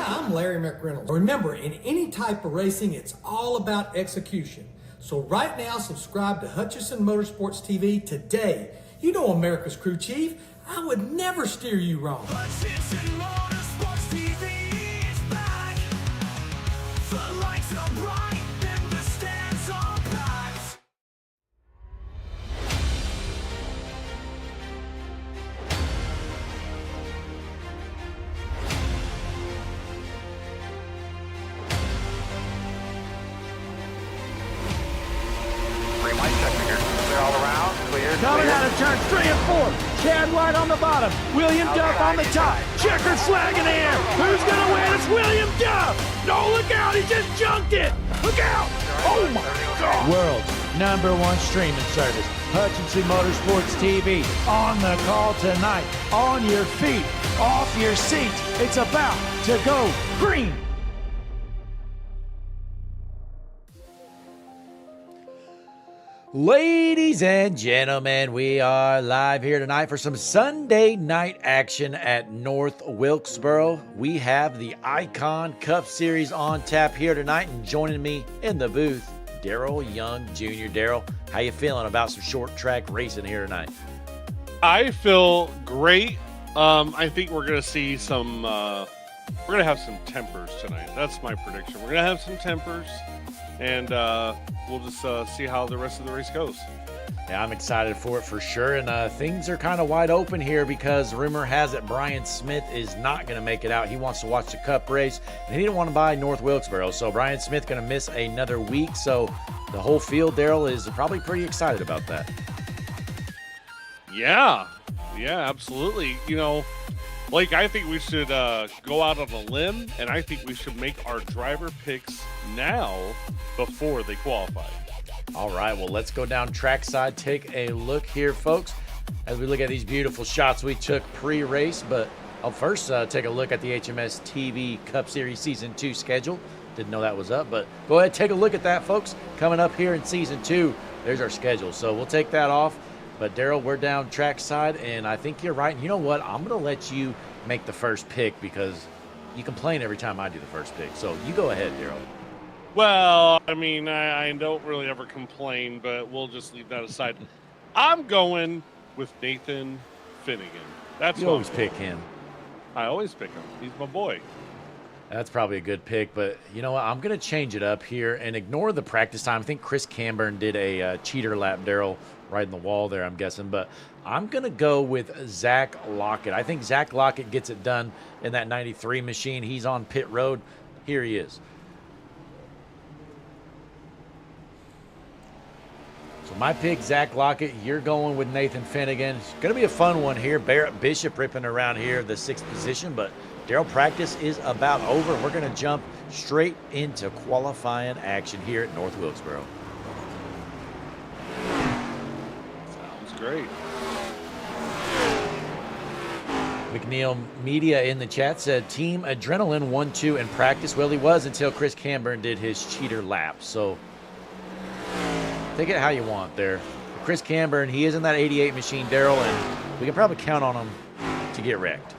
I'm Larry McReynolds. Remember, in any type of racing, it's all about execution. So right now, subscribe to Hutchinson Motorsports TV today. You know America's crew chief. I would never steer you wrong. Hutchinson Motorsports TV is back. The lights are bright and the stands are packed. Green light check here. Clear all around. Clear. Coming out of turn 3 and 4. Chad White on the bottom. William Duff on the top. Checkered flag in the air. Who's going to win? It's William Duff. No, look out. He just junked it. Look out. Oh, my God. World's #1 streaming service. Hutchinson Motorsports TV. On the call tonight. On your feet. Off your seat. It's about to go green. Ladies and gentlemen, we are live here tonight for some Sunday night action at North Wilkesboro. We have the Icon Cup Series on tap here tonight, and joining me in the booth, Daryl Young Jr. Daryl, how you feeling about some short track racing here tonight? I feel great. I think we're going to see some, we're going to have some tempers tonight. That's my prediction. We're going to have some tempers, and we'll just see how the rest of the race goes. Yeah, I'm excited for it for sure, and things are kind of wide open here because rumor has it Brian Smith is not going to make it out. He wants to watch the Cup race, and he didn't want to buy North Wilkesboro, so Brian Smith going to miss another week, so the whole field, Daryl, is probably pretty excited about that. Yeah, absolutely. You know, Blake, I think we should go out on a limb, and I think we should make our driver picks now before they qualify. All right, well, let's go down trackside, take a look here, folks, as we look at these beautiful shots we took pre-race. But I'll first take a look at the HMS TV Cup Series Season 2 schedule. Didn't know that was up, but go ahead, take a look at that, folks. Coming up here in Season 2, there's our schedule. So we'll take that off. But, Daryl, we're down trackside, and I think you're right. And you know what? I'm going to let you make the first pick because you complain every time I do the first pick. So you go ahead, Daryl. Well, I mean, I don't really ever complain, but we'll just leave that aside. I'm going with Nathan Finnegan. That's You always pick him. I always pick him. He's my boy. That's probably a good pick, but you know what? I'm going to change it up here and ignore the practice time. I think Chris Camburn did a cheater lap, Daryl, right in the wall there, I'm guessing. But I'm going to go with Zach Lockett. I think Zach Lockett gets it done in that 93 machine. He's on pit road. Here he is. So my pick, Zach Lockett. You're going with Nathan Finnegan. It's going to be a fun one here. Barrett Bishop ripping around here, the 6th position. But, Daryl, practice is about over. We're going to jump straight into qualifying action here at North Wilkesboro. Sounds great. McNeil Media in the chat said Team Adrenaline 1-2 in practice. Well, he was until Chris Camburn did his cheater lap. So take it how you want there. Chris Camburn, he is in that 88 machine, Daryl, and we can probably count on him to get wrecked.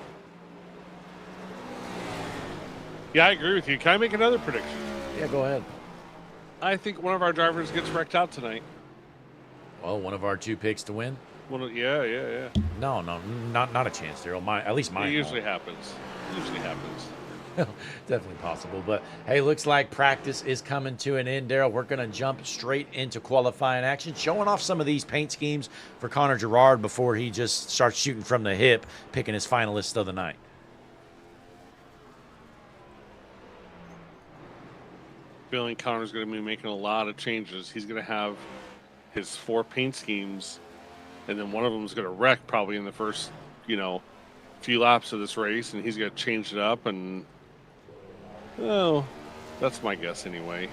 Yeah, I agree with you. Can I make another prediction? Yeah, go ahead. I think one of our drivers gets wrecked out tonight. Well, one of our 2 picks to win? Yeah. No, not a chance, Daryl. At least mine. It usually happens. Definitely possible. But, hey, looks like practice is coming to an end, Daryl. We're going to jump straight into qualifying action, showing off some of these paint schemes for Connor Gerard before he just starts shooting from the hip, picking his finalists of the night. Feeling Connor's going to be making a lot of changes. He's going to have his 4 paint schemes, and then one of them is going to wreck probably in the first, few laps of this race, and he's going to change it up. And that's my guess anyway.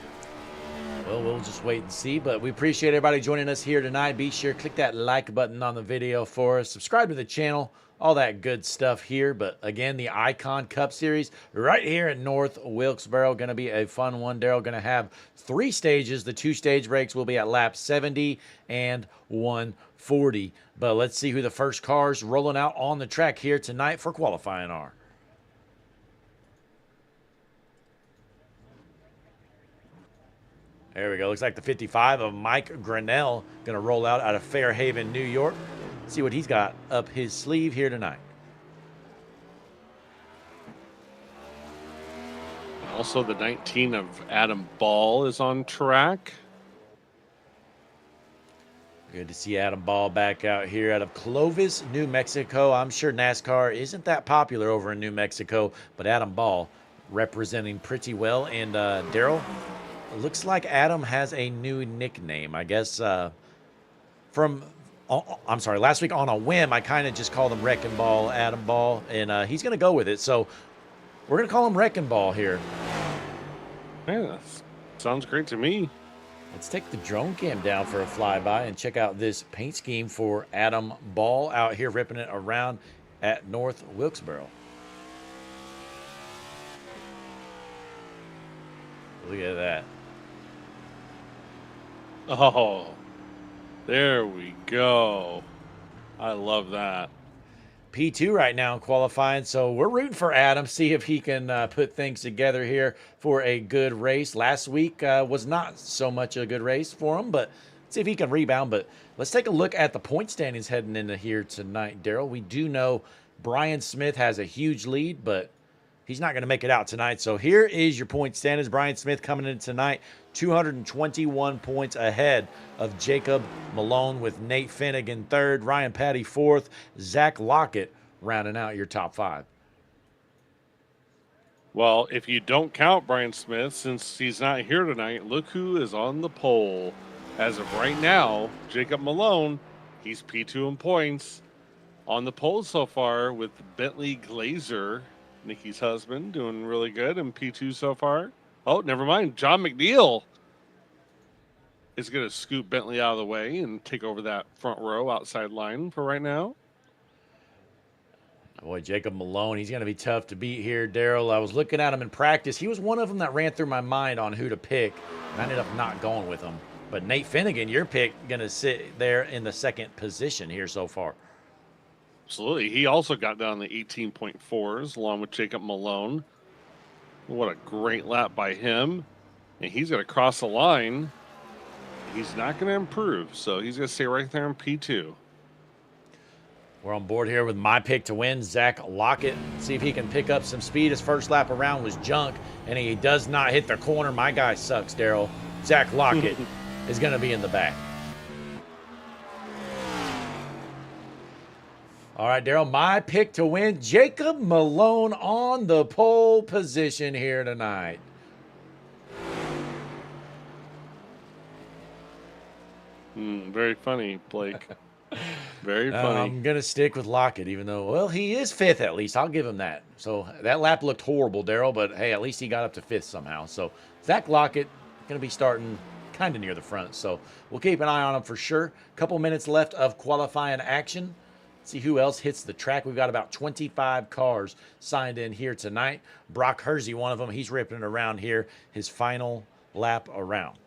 Well, we'll just wait and see, but we appreciate everybody joining us here tonight. Be sure to click that like button on the video for us. Subscribe to the channel. All that good stuff here. But again, the Icon Cup Series right here at North Wilkesboro. Going to be a fun one. Daryl going to have 3 stages. The 2 stage breaks will be at lap 70 and 140. But let's see who the first cars rolling out on the track here tonight for qualifying are. There we go. Looks like the 55 of Mike Grinnell going to roll out of Fairhaven, New York. See what he's got up his sleeve here tonight. Also, the 19 of Adam Ball is on track. Good to see Adam Ball back out here out of Clovis, New Mexico. I'm sure NASCAR isn't that popular over in New Mexico, but Adam Ball representing pretty well. And Daryl, it looks like Adam has a new nickname. I guess I'm sorry, last week on a whim, I kind of just called him Wrecking Ball, Adam Ball, and he's going to go with it. So we're going to call him Wrecking Ball here. Yeah, sounds great to me. Let's take the drone cam down for a flyby and check out this paint scheme for Adam Ball out here ripping it around at North Wilkesboro. Look at that. Oh, there we go. I love that. P2 right now in qualifying, so we're rooting for Adam, see if he can put things together here for a good race. Last week was not so much a good race for him, but see if he can rebound. But let's take a look at the point standings heading into here tonight, Daryl. We do know Brian Smith has a huge lead, but he's not going to make it out tonight. So here is your point standings. Brian Smith coming in tonight, 221 points ahead of Jacob Malone with Nate Finnegan third, Ryan Patty fourth, Zach Lockett rounding out your top five. Well, if you don't count Brian Smith, since he's not here tonight, look who is on the pole. As of right now, Jacob Malone, he's P2 in points. On the pole so far with Bentley Glazer, Nikki's husband, doing really good in P2 so far. Oh, never mind. John McNeil is going to scoop Bentley out of the way and take over that front row outside line for right now. Boy, Jacob Malone, he's going to be tough to beat here, Daryl. I was looking at him in practice. He was one of them that ran through my mind on who to pick, and I ended up not going with him. But Nate Finnegan, your pick, going to sit there in the second position here so far. Absolutely. He also got down the 18.4s along with Jacob Malone. What a great lap by him. And he's going to cross the line. He's not going to improve, so he's going to stay right there in P2. We're on board here with my pick to win, Zach Lockett. See if he can pick up some speed. His first lap around was junk, and he does not hit the corner. My guy sucks, Daryl. Zach Lockett is going to be in the back. All right, Daryl, my pick to win, Jacob Malone on the pole position here tonight. Very funny, Blake. Very funny. I'm going to stick with Lockett, even though, well, he is fifth at least. I'll give him that. So that lap looked horrible, Daryl, but hey, at least he got up to fifth somehow. So Zach Lockett going to be starting kind of near the front. So we'll keep an eye on him for sure. Couple minutes left of qualifying action. See who else hits the track. We've got about 25 cars signed in here tonight. Brock Hersey, one of them, he's ripping it around here, his final lap around.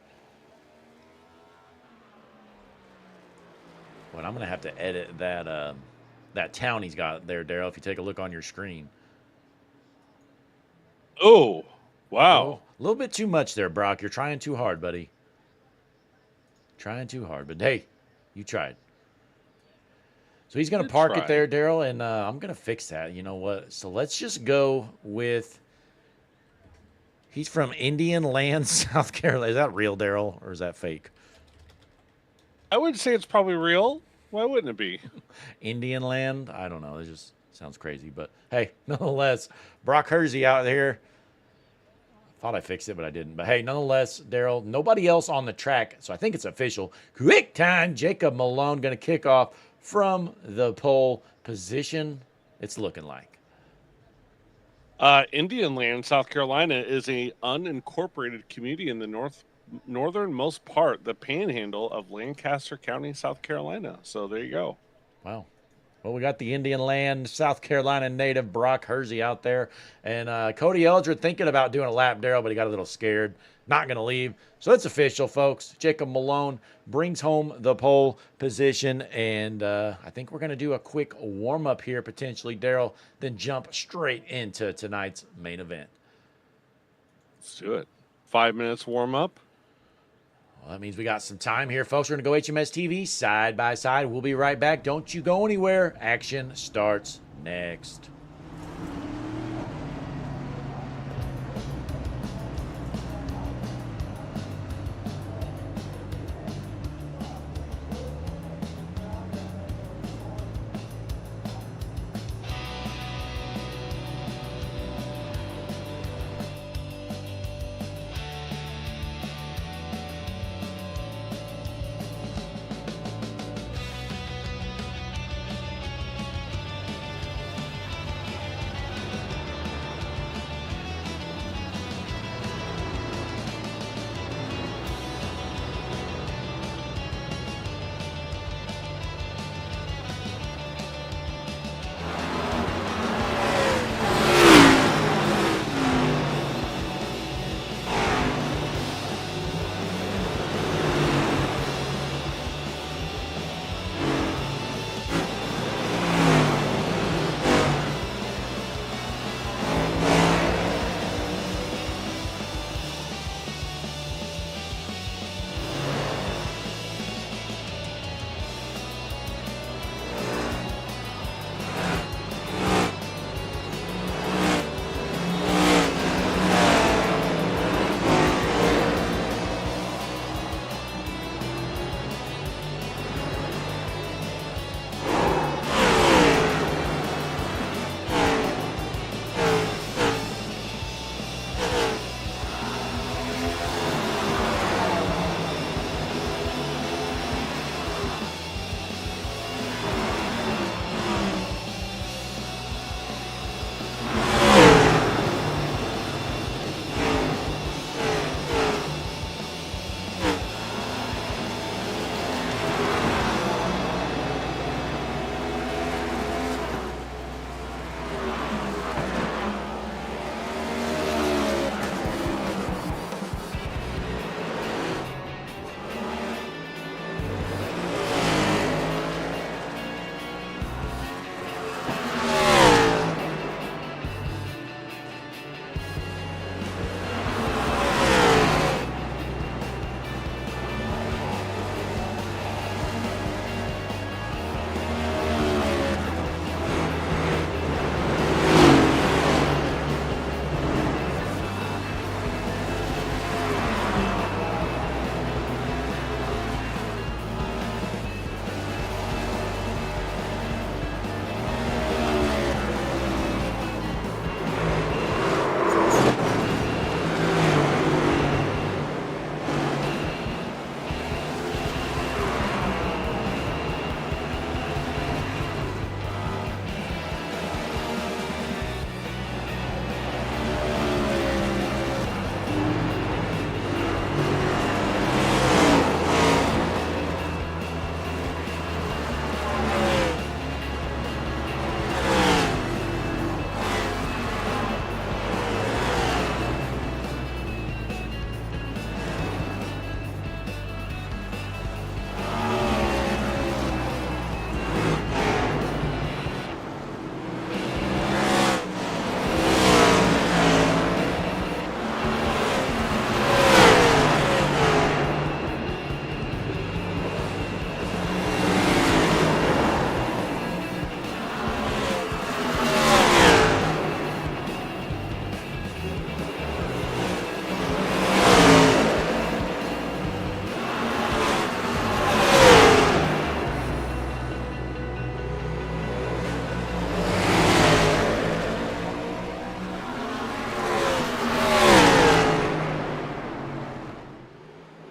But I'm going to have to edit that town he's got there, Daryl, if you take a look on your screen. Oh, wow. Oh, a little bit too much there, Brock. You're trying too hard, buddy. Trying too hard. But, hey, you tried. So he's going to park it there, Daryl, and I'm going to fix that. You know what? So let's just go with – he's from Indian Land, South Carolina. Is that real, Daryl, or is that fake? I would say it's probably real. Why wouldn't it be? Indian Land? I don't know. It just sounds crazy. But, hey, nonetheless, Brock Hersey out there. Thought I fixed it, but I didn't. But, hey, nonetheless, Daryl, nobody else on the track, so I think it's official. Quick time, Jacob Malone going to kick off from the pole position. It's looking like. Indian Land, South Carolina, is a unincorporated community in the northernmost part, the panhandle of Lancaster County, South Carolina. So there you go. Wow. Well, we got the Indian Land, South Carolina native Brock Hersey out there. And Cody Eldred thinking about doing a lap, Daryl, but he got a little scared. Not going to leave. So it's official, folks. Jacob Malone brings home the pole position. And I think we're going to do a quick warm-up here, potentially, Daryl, then jump straight into tonight's main event. Let's do it. 5 minutes warm-up. Well, that means we got some time here, folks. We're going to go HMS TV side by side. We'll be right back. Don't you go anywhere. Action starts next.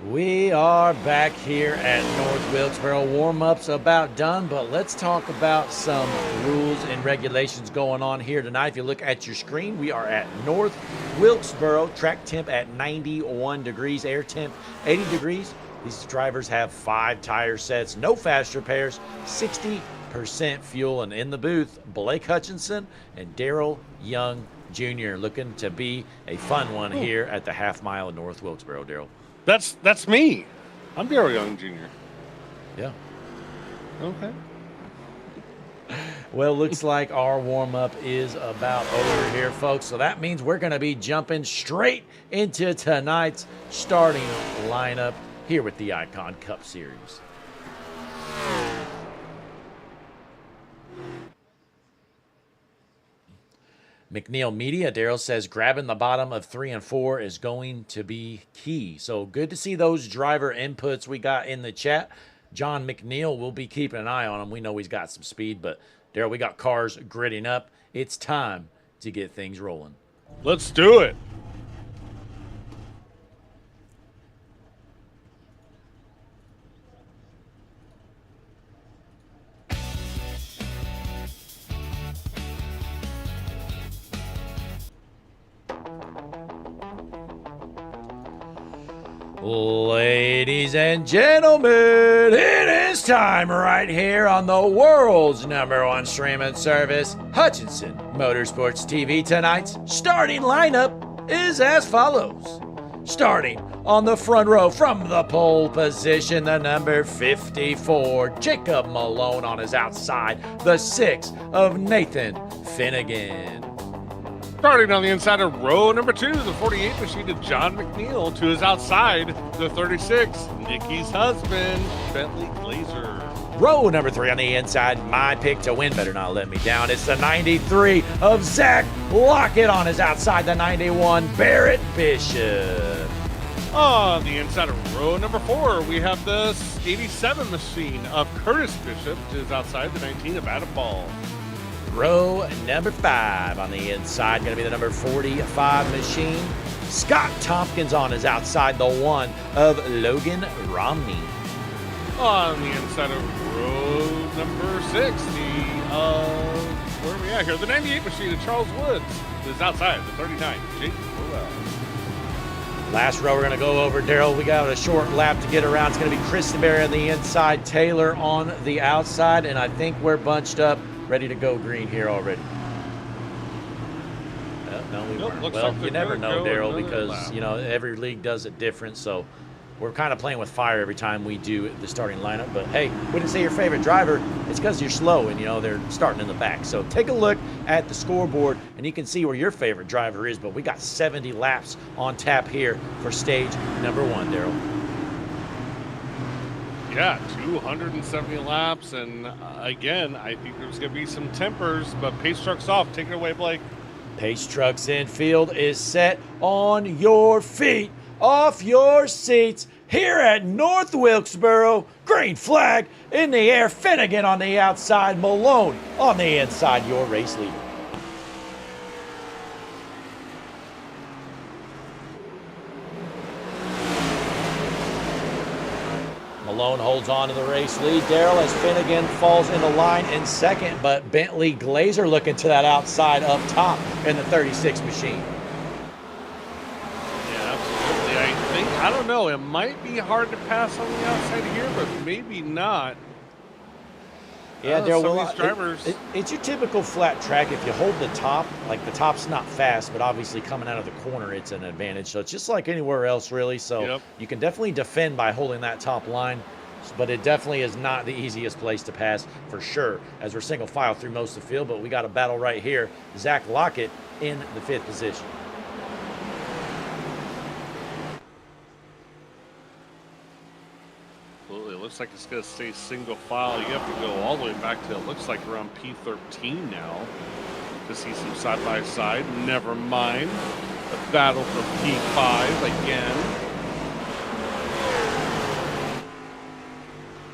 We are back here at North Wilkesboro. Warm-up's about done, but let's talk about some rules and regulations going on here tonight. If you look at your screen, we are at North Wilkesboro. Track temp at 91 degrees, air temp 80 degrees. These drivers have 5 tire sets, no fast repairs, 60% fuel, and in the booth, Blake Hutchinson and Daryl Young Jr. looking to be a fun one here at the half mile of North Wilkesboro, Daryl. That's me. I'm Daryl Young Jr. Yeah. Okay. Well, looks like our warm-up is about over here, folks. So that means we're going to be jumping straight into tonight's starting lineup here with the Icon Cup Series. McNeil Media, Daryl says, grabbing the bottom of 3 and 4 is going to be key. So good to see those driver inputs we got in the chat. John McNeil, we'll be keeping an eye on him. We know he's got some speed, but Daryl, we got cars gridding up. It's time to get things rolling. Let's do it. Ladies and gentlemen, it is time right here on the world's #1 streaming service, Hutchinson Motorsports TV. Tonight's starting lineup is as follows. Starting on the front row from the pole position, the number 54, Jacob Malone on his outside, the 6 of Nathan Finnegan. Starting on the inside of row number 2, the 48 machine of John McNeil. To his outside, the 36, Nikki's husband, Bentley Glazer. Row number 3 on the inside, my pick to win, better not let me down. It's the 93 of Zach Lockett on his outside, the 91, Barrett Bishop. On the inside of row number 4, we have the 87 machine of Curtis Bishop. To his outside, the 19 of Adam Ball. Row number 5 on the inside, going to be the number 45 machine. Scott Tompkins on his outside, the 1 of Logan Romney. On the inside of row number 6, where are we at here? The 98 machine of Charles Woods. Is outside, the 39, Jake Burrell. Last row we're going to go over, Daryl. We got a short lap to get around. It's going to be Kristen Berry on the inside, Taylor on the outside, and I think we're bunched up, ready to go green here already. No, we weren't. Well, like you never know, Daryl, because, lap. you know, every league does it different, so we're kind of playing with fire every time we do the starting lineup. But, hey, we didn't say your favorite driver. It's because you're slow and, you know, they're starting in the back. So take a look at the scoreboard, and you can see where your favorite driver is. But we got 70 laps on tap here for stage number 1, Daryl. Yeah, 270 laps, and again, I think there's going to be some tempers, but pace truck's off. Take it away, Blake. Pace Trucks infield is set. On your feet, off your seats. Here at North Wilkesboro, green flag in the air. Finnegan on the outside, Malone on the inside, your race leader. Malone holds on to the race lead. Daryl, as Finnegan falls into line in second, but Bentley Glazer looking to that outside up top in the 36 machine. Yeah, absolutely. I don't know, it might be hard to pass on the outside here, but maybe not. Yeah, Daryl, some well, of these drivers. It's your typical flat track. If you hold the top, like the top's not fast, but obviously coming out of the corner, it's an advantage. So it's just like anywhere else, really. So you can definitely defend by holding that top line, but it definitely is not the easiest place to pass for sure, as we're single file through most of the field. But we got a battle right here. Zach Lockett in the 5th position. Looks like it's going to stay single file. You have to go all the way back to, it looks like around P13 now to see some side-by-side. Never mind. The battle for P5 again.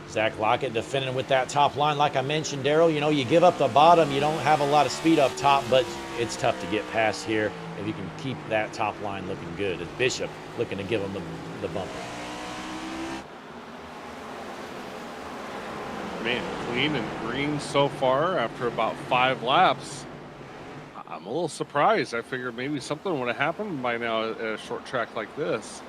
Zach Lockett defending with that top line. Like I mentioned, Daryl, you know, you give up the bottom, you don't have a lot of speed up top, but it's tough to get past here if you can keep that top line looking good. It's Bishop looking to give him the bumper. Man, clean and green so far after about 5 laps. I'm a little surprised. I figured maybe something would have happened by now at a short track like this.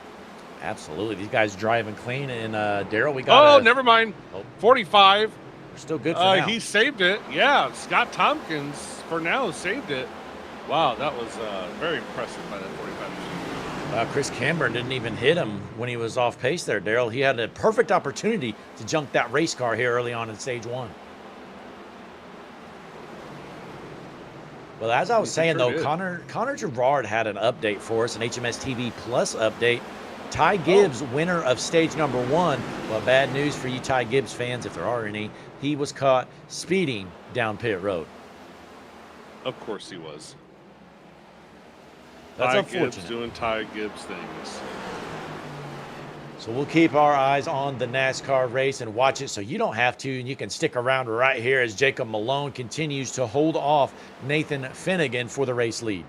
Absolutely. These guys driving clean. And, Daryl, we got never mind. 45. We're still good for now. He saved it. Yeah, Scott Tompkins, for now, saved it. Wow, that was very impressive by that 45 machine. Chris Camber didn't even hit him when he was off pace there, Daryl. He had a perfect opportunity to junk that race car here early on in stage 1. Well, as I was saying, though, Connor Gerard had an update for us, an HMS TV Plus update. Ty Gibbs, winner of stage number 1. Well, bad news for you Ty Gibbs fans, if there are any. He was caught speeding down pit road. Of course he was. That's Ty unfortunate. Gibbs doing Ty Gibbs things. So we'll keep our eyes on the NASCAR race and watch it so you don't have to, and you can stick around right here as Jacob Malone continues to hold off Nathan Finnegan for the race lead.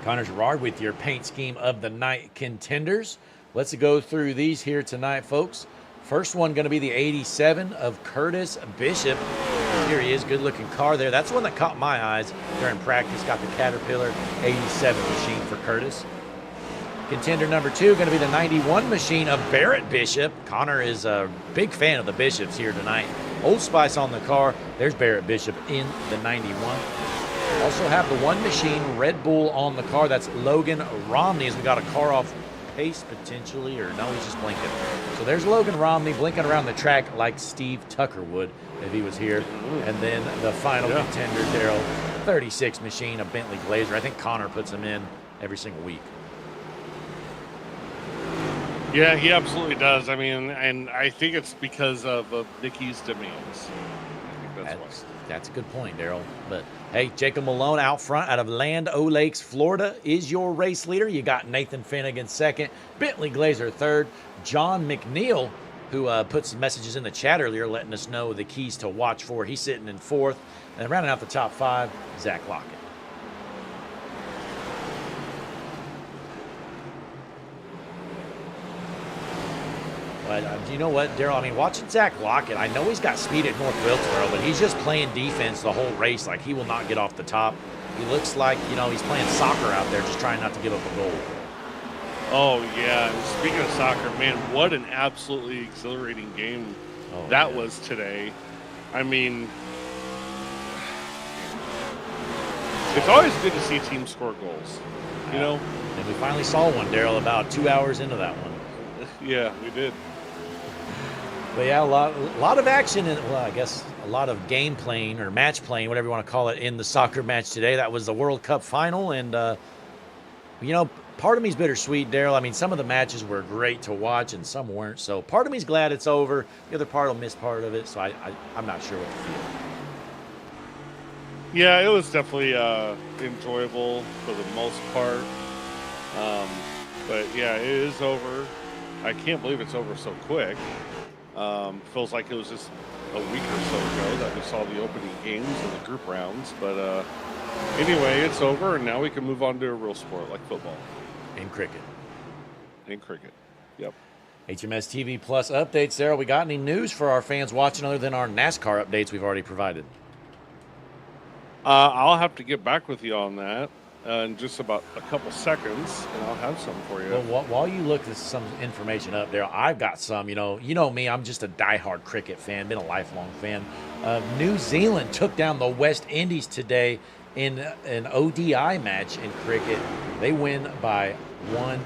Connor Gerard with your paint scheme of the night contenders. Let's go through these here tonight, folks. First one going to be the 87 of Curtis Bishop. Here he is, good looking car there. That's one that caught my eyes during practice. Got the Caterpillar 87 machine for Curtis. Contender number 2 going to be the 91 machine of Barrett Bishop. Connor is a big fan of the Bishops here tonight. Old Spice on the car. There's Barrett Bishop in the 91. Also have the one machine Red Bull on the car. That's Logan Romney, as we got a car off pace potentially, or no, he's just blinking. So there's Logan Romney blinking around the track like Steve Tucker would if he was here. And then the final contender, Daryl, 36 machine of Bentley Glazer. I think Connor puts him in every single week. Yeah, he absolutely does. I mean, and I think it's because of Nicky's demands. I think That's a good point, Daryl. But hey, Jacob Malone out front out of Land O'Lakes, Florida, is your race leader. You got Nathan Finnegan second, Bentley Glazer third, John McNeil, who put some messages in the chat earlier letting us know the keys to watch for. He's sitting in fourth. And rounding out the top 5, Zach Lockett. But you know what, Daryl? I mean, watching Zach Lockett, I know he's got speed at North Wilkesboro, but he's just playing defense the whole race. Like, he will not get off the top. He looks like, you know, he's playing soccer out there, just trying not to give up a goal. Oh, yeah. And speaking of soccer, man, what an absolutely exhilarating game that was today. I mean, it's always good to see teams score goals, you know? And we finally saw one, Daryl, about 2 hours into that one. Yeah, we did. But yeah, a lot of action, and well, I guess a lot of game playing or match playing, whatever you want to call it, in the soccer match today. That was the World Cup final, and you know, part of me's bittersweet, Daryl. I mean, some of the matches were great to watch, and some weren't. So part of me's glad it's over. The other part will miss part of it. So I'm not sure what to feel. Yeah, it was definitely enjoyable for the most part. But yeah, it is over. I can't believe it's over so quick. Feels like it was just a week or so ago that we saw the opening games and the group rounds. But anyway, it's over, and now we can move on to a real sport like football. And cricket. Yep. HMS TV Plus updates, Sarah. We got any news for our fans watching other than our NASCAR updates we've already provided? I'll have to get back with you on that in just about a couple seconds, and I'll have some for you. Well, while you look some information up there, I've got some. You know me, I'm just a diehard cricket fan, been a lifelong fan. New Zealand took down the West Indies today in an ODI match in cricket. They win by 1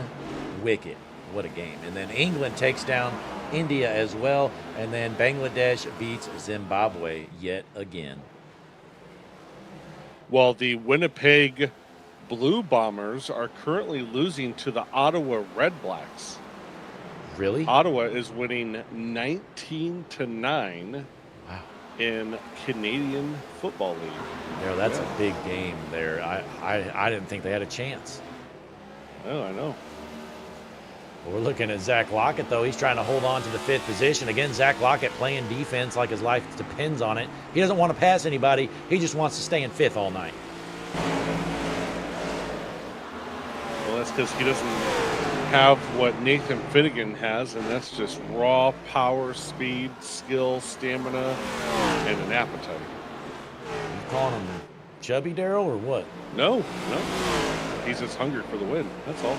wicket. What a game. And then England takes down India as well, and then Bangladesh beats Zimbabwe yet again. Well, the Winnipeg Blue Bombers are currently losing to the Ottawa Red Blacks. Really? Ottawa is winning 19-9 in Canadian Football League. That's a big game there. I didn't think they had a chance. Oh, I know. We're looking at Zach Lockett, though. He's trying to hold on to the 5th position. Again, Zach Lockett playing defense like his life depends on it. He doesn't want to pass anybody. He just wants to stay in 5th all night. Well, that's because he doesn't have what Nathan Finnegan has, and that's just raw power, speed, skill, stamina, and an appetite. You calling him chubby, Daryl, or what? No. He's just hungry for the win. That's all.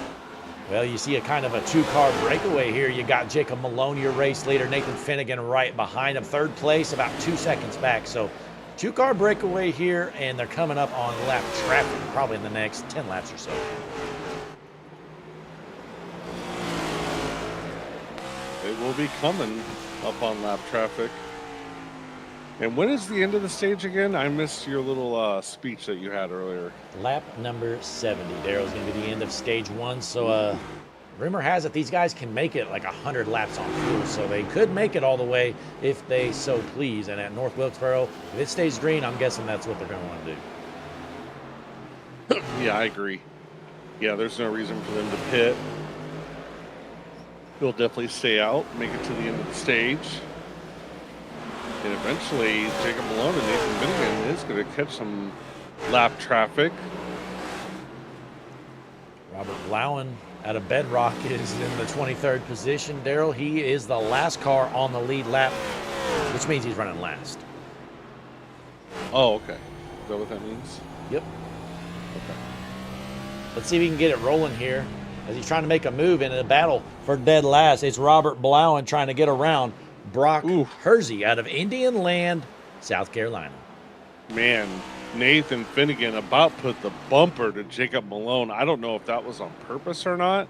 Well, you see a kind of a 2-car breakaway here. You got Jacob Malone, your race leader, Nathan Finnegan right behind him, 3rd place, about 2 seconds back. So 2-car breakaway here, and they're coming up on lap traffic probably in the next 10 laps or so. It will be coming up on lap traffic. And when is the end of the stage again? I missed your little speech that you had earlier. Lap number 70. Daryl's going to be the end of stage 1. So rumor has it these guys can make it like 100 laps on fuel. So they could make it all the way if they so please. And at North Wilkesboro, if it stays green, I'm guessing that's what they're going to want to do. Yeah, I agree. Yeah, there's no reason for them to pit. They'll definitely stay out, make it to the end of the stage. And eventually, Jacob Malone and Nathan Finnegan is going to catch some lap traffic. Robert Blauen out of Bedrock is in the 23rd position. Daryl, he is the last car on the lead lap, which means he's running last. Oh, okay. Is that what that means? Yep. Okay. Let's see if we can get it rolling here as he's trying to make a move in a battle for dead last. It's Robert Blauen trying to get around Brock Hersey out of Indian Land, South Carolina. Man, Nathan Finnegan about put the bumper to Jacob Malone. I don't know if that was on purpose or not.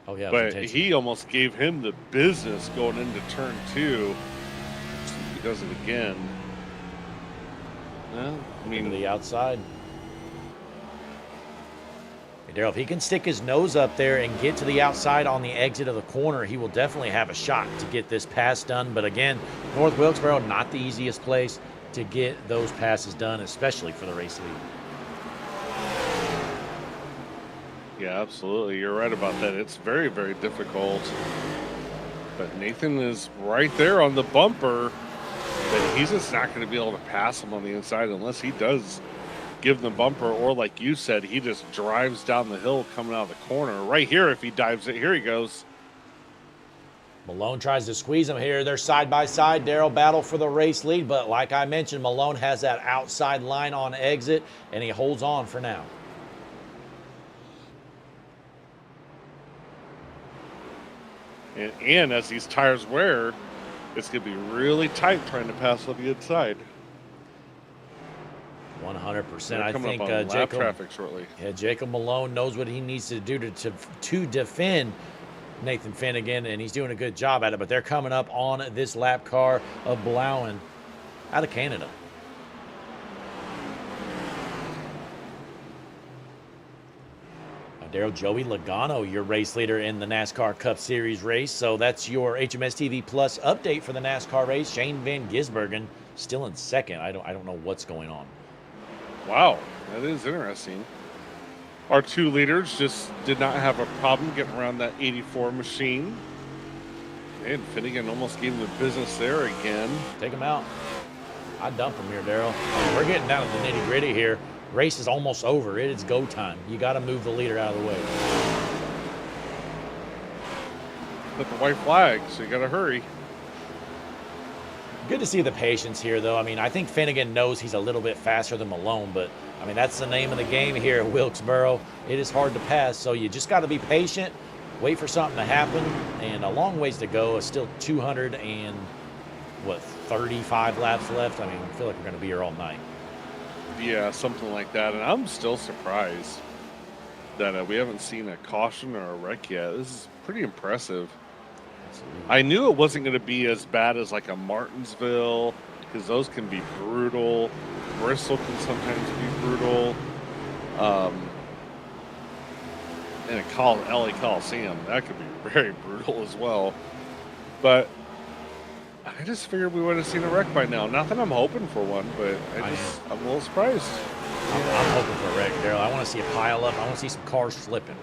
Oh, yeah. But he almost gave him the business going into turn 2. He does it again. Well, I mean, to the outside. Daryl, if he can stick his nose up there and get to the outside on the exit of the corner, he will definitely have a shot to get this pass done. But again, North Wilkesboro, not the easiest place to get those passes done, especially for the race lead. yeah, absolutely. You're right about that. It's very, very difficult. But Nathan is right there on the bumper. But he's just not going to be able to pass him on the inside unless he does give them the bumper, or like you said, he just drives down the hill coming out of the corner. Right here, if he dives it, here he goes. Malone tries to squeeze him here. They're side by side. Daryl battle for the race lead, but like I mentioned, Malone has that outside line on exit, and he holds on for now. And as these tires wear, it's going to be really tight trying to pass on the inside. 100%. I think lap traffic shortly. Yeah, Jacob Malone knows what he needs to do to defend Nathan Finnegan, and he's doing a good job at it. But they're coming up on this lap car of Blauen out of Canada. Daryl, Joey Logano, your race leader in the NASCAR Cup Series race. So that's your HMS TV Plus update for the NASCAR race. Shane Van Gisbergen still in second. I don't know what's going on. Wow, that is interesting. Our two leaders just did not have a problem getting around that 84 machine. And Finnegan almost gave him the business there again. Take him out. I dump him here, Daryl. We're getting down to the nitty gritty here. Race is almost over. It is go time. You got to move the leader out of the way. Put the white flag, so you got to hurry. Good to see the patience here, though. I mean, I think Finnegan knows he's a little bit faster than Malone, but, I mean, that's the name of the game here at Wilkesboro. It is hard to pass, so you just got to be patient, wait for something to happen, and a long ways to go. It's still 35 laps left. I mean, I feel like we're going to be here all night. Yeah, something like that. And I'm still surprised that we haven't seen a caution or a wreck yet. This is pretty impressive. I knew it wasn't going to be as bad as like a Martinsville, because those can be brutal. Bristol can sometimes be brutal. And a LA Coliseum, that could be very brutal as well. But I just figured we would have seen a wreck by now. Not that I'm hoping for one, but I'm a little surprised. I'm hoping for a wreck, Daryl. I want to see a pile up. I want to see some cars flipping.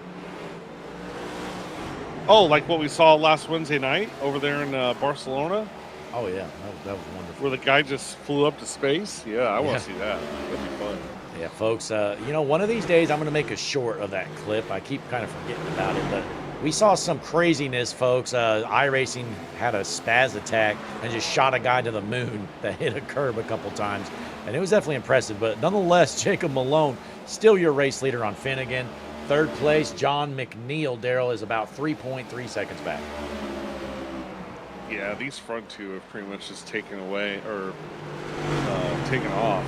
Oh, like what we saw last Wednesday night over there in Barcelona? Oh, yeah. That was wonderful. Where the guy just flew up to space? Yeah, I want to see that. That'd be fun. Yeah, folks, one of these days I'm going to make a short of that clip. I keep kind of forgetting about it, but we saw some craziness, folks. iRacing had a spaz attack and just shot a guy to the moon that hit a curb a couple times, and it was definitely impressive. But nonetheless, Jacob Malone, still your race leader on Finnegan. Third place, John McNeil, Daryl, is about 3.3 seconds back. Yeah, these front two have pretty much just taken away or taken off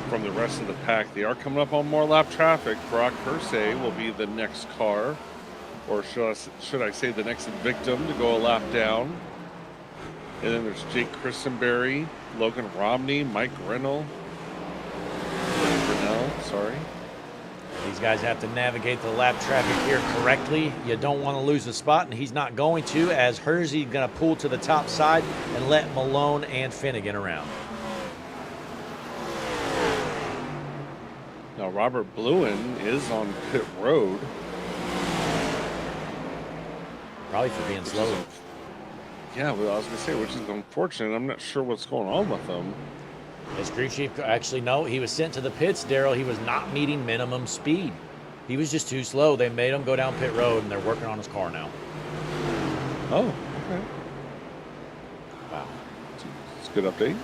from the rest of the pack. They are coming up on more lap traffic. Brock Hersey will be the next car, or should I say the next victim to go a lap down. And then there's Jake Christenberry, Logan Romney, Mike Grinnell, sorry. These guys have to navigate the lap traffic here correctly. You don't want to lose a spot, and he's not going to, as Hersey going to pull to the top side and let Malone and Finnegan around. Now Robert Bluen is on pit road. Probably for being slow. Yeah, well, I was going to say, which is unfortunate. I'm not sure what's going on with them. His crew chief, actually, no, he was sent to the pits, Daryl. He was not meeting minimum speed. He was just too slow. They made him go down pit road, and they're working on his car now. Oh, okay. Wow. It's a good update.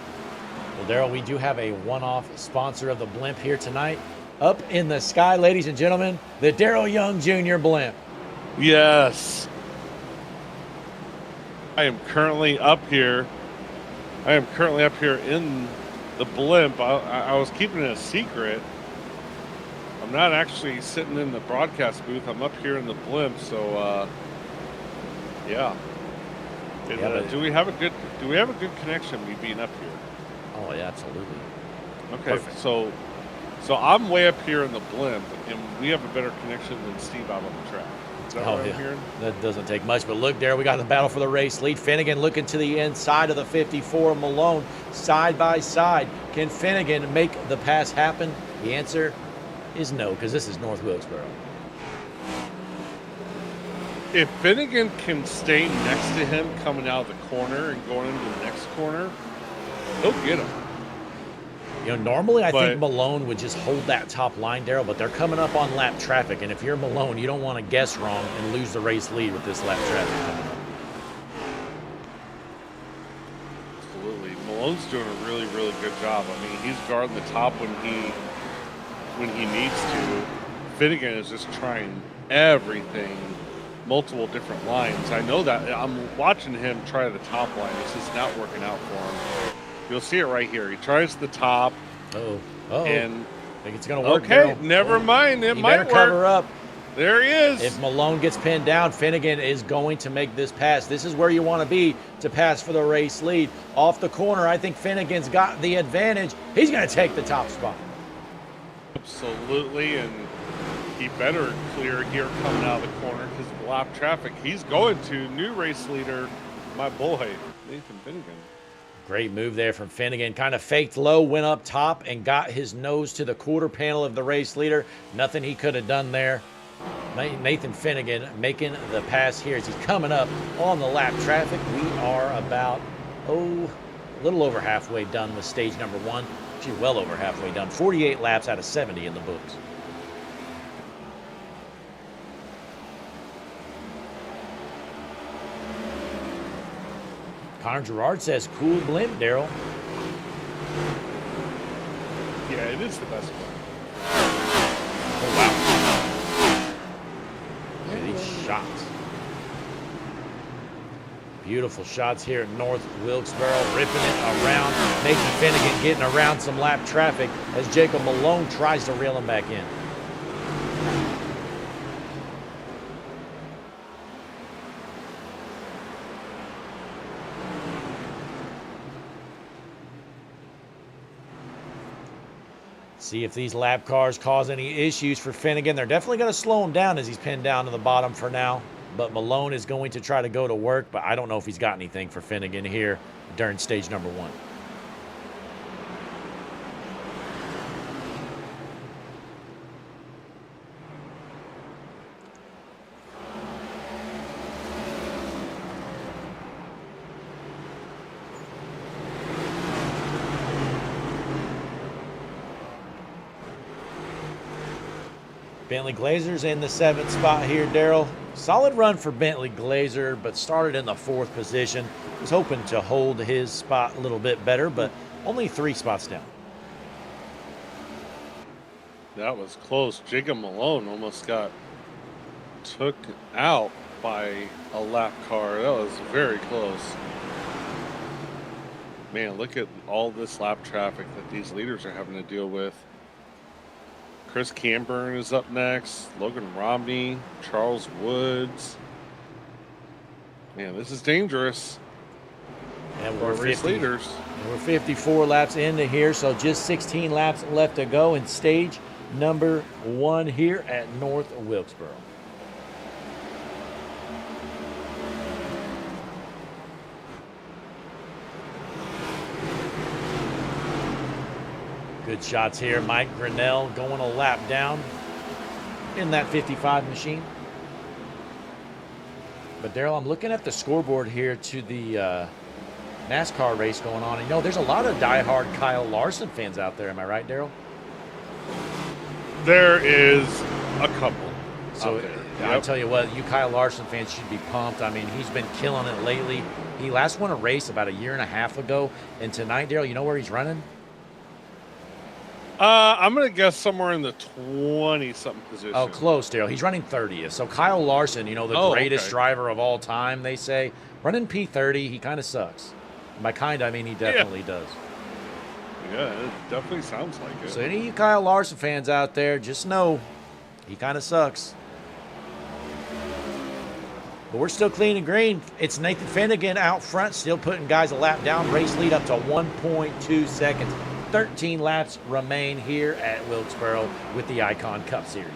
Well, Daryl, we do have a one-off sponsor of the blimp here tonight. Up in the sky, ladies and gentlemen, the Daryl Young Jr. blimp. Yes. I am currently up here. In the blimp. I was keeping it a secret. I'm not actually sitting in the broadcast booth. I'm up here in the blimp. So, yeah. Do we have a good connection? Me being up here. Oh yeah, absolutely. Okay. Perfect. So I'm way up here in the blimp, and we have a better connection than Steve out on the track. Is that what I'm hearing? That doesn't take much, but look there, we got the battle for the race lead. Finnegan looking to the inside of the 54. Malone side by side. Can Finnegan make the pass happen? The answer is no, because this is North Wilkesboro. If Finnegan can stay next to him coming out of the corner and going into the next corner, he'll get him. You know, normally I think Malone would just hold that top line, Daryl, but they're coming up on lap traffic, and if you're Malone, you don't want to guess wrong and lose the race lead with this lap traffic coming up. Absolutely. Malone's doing a really, really good job. I mean, he's guarding the top when he needs to. Finnegan is just trying everything, multiple different lines. I know that. I'm watching him try the top line. It's just not working out for him. You'll see it right here. He tries the top. And I think it's going to work. Okay, Daryl. never mind. It might work. Cover up. There he is. If Malone gets pinned down, Finnegan is going to make this pass. This is where you want to be to pass for the race lead. Off the corner, I think Finnegan's got the advantage. He's going to take the top spot. Absolutely, and he better clear here coming out of the corner because of the lap traffic. He's going to new race leader, my boy, Nathan Finnegan. Great move there from Finnegan. Kind of faked low, went up top, and got his nose to the quarter panel of the race leader. Nothing he could have done there. Nathan Finnegan making the pass here as he's coming up on the lap traffic. We are about, a little over halfway done with stage number one. Actually, well over halfway done. 48 laps out of 70 in the books. Connor Gerard says, cool blimp, Daryl. Yeah, it is the best one. Oh, wow. Look at these shots. Beautiful shots here at North Wilkesboro, ripping it around. Nathan Finnegan getting around some lap traffic as Jacob Malone tries to reel him back in. See if these lap cars cause any issues for Finnegan. They're definitely going to slow him down as he's pinned down to the bottom for now. But Malone is going to try to go to work, but I don't know if he's got anything for Finnegan here during stage number one. Bentley Glazer's in the 7th spot here, Daryl. Solid run for Bentley Glazer, but started in the 4th position. Was hoping to hold his spot a little bit better, but only 3 spots down. That was close. Jacob Malone almost got took out by a lap car. That was very close. Man, look at all this lap traffic that these leaders are having to deal with. Chris Camburn is up next. Logan Romney, Charles Woods. Man, this is dangerous. And Our race leaders. We're 54 laps into here, so just 16 laps left to go in stage number 1 here at North Wilkesboro. Good shots here. Mike Grinnell going a lap down in that 55 machine. But Daryl, I'm looking at the scoreboard here to the NASCAR race going on. You know, there's a lot of diehard Kyle Larson fans out there. Am I right, Daryl? There is a couple. So out there. I'll tell you what, you Kyle Larson fans should be pumped. I mean, he's been killing it lately. He last won a race about a year and a half ago. And tonight, Daryl, you know where he's running? I'm going to guess somewhere in the 20-something position. Oh, close, Daryl. He's running 30th. So Kyle Larson, you know, the greatest driver of all time, they say, running P30, he kind of sucks. By kind, I mean he definitely does. Yeah, it definitely sounds like it. So any of you Kyle Larson fans out there, just know he kind of sucks. But we're still clean and green. It's Nathan Finnegan out front, still putting guys a lap down. Race lead up to 1.2 seconds. 13 laps remain here at Wilkesboro with the Icon Cup Series.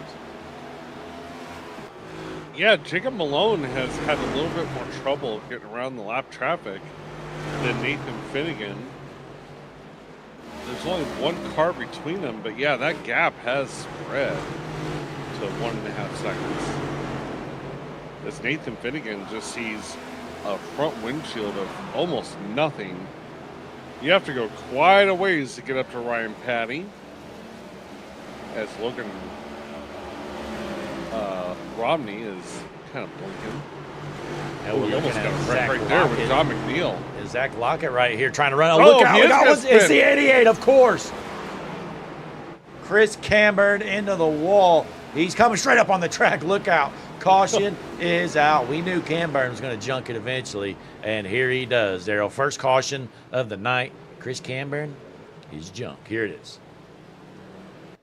Yeah, Jacob Malone has had a little bit more trouble getting around the lap traffic than Nathan Finnegan. There's only one car between them, but yeah, that gap has spread to 1.5 seconds. As Nathan Finnegan just sees a front windshield of almost nothing. You have to go quite a ways to get up to Ryan Patty. As Logan Romney is kind of blinking. And we're He looking almost got at a Zach wreck right there with Lockett. John McNeil. And Zach Lockett right here trying to run. Oh, Look out! he is gonna It's spin. the 88, of course. Chris Camburn into the wall. He's coming straight up on the track. Look out. Caution is out. We knew Camburn was going to junk it eventually, and here he does, Daryl. First caution of the night. Chris Camburn is junk. Here it is.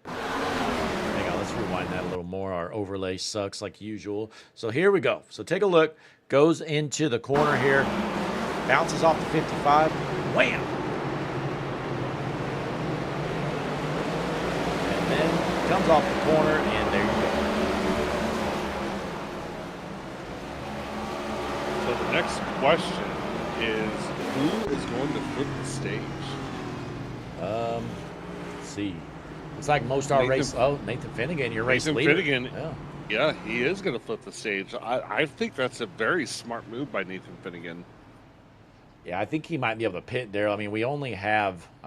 Hang on, let's rewind that a little more. Our overlay sucks like usual. So here we go. So take a look. Goes into the corner here. Bounces off the 55. Wham! And then comes off the corner, and there you go. So the next question is, who is going to flip the stage? Let's see. It's like most our Nathan- race. Oh, Nathan Finnegan, your race Nathan leader. Finnegan. Yeah. Yeah, he is going to flip the stage. I think that's a very smart move by Nathan Finnegan. Yeah, I think he might be able to pit, Daryl. I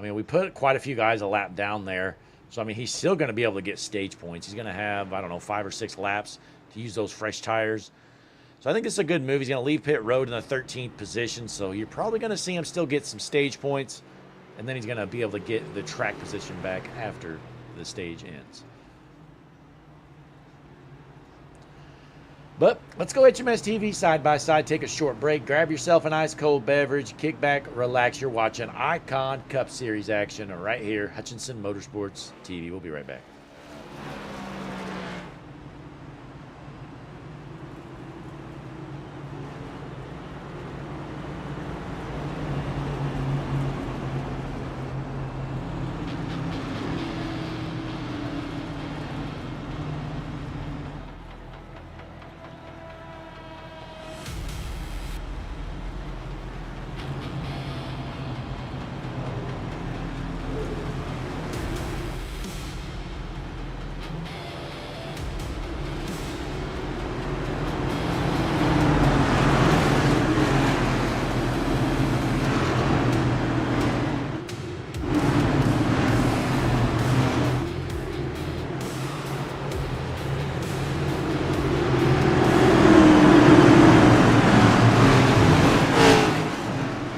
mean, we put quite a few guys a lap down there. So, I mean, he's still going to be able to get stage points. He's going to have, 5 or 6 laps to use those fresh tires. So I think it's a good move. He's going to leave pit road in the 13th position. So you're probably going to see him still get some stage points. And then he's going to be able to get the track position back after the stage ends. But let's go HMS TV side by side, take a short break, grab yourself an ice cold beverage, kick back, relax. You're watching Icon Cup Series action right here, Hutchinson Motorsports TV. We'll be right back.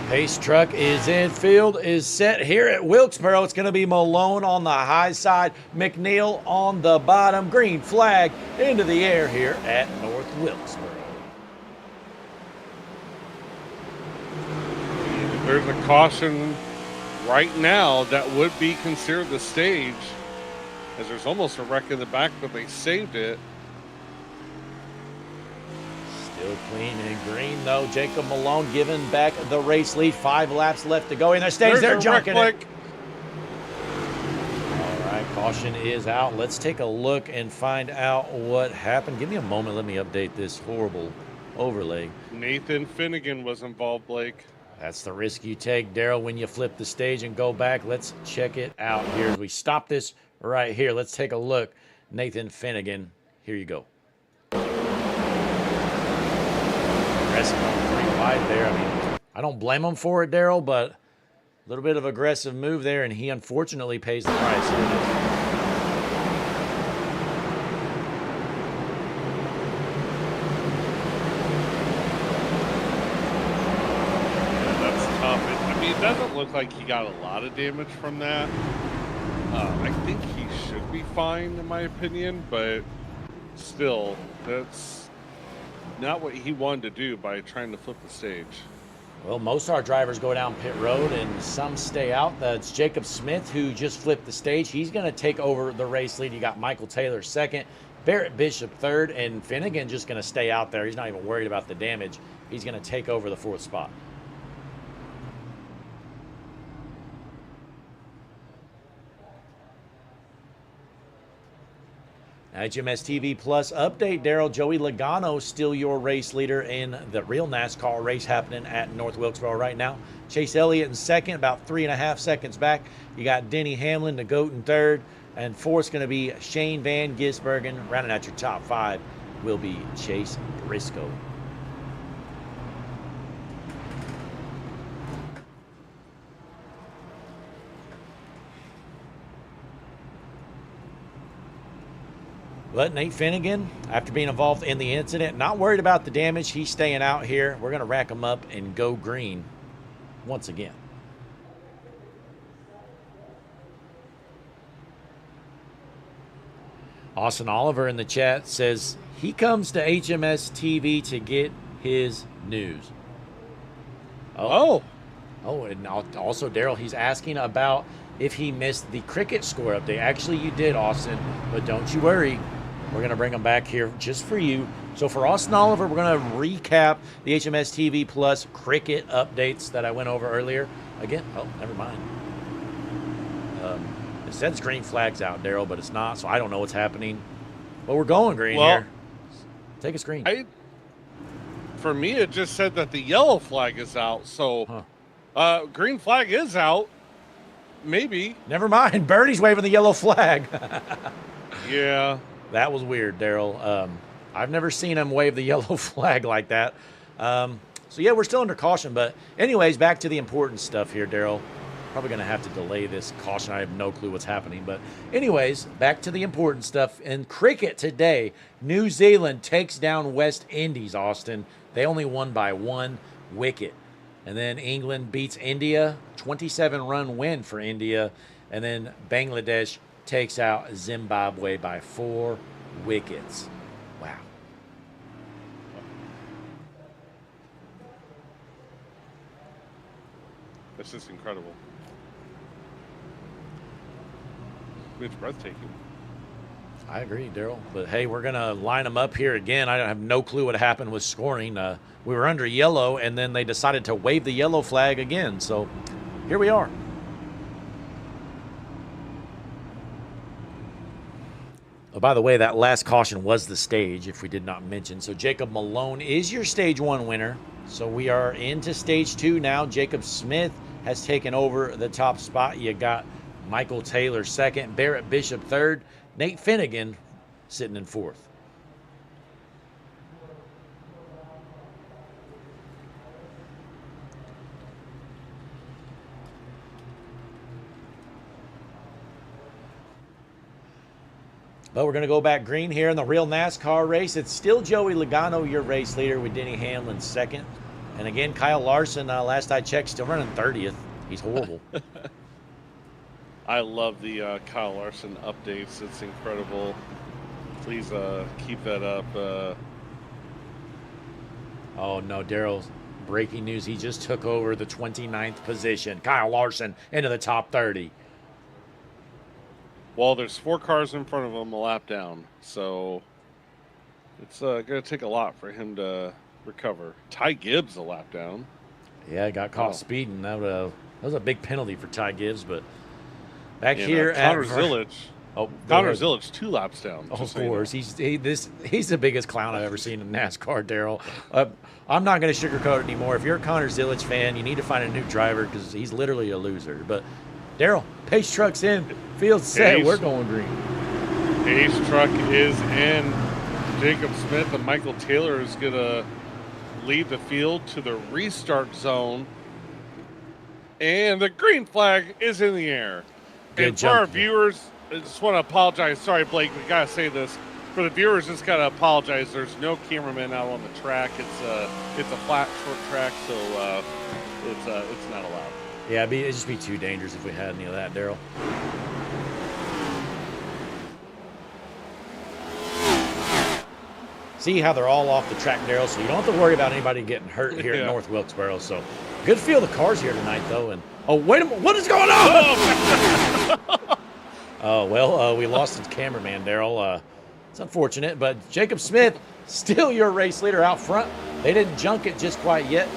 Pace truck is in, field is set here at Wilkesboro. It's going to be Malone on the high side, McNeil on the bottom. Green flag into the air here at North Wilkesboro. There's a caution right now that would be considered the stage, as there's almost a wreck in the back, but they saved it. Still clean and green, though. Jacob Malone giving back the race lead. 5 laps left to go. And there stays there, junking it. All right, caution is out. Let's take a look and find out what happened. Give me a moment. Let me update this horrible overlay. Nathan Finnegan was involved, Blake. That's the risk you take, Daryl, when you flip the stage and go back. Let's check it out here. As we stop this right here, let's take a look. Nathan Finnegan, here you go. Aggressive on 3 wide there. I mean, I don't blame him for it, Daryl, but a little bit of aggressive move there, and he unfortunately pays the price. Here it is. It doesn't look like he got a lot of damage from that. I think he should be fine, in my opinion, but still, that's not what he wanted to do by trying to flip the stage. Well, most of our drivers go down pit road and some stay out. That's Jacob Smith, who just flipped the stage. He's going to take over the race lead. You got Michael Taylor second, Barrett Bishop third, and Finnegan just going to stay out there. He's not even worried about the damage. He's going to take over the 4th spot. HMS TV Plus update, Daryl. Joey Logano still your race leader in the real NASCAR race happening at North Wilkesboro right now. Chase Elliott in second, about 3.5 seconds back. You got Denny Hamlin, the GOAT, in third. And fourth's going to be Shane Van Gisbergen. Rounding out your top 5 will be Chase Briscoe. But Nate Finnegan, after being involved in the incident, not worried about the damage. He's staying out here. We're going to rack him up and go green once again. Austin Oliver in the chat says he comes to HMS TV to get his news. Oh, and also, Daryl, he's asking about if he missed the cricket score update. Actually, you did, Austin, but don't you worry. We're going to bring them back here just for you. So for Austin Oliver, we're going to recap the HMS TV Plus cricket updates that I went over earlier. Again, oh, never mind. It says green flag's out, Daryl, but it's not, so I don't know what's happening. But we're going green here. Take a screen. For me, it just said that the yellow flag is out, so green flag is out. Maybe. Never mind. Birdie's waving the yellow flag. Yeah. That was weird, Daryl. I've never seen him wave the yellow flag like that. So, yeah, we're still under caution. But anyways, back to the important stuff here, Daryl. Probably going to have to delay this caution. I have no clue what's happening. But anyways, back to the important stuff. In cricket today, New Zealand takes down West Indies, Austin. They only won by 1 wicket. And then England beats India, 27-run win for India. And then Bangladesh takes out Zimbabwe by 4 wickets. Wow. That's just incredible. It's breathtaking. I agree, Daryl. But, hey, we're going to line them up here again. I have no clue what happened with scoring. We were under yellow, and then they decided to wave the yellow flag again. So here we are. Oh, by the way, that last caution was the stage, if we did not mention. So Jacob Malone is your stage 1 winner. So we are into stage 2 now. Jacob Smith has taken over the top spot. You got Michael Taylor second, Barrett Bishop third, Nate Finnegan sitting in 4th. But we're going to go back green here in the real NASCAR race. It's still Joey Logano, your race leader, with Denny Hamlin second. And again, Kyle Larson, last I checked, still running 30th. He's horrible. I love the Kyle Larson updates. It's incredible. Please keep that up. Oh, no, Daryl. Breaking news. He just took over the 29th position. Kyle Larson into the top 30. Well, there's 4 cars in front of him a lap down. So it's going to take a lot for him to recover. Ty Gibbs a lap down. Yeah, got caught speeding. That was a big penalty for Ty Gibbs, but back And, here Connor at Zilic. Oh, Connor Zilic 2 laps down. Oh, of just so you know. course, he's the biggest clown I've ever seen in NASCAR, Daryl. I'm not going to sugarcoat it anymore. If you're a Connor Zilic fan, you need to find a new driver because he's literally a loser. But Daryl, pace truck's in, field set, we're going green. Pace truck is in. Jacob Smith and Michael Taylor is going to lead the field to the restart zone. And the green flag is in the air. Good and for jump. our viewers, I just want to apologize. Sorry, Blake, we got to say this. For the viewers, just got to apologize. There's no cameraman out on the track. It's a flat, short track, so it's not allowed. Yeah, it'd just be too dangerous if we had any of that, Daryl. See how they're all off the track, Daryl, so you don't have to worry about anybody getting hurt here at North Wilkesboro. So good field of cars here tonight, though. And oh, wait a minute, what is going on? Oh, well, we lost the cameraman, Daryl. It's unfortunate, but Jacob Smith, still your race leader out front. They didn't junk it just quite yet.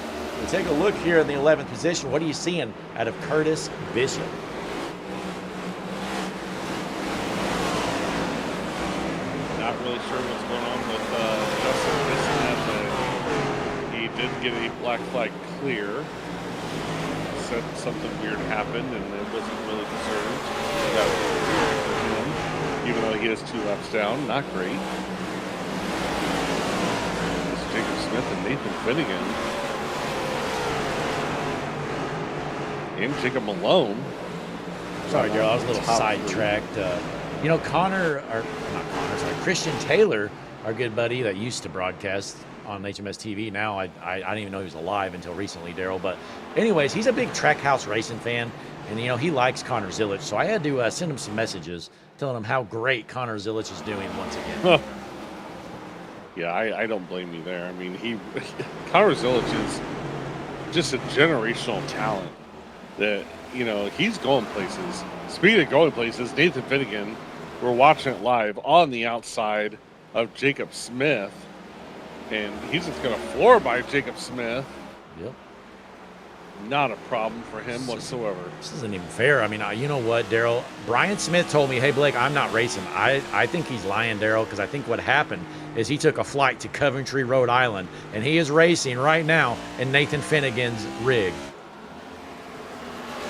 We take a look here in the 11th position. What are you seeing out of Curtis Bishop? Not really sure what's going on with Justin Bissonnette, but he did get a black flag clear. Said something weird happened, and it wasn't really concerned. That was weird for him, even though he is 2 laps down. Not great. It's Jacob Smith and Nathan Finnegan. And Jacob Malone. Sorry, Daryl, I was a little sidetracked. You know, Christian Taylor, our good buddy that used to broadcast on HMS TV. Now I didn't even know he was alive until recently, Daryl. But anyways, he's a big Trackhouse racing fan, and you know he likes Connor Zilic. So I had to send him some messages telling him how great Connor Zilic is doing once again. Yeah, I don't blame you there. I mean, Connor Zilic is just a generational talent that, you know, he's going places. Speaking of going places, Nathan Finnegan, we're watching it live on the outside of Jacob Smith, and he's just going to floor by Jacob Smith. Yep. Not a problem for him whatsoever. This isn't even fair. I mean, you know what, Daryl? Brian Smith told me, hey, Blake, I'm not racing. I think he's lying, Daryl, because I think what happened is he took a flight to Coventry, Rhode Island, and he is racing right now in Nathan Finnegan's rig.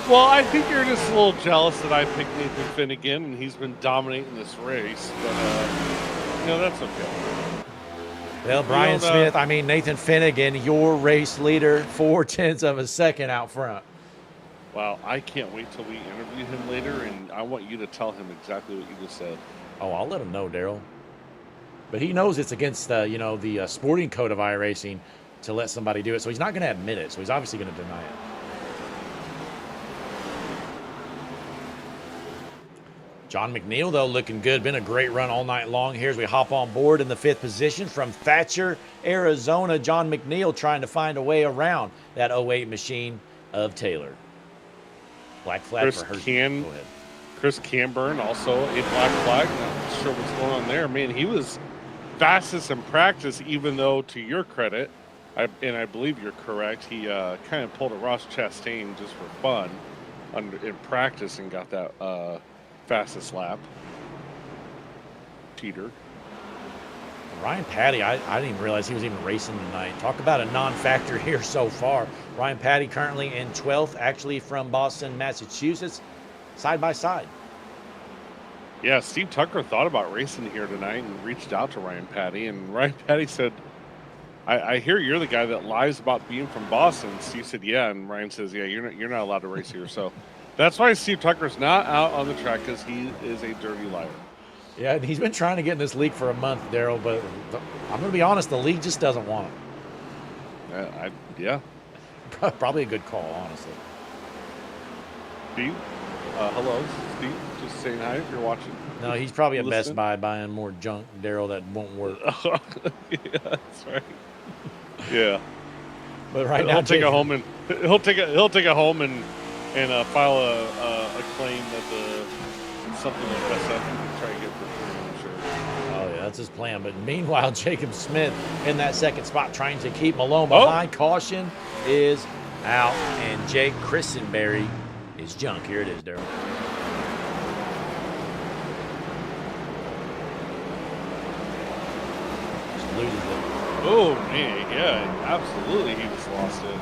Well, I think you're just a little jealous that I picked Nathan Finnegan, and he's been dominating this race, but, you know, that's okay. Well, Brian Smith, I mean, Nathan Finnegan, your race leader, 0.4 of a second out front. Well, I can't wait till we interview him later, and I want you to tell him exactly what you just said. Oh, I'll let him know, Daryl. But he knows it's against, you know, the sporting code of iRacing to let somebody do it, so he's not going to admit it, so he's obviously going to deny it. John McNeil, though, looking good. Been a great run all night long here as we hop on board in the 5th position from Thatcher, Arizona. John McNeil trying to find a way around that 08 machine of Taylor. Black flag for Hershey. Go ahead. Chris Camburn, also a black flag. Not sure what's going on there. Man, he was fastest in practice, even though, to your credit, and I believe you're correct, he kind of pulled a Ross Chastain just for fun in practice and got that fastest lap. Cheater. Ryan Patty, I didn't even realize he was even racing tonight. Talk about a non-factor here so far. Ryan Patty currently in 12th, actually from Boston, Massachusetts, side by side. Yeah, Steve Tucker thought about racing here tonight and reached out to Ryan Patty, and Ryan Patty said, I hear you're the guy that lies about being from Boston. Steve said, yeah, and Ryan says, yeah, you're not allowed to race here. So that's why Steve Tucker's not out on the track, because he is a dirty liar. Yeah, he's been trying to get in this league for a month, Daryl, but I'm going to be honest, the league just doesn't want him. Yeah. Probably a good call, honestly. Steve? Hello, Steve. Just saying hi if you're watching. No, he's probably at Best Buy buying more junk, Daryl, that won't work. Yeah, that's right. Yeah. But right now, he'll take it home and file a claim that something like SF and try to get for free, I'm sure. Oh yeah, that's his plan. But meanwhile, Jacob Smith in that second spot trying to keep Malone behind. Caution is out, and Jake Christenberry is junk. Here it is, Daryl. Just loses it. Oh, man, yeah, absolutely he just lost it.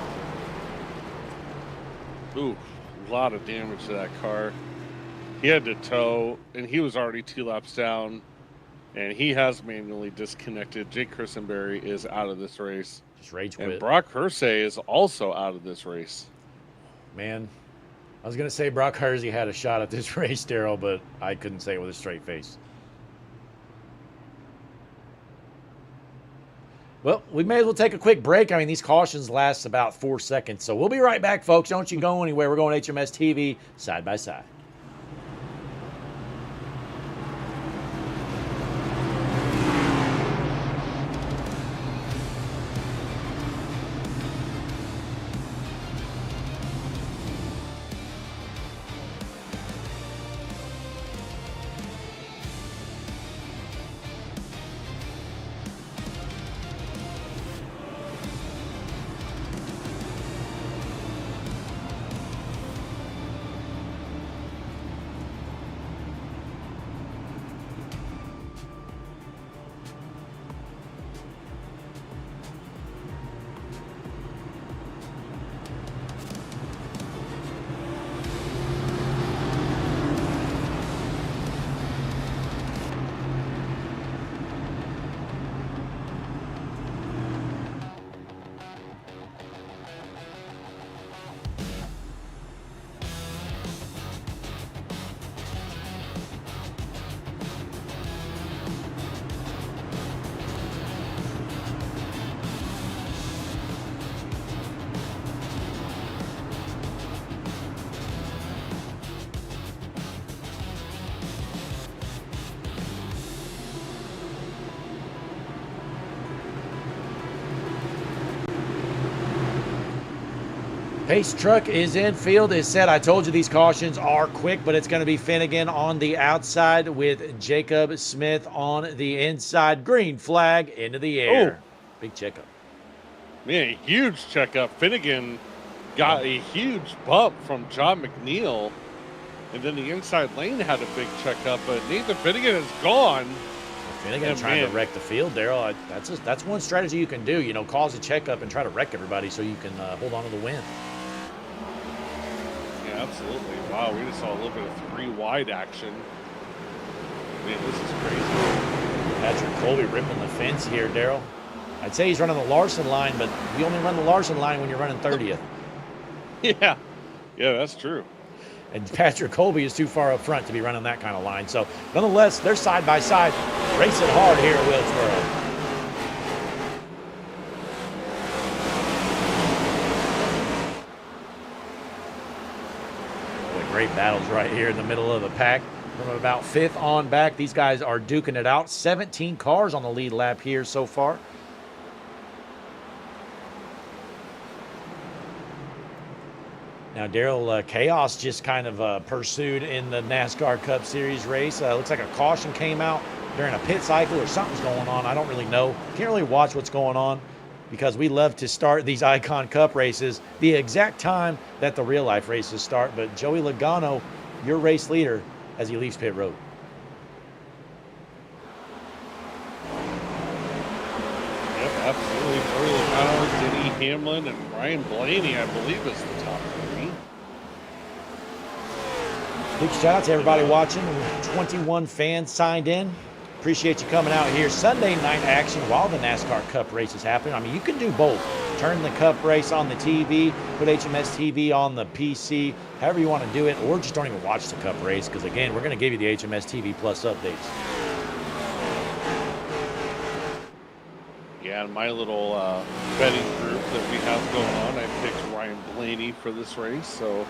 Ooh, a lot of damage to that car. He had to tow, and he was already 2 laps down, and he has manually disconnected. Jake Christenberry is out of this race. Just rage quit. And Brock Hersey is also out of this race. Man, I was going to say Brock Hersey had a shot at this race, Daryl, but I couldn't say it with a straight face. Well, we may as well take a quick break. I mean, these cautions last about 4 seconds. So we'll be right back, folks. Don't you go anywhere. We're going HMS TV side by side. Pace truck is in. Field is set. I told you these cautions are quick, but it's going to be Finnegan on the outside with Jacob Smith on the inside. Green flag into the air. Big checkup. Man, huge checkup. Finnegan got a huge bump from John McNeil, and then the inside lane had a big checkup, but Nathan Finnegan is gone. Finnegan trying to wreck the field, Daryl. That's one strategy you can do. You know, cause a checkup and try to wreck everybody so you can hold on to the win. Yeah, absolutely. Wow, we just saw a little bit of 3 wide action. Man, this is crazy. Patrick Colby ripping the fence here, Daryl. I'd say he's running the Larson line, but you only run the Larson line when you're running 30th. Yeah, that's true. And Patrick Colby is too far up front to be running that kind of line. So, nonetheless, they're side by side, racing hard here at Wilkesboro. Great battles right here in the middle of the pack. From about 5th on back, these guys are duking it out. 17 cars on the lead lap here so far. Now, Daryl, chaos just kind of pursued in the NASCAR Cup Series race. Looks like a caution came out during a pit cycle or something's going on. I don't really know. Can't really watch what's going on because we love to start these Icon Cup races the exact time that the real life races start. But Joey Logano, your race leader, as he leaves pit road. Yep, absolutely. Joey Logano, Denny Hamlin, and Ryan Blaney, I believe, is the top 3. Big shout out to everybody watching. 21 fans signed in. Appreciate you coming out here. Sunday night action while the NASCAR Cup race is happening. I mean, you can do both. Turn the Cup race on the TV, put HMS TV on the PC, however you want to do it, or just don't even watch the Cup race because, again, we're going to give you the HMS TV Plus updates. Yeah, in my little betting group that we have going on, I picked Ryan Blaney for this race, so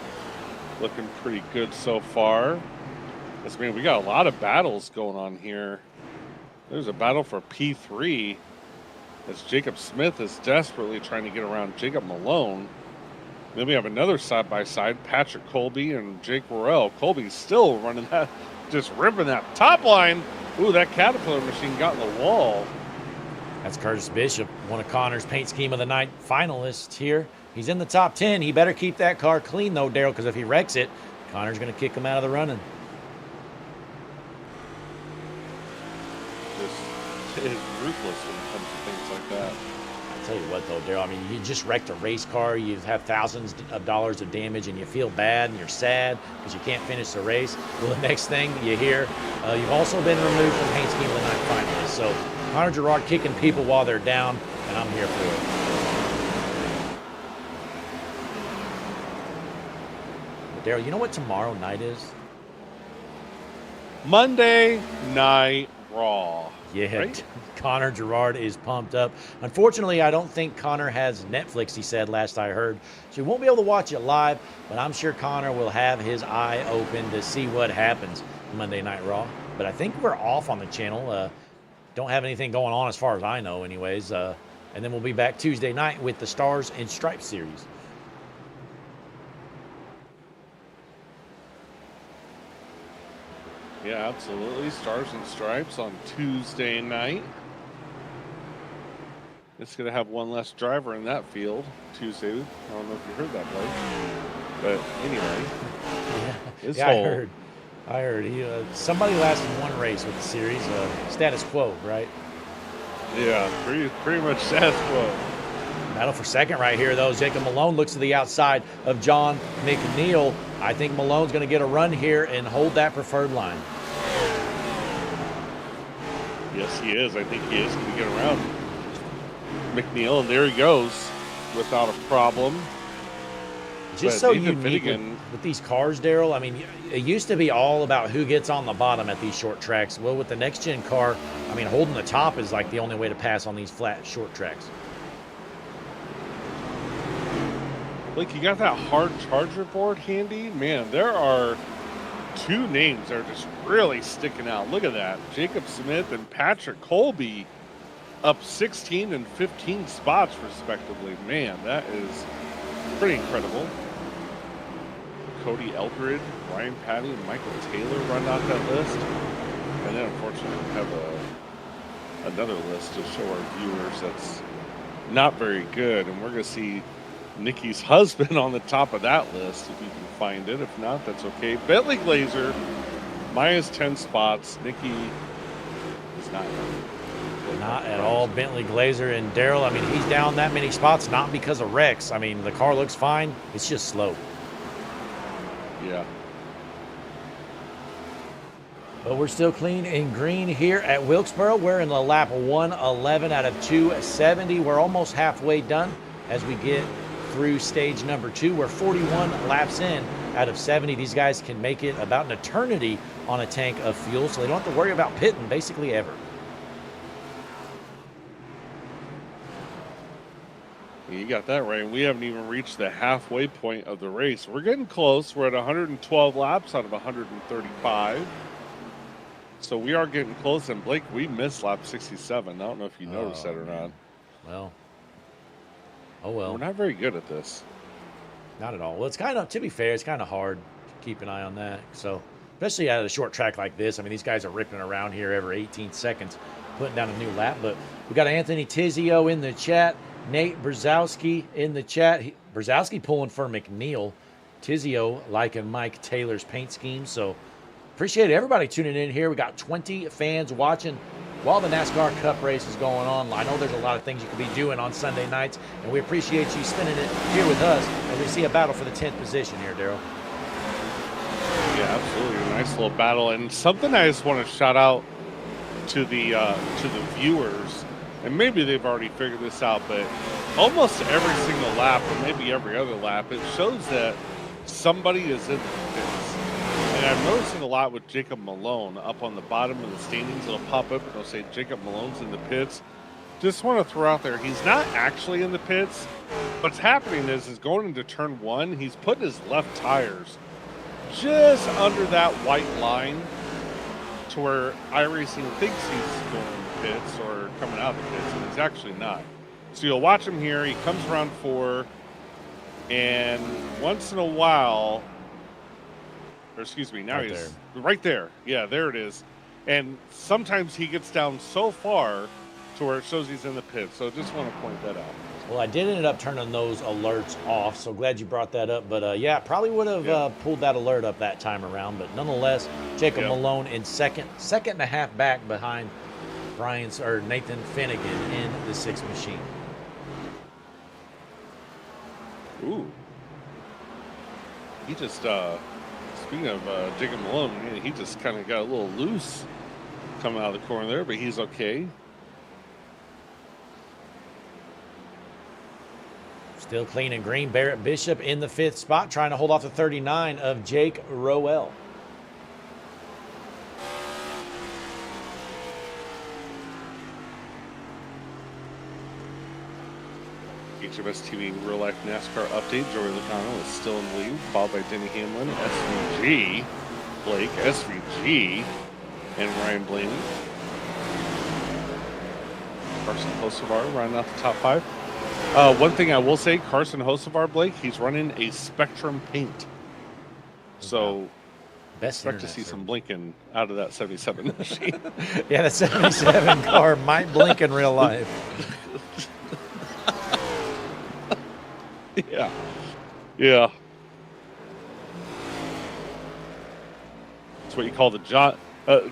looking pretty good so far. I mean, we got a lot of battles going on here. There's a battle for P3 as Jacob Smith is desperately trying to get around Jacob Malone. Then we have another side-by-side, Patrick Colby and Jake Worrell. Colby's still running that, just ripping that top line. Ooh, that Caterpillar machine got in the wall. That's Curtis Bishop, one of Connor's Paint Scheme of the Night finalists here. He's in the top 10. He better keep that car clean, though, Daryl, because if he wrecks it, Connor's going to kick him out of the running. This is ruthless when it comes to things like that. I'll tell you what, though, Daryl, I mean, you just wrecked a race car. You have thousands of dollars of damage, and you feel bad, and you're sad because you can't finish the race. Well, the next thing you hear, you've also been removed from Paint Scheme of the Night finalists. So Connor Gerard kicking people while they're down, and I'm here for it. But Daryl, you know what tomorrow night is? Monday Night Raw. Yeah, Right? Connor Gerard is pumped up. Unfortunately, I don't think Connor has Netflix, he said, last I heard. So he won't be able to watch it live, but I'm sure Connor will have his eye open to see what happens Monday Night Raw. But I think we're off on the channel. Don't have anything going on as far as I know anyways. And then we'll be back Tuesday night with the Stars and Stripes series. Yeah, absolutely. Stars and Stripes on Tuesday night. It's going to have one less driver in that field Tuesday. I don't know if you heard that, Blake. But anyway. This Yeah, whole, I heard. He, somebody lasted one race with the series. Status quo, right? Yeah, pretty much status quo. Battle for second right here, though. Jacob Malone looks to the outside of John McNeil. I think Malone's going to get a run here and hold that preferred line. Yes, he is. I think he is going to get around McNeil, and there he goes without a problem. Just But so Nathan unique Finnegan- with these cars, Daryl. I mean, it used to be all about who gets on the bottom at these short tracks. Well, with the next-gen car, I mean, holding the top is like the only way to pass on these flat, short tracks. Like, you got that hard charger board handy? Man, there are two names that are just really sticking out. Look at that. Jacob Smith and Patrick Colby up 16 and 15 spots, respectively. Man, that is pretty incredible. Cody Eldred, Ryan Patty, and Michael Taylor run out that list. And then, unfortunately, we have another list to show our viewers that's not very good. And we're going to see Nikki's husband on the top of that list, if you can find it. If not, that's okay. Bentley Glazer, minus 10 spots. Nikki is not. Not at all. Bentley Glazer and Daryl, I mean, he's down that many spots, not because of wrecks. I mean, the car looks fine. It's just slow. Yeah. But we're still clean and green here at Wilkesboro. We're in the lap 111 out of 270. We're almost halfway done as we get through stage number 2. We're 41 laps in out of 70. These guys can make it about an eternity on a tank of fuel, so they don't have to worry about pitting basically ever. You got that right. We haven't even reached the halfway point of the race. We're getting close. We're at 112 laps out of 135. So we are getting close. And Blake, we missed lap 67. I don't know if you noticed that or not. Well, oh well. We're not very good at this. Not at all. Well, it's kind of, to be fair, it's kind of hard to keep an eye on that. So, especially at a short track like this. I mean, these guys are ripping around here every 18 seconds, putting down a new lap. But we got Anthony Tizio in the chat. Nate Brzezowski in the chat. Brzezowski pulling for McNeil. Tizio liking Mike Taylor's paint scheme. So appreciate everybody tuning in here. We got 20 fans watching while the NASCAR Cup race is going on. I know there's a lot of things you could be doing on Sunday nights, and we appreciate you spending it here with us as we see a battle for the 10th position here, Daryl. Yeah, absolutely. A nice little battle. And something I just want to shout out to the viewers. And maybe they've already figured this out, but almost every single lap, or maybe every other lap, it shows that somebody is in the pits. And I'm noticing a lot with Jacob Malone. Up on the bottom of the standings, it'll pop up and it'll say Jacob Malone's in the pits. Just want to throw out there, he's not actually in the pits. What's happening is going into turn 1, he's putting his left tires just under that white line to where iRacing thinks he's going in the pits or coming out of the pits, and he's actually not. So you'll watch him here. He comes around 4, and once in a while, or excuse me, now Right he's there. right there. Yeah, there it is. And sometimes he gets down so far to where it shows he's in the pit. So just want to point that out. Well, I did end up turning those alerts off, so glad you brought that up. But yeah, probably would have pulled that alert up that time around. But nonetheless, Jacob Malone in second and a half back behind Nathan Finnegan in the 6th machine. Ooh. He just, speaking of Jacob Malone, man, he just kind of got a little loose coming out of the corner there, but he's okay. Still clean and green. Barrett Bishop in the 5th spot, trying to hold off the 39 of Jake Rowell. HMS TV real life NASCAR update. Joey Logano is still in the lead, followed by Denny Hamlin, SVG, Blake, SVG, and Ryan Blaney. Carson Hocevar running out the top 5. One thing I will say, Carson Hocevar, Blake, he's running a Spectrum paint. So expect to see some blinking out of that 77 machine. Yeah, the 77 car might blink in real life. Yeah. Yeah. That's what you call the John. Oh,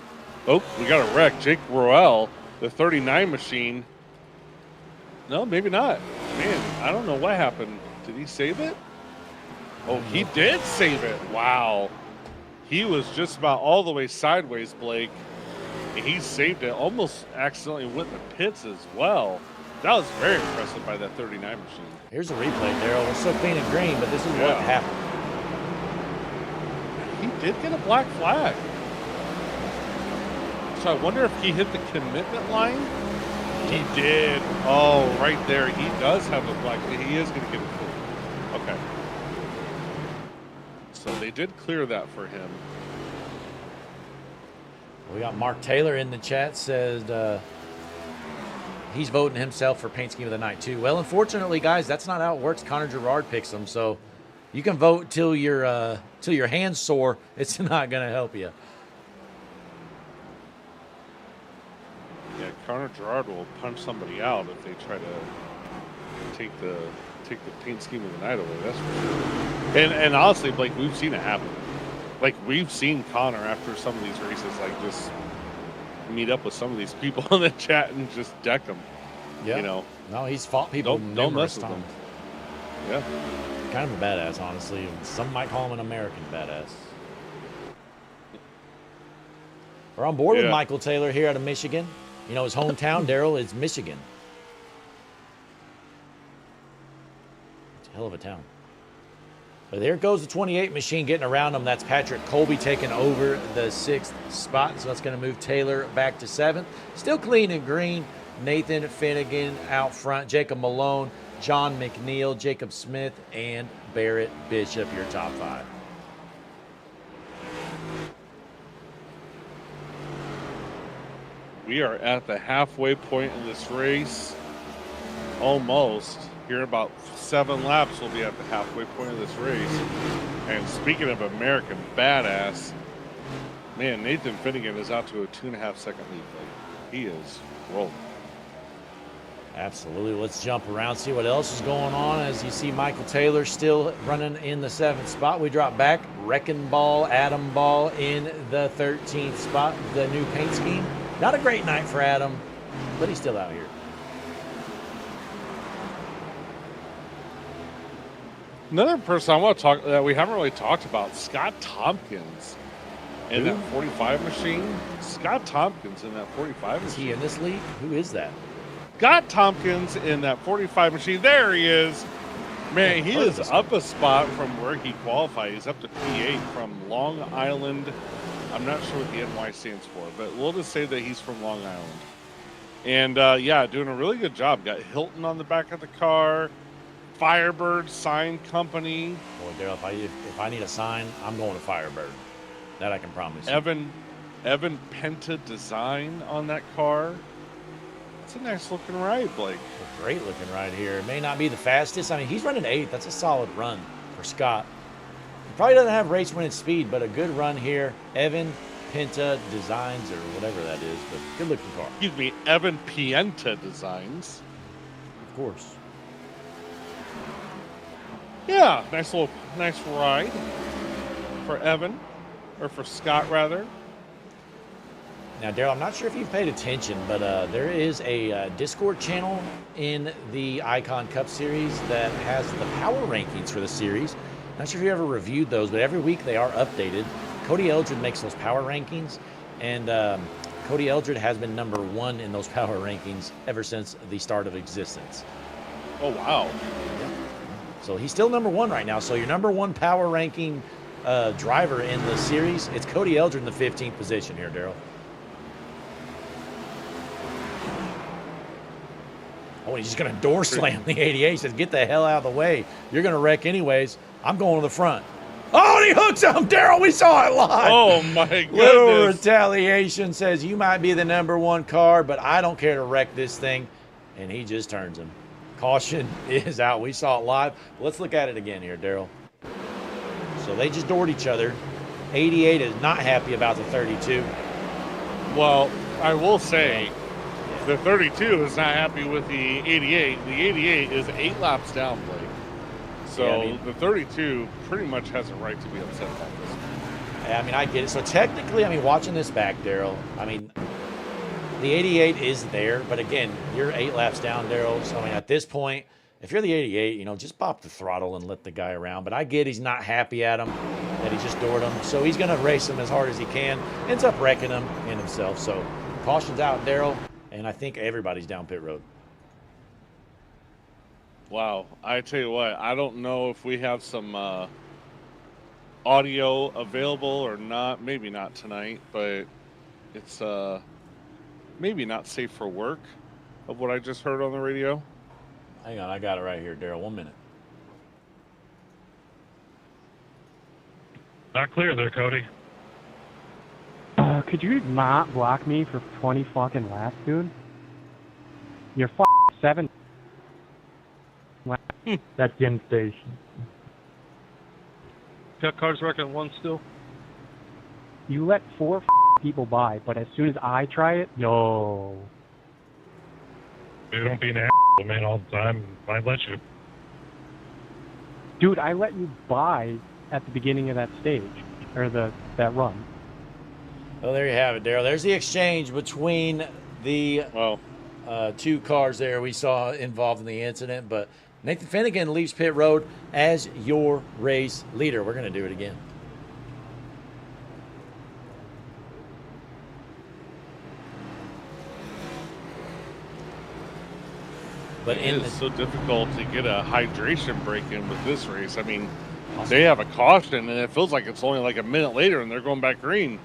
we got a wreck. Jake Roel, the 39 machine. No, maybe not. Man, I don't know what happened. Did he save it? Oh, he did save it. Wow. He was just about all the way sideways, Blake. And he saved it. Almost accidentally went in the pits as well. That was very impressive by that 39 machine. Here's a replay, Daryl. We're still clean and green, but this is what happened. He did get a black flag. So I wonder if he hit the commitment line. He did. Oh, right there. He does have a black flag. He is going to get it clear. Okay. So they did clear that for him. We got Mark Taylor in the chat, says he's voting himself for paint scheme of the night too. Well, unfortunately, guys, that's not how it works. Connor Gerard picks them, so you can vote till your hands sore. It's not going to help you. Yeah, Connor Gerard will punch somebody out if they try to take the paint scheme of the night away. That's for sure. And honestly, Blake, we've seen it happen. Like, we've seen Connor after some of these races, like, just meet up with some of these people in the chat and just deck them. Yeah. You know. No, he's fought people Don't numerous mess with times. them. Yeah. Kind of a badass, honestly. Some might call him an American badass. We're on board with Michael Taylor here out of Michigan. You know, his hometown, Daryl, is Michigan. It's a hell of a town. But there goes the 28 machine getting around him. That's Patrick Colby taking over the 6th spot. So that's going to move Taylor back to 7th. Still clean and green. Nathan Finnegan out front. Jacob Malone, John McNeil, Jacob Smith, and Barrett Bishop, your top 5. We are at the halfway point in this race. Almost. Here in about 7 laps, we'll be at the halfway point of this race. And speaking of American badass, man, Nathan Finnegan is out to a 2.5 second lead. Like, he is rolling. Absolutely. Let's jump around, see what else is going on. As you see, Michael Taylor still running in the 7th spot. We drop back. Wrecking Ball, Adam Ball in the 13th spot. The new paint scheme. Not a great night for Adam, but he's still out here. Another person I want to talk that we haven't really talked about, Scott Tompkins in that 45 machine. Scott Tompkins in that 45 machine. Is he in this league? Who is that? Scott Tompkins in that 45 machine. There he is. Man, he is up a spot from where he qualified. He's up to P8 from Long Island. I'm not sure what the NY stands for, but we'll just say that he's from Long Island. And yeah, doing a really good job. Got Hilton on the back of the car. Firebird Sign Company. Boy, Daryl, if I need a sign, I'm going to Firebird. That I can promise you. Evan Penta Design on that car. It's a nice looking ride, Blake. A great looking ride here. It may not be the fastest. I mean, he's running 8th. That's a solid run for Scott. He probably doesn't have race winning speed, but a good run here. Evan Penta Designs or whatever that is, but good looking car. Excuse me, Evan Pienta Designs. Of course. Yeah, nice ride for Evan, or for Scott rather. Now, Daryl, I'm not sure if you've paid attention, but there is a Discord channel in the Icon Cup Series that has the power rankings for the series. Not sure if you ever reviewed those, but every week they are updated. Cody Eldred makes those power rankings, and Cody Eldred has been #1 in those power rankings ever since the start of existence. Oh, wow. So he's still #1 right now. So your #1 power ranking driver in the series, it's Cody Eldred in the 15th position here, Daryl. Oh, he's just going to door slam the 88. He says, get the hell out of the way. You're going to wreck anyways. I'm going to the front. Oh, and he hooks him. Daryl, we saw it live. Oh, my goodness. Little retaliation, says, you might be the #1 car, but I don't care to wreck this thing. And he just turns him. Caution is out. We saw it live. Let's look at it again here, Daryl. So they just doored each other. 88 is not happy about the 32. Well, I will say, the 32 is not happy with the 88. The 88 is 8 laps down, Blake. So Yeah, I mean- the 32 pretty much has a right to be upset about this. I mean, I get it. So technically, I mean, watching this back, Daryl, I mean, the 88 is there, but again, you're 8 laps down, Daryl. So, I mean, at this point, if you're the 88, you know, just pop the throttle and let the guy around. But I get he's not happy at him, that he just doored him. So he's going to race him as hard as he can. Ends up wrecking him and himself. So caution's out, Daryl. And I think everybody's down pit road. Wow. I tell you what, I don't know if we have some audio available or not. Maybe not tonight, but it's maybe not safe for work of what I just heard on the radio. Hang on, I got it right here, Daryl. 1 minute. Not clear there, Cody. Could you not block me for 20 fucking laps, dude? You're 7 laps. That's in station. Got cars wrecking 1 still? You let 4 people by, but as soon as I try it, no. Dude, don't be an asshole, man, all the time. I let you. Dude, I let you by at the beginning of that stage, or that run. Well, there you have it, Daryl. There's the exchange between the Well, 2 cars there we saw involved in the incident. But Nathan Finnegan leaves pit road as your race leader. We're going to do it again. But it is so difficult to get a hydration break in with this race. I mean, they have a caution, and it feels like it's only like a minute later, and they're going back green.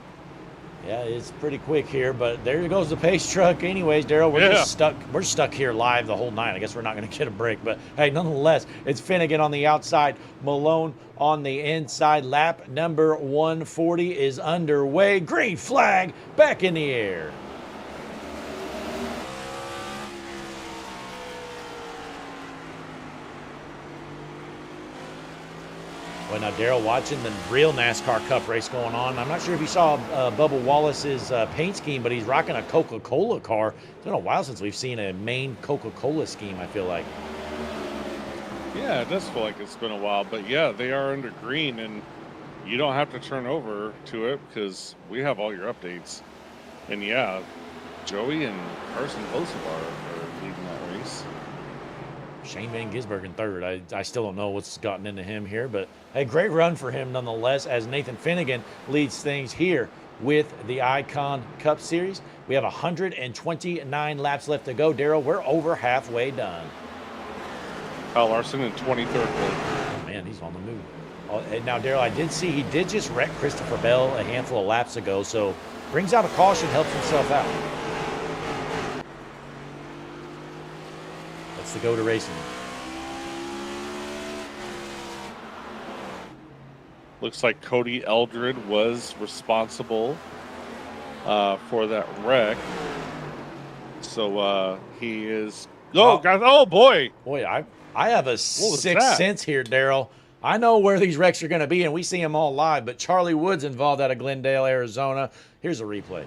Yeah, it's pretty quick here, but there goes the pace truck anyways, Daryl. We're just stuck. We're stuck here live the whole night. I guess we're not going to get a break, but hey, nonetheless, it's Finnegan on the outside, Malone on the inside. Lap number 140 is underway. Green flag back in the air. Well, now, Daryl, watching the real NASCAR Cup race going on. I'm not sure if you saw Bubba Wallace's paint scheme, but he's rocking a Coca-Cola car. It's been a while since we've seen a main Coca-Cola scheme, I feel like. Yeah, it does feel like it's been a while, but yeah, they are under green, and you don't have to turn over to it because we have all your updates. And yeah, Joey and Carson Kosovar are leading that race. Shane Van Gisbergen in third. I still don't know what's gotten into him here, but a great run for him nonetheless as Nathan Finnegan leads things here with the Icon Cup Series. We have 129 laps left to go. Daryl, we're over halfway done. Kyle Larson in 23rd place. Oh, man, he's on the move. And now, Daryl, I did see he did just wreck Christopher Bell a handful of laps ago, so brings out a caution, helps himself out. That's the go to racing. Looks like Cody Eldred was responsible for that wreck. So he is. Oh, guys! Oh boy! Boy, I have a sixth sense here, Daryl. I know where these wrecks are going to be, and we see them all live, but Charlie Wood's involved out of Glendale, Arizona. Here's a replay.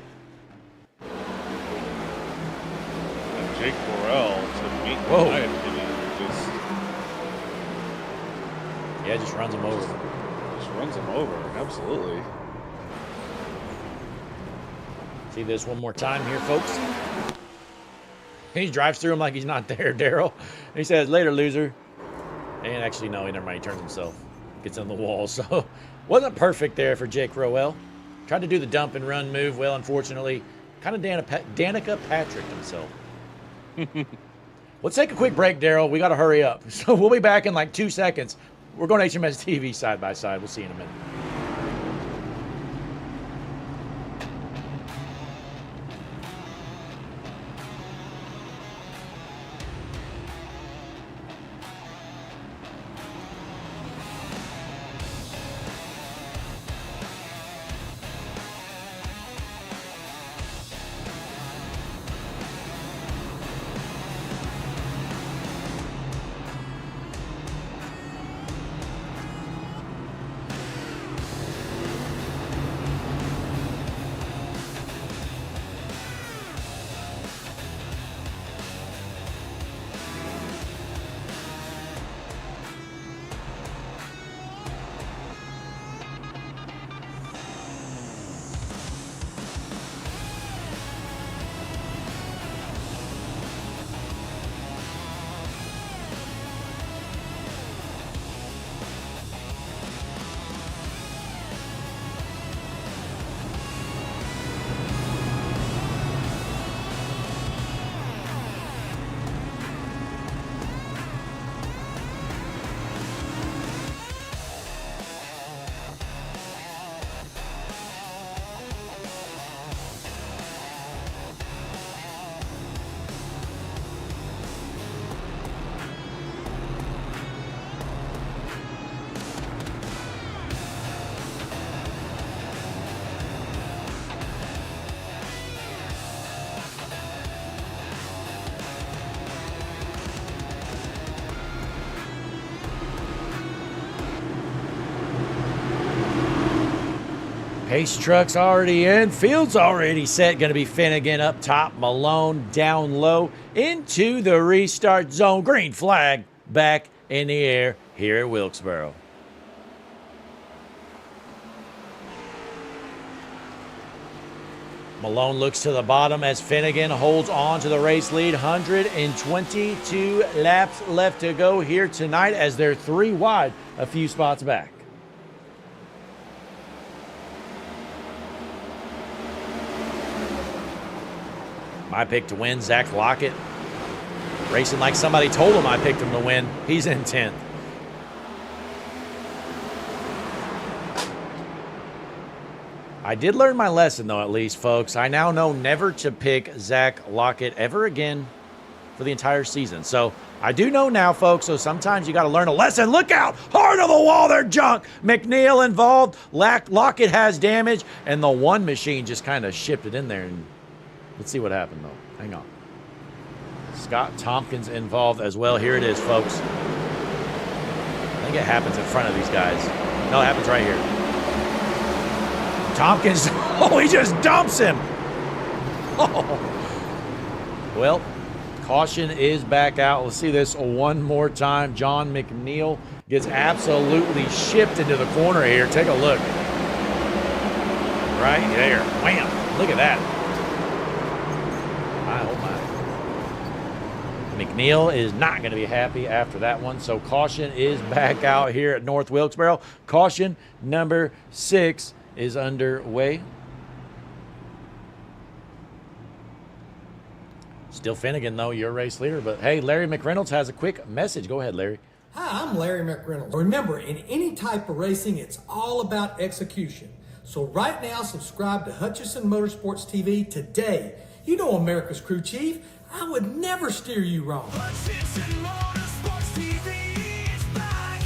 And Jake Burrell to meet Whoa. my opinion, Just runs him over. just runs him over. Absolutely. See this one more time here, folks. He drives through him like he's not there, Daryl. He says, later, loser. And actually, no, never mind. He turns himself. Gets on the wall. So, wasn't perfect there for Jake Rowell. Tried to do the dump and run move. Well, unfortunately, kind of Danica Patrick himself. Let's take a quick break, Daryl. We got to hurry up. So, we'll be back in like 2 seconds. We're going to HMS TV side by side. We'll see you in a minute. Pace truck's already in. Field's already set. Going to be Finnegan up top. Malone down low into the restart zone. Green flag back in the air here at Wilkesboro. Malone looks to the bottom as Finnegan holds on to the race lead. 122 laps left to go here tonight as they're 3 wide, a few spots back. My pick to win, Zach Lockett. Racing like somebody told him I picked him to win. He's in 10th. I did learn my lesson, though, at least, folks. I now know never to pick Zach Lockett ever again for the entire season. So I do know now, folks, so sometimes you got to learn a lesson. Look out! Hard on the wall there, junk! McNeil involved. Lockett has damage, and the one machine just kind of shipped it in there. And let's see what happened, though. Hang on. Scott Tompkins involved as well. Here it is, folks. I think it happens in front of these guys. No, it happens right here. Tompkins, oh, he just dumps him. Oh. Well, caution is back out. Let's see this one more time. John McNeil gets absolutely shipped into the corner here. Take a look. Right there. Wham. Look at that. Oh, my. McNeil is not going to be happy after that one. So caution is back out here at North Wilkesboro. Caution number 6 is underway. Still Finnegan, though, your race leader. But, hey, Larry McReynolds has a quick message. Go ahead, Larry. Hi, I'm Larry McReynolds. Remember, in any type of racing, it's all about execution. So right now, subscribe to Hutchison Motorsports TV today. You know America's crew chief. I would never steer you wrong. Hutchison Motorsports TV is back.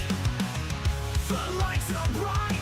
The lights are bright.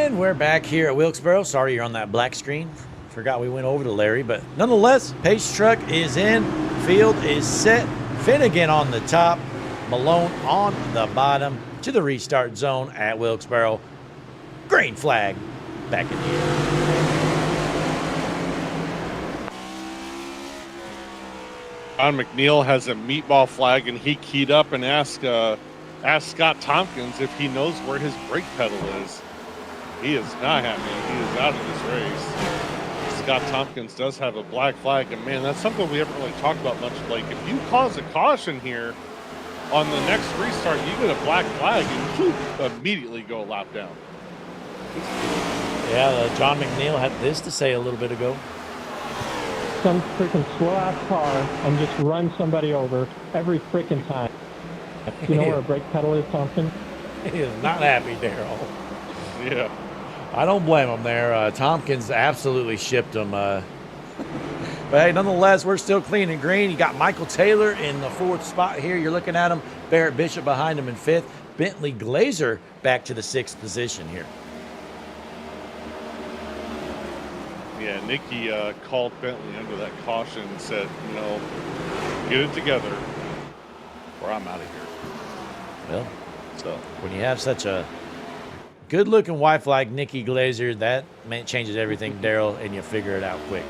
And we're back here at Wilkesboro. Sorry you're on that black screen. Forgot we went over to Larry, but nonetheless, pace truck is in. Field is set. Finnegan on the top. Malone on the bottom to the restart zone at Wilkesboro. Green flag back in the air. John McNeil has a meatball flag, and he keyed up and asked Scott Tompkins if he knows where his brake pedal is. He is not happy. He is out of this race. Scott Tompkins does have a black flag, and man, that's something we haven't really talked about much. Like, if you cause a caution here on the next restart, you get a black flag, and you immediately go a lap down. Yeah, John McNeil had this to say a little bit ago. Some freaking slow-ass car and just run somebody over every freaking time. You know where a brake pedal is, Thompson? He is not happy, Daryl. Yeah. I don't blame him there. Tompkins absolutely shipped him. But hey, nonetheless, we're still clean and green. You got Michael Taylor in the 4th spot here. You're looking at him. Barrett Bishop behind him in 5th. Bentley Glazer back to the 6th position here. Yeah, Nikki called Bentley under that caution and said, you know, get it together or I'm out of here. Well, so when you have such a good-looking wife like Nikki Glazer, that changes everything, Daryl, and you figure it out quick.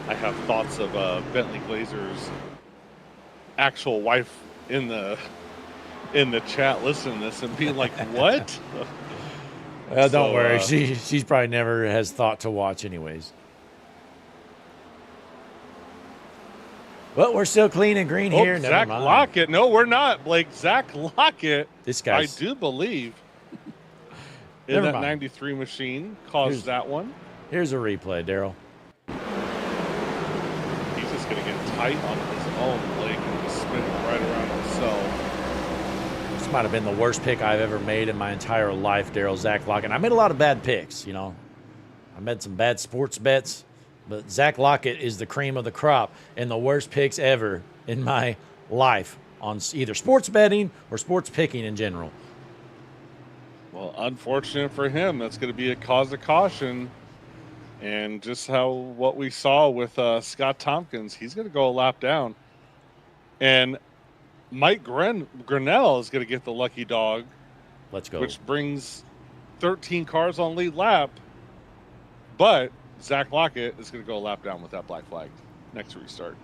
I have thoughts of Bentley Glazer's actual wife in the chat listening to this and being like, what? Well, don't worry. She's probably never has thought to watch anyways. But we're still clean and green here. Never Zach mind. Lockett. No, we're not, Blake. Zach Lockett, This guy. I do believe, in Never that mind. 93 machine caused that one. Here's a replay, Daryl. He's just going to get tight on his own, Blake, and just spin it right around himself. This might have been the worst pick I've ever made in my entire life, Daryl. Zach Lockett. I made a lot of bad picks, you know. I made some bad sports bets. But Zach Lockett is the cream of the crop and the worst picks ever in my life on either sports betting or sports picking in general. Well, unfortunate for him, that's going to be a cause of caution. And just what we saw with Scott Tompkins, he's going to go a lap down. And Mike Grinnell is going to get the lucky dog. Let's go. Which brings 13 cars on lead lap. But Zach Lockett is going to go a lap down with that black flag next restart.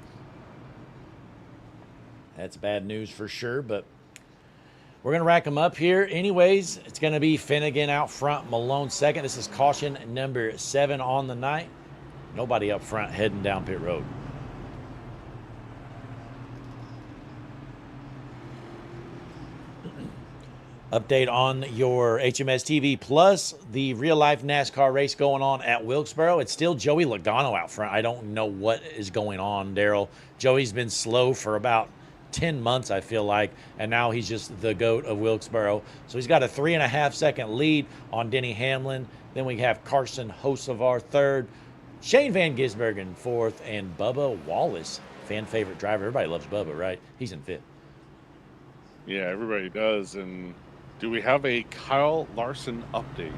That's bad news for sure, but we're going to rack them up here. Anyways, it's going to be Finnegan out front, Malone second. This is caution number 7 on the night. Nobody up front heading down pit road. Update on your HMS TV Plus, the real-life NASCAR race going on at Wilkesboro. It's still Joey Logano out front. I don't know what is going on, Daryl. Joey's been slow for about 10 months, I feel like, and now he's just the GOAT of Wilkesboro. So he's got a 3.5-second lead on Denny Hamlin. Then we have Carson Hocevar third, Shane Van Gisbergen fourth, and Bubba Wallace, fan favorite driver. Everybody loves Bubba, right? He's in fifth. Yeah, everybody does. And do we have a Kyle Larson update?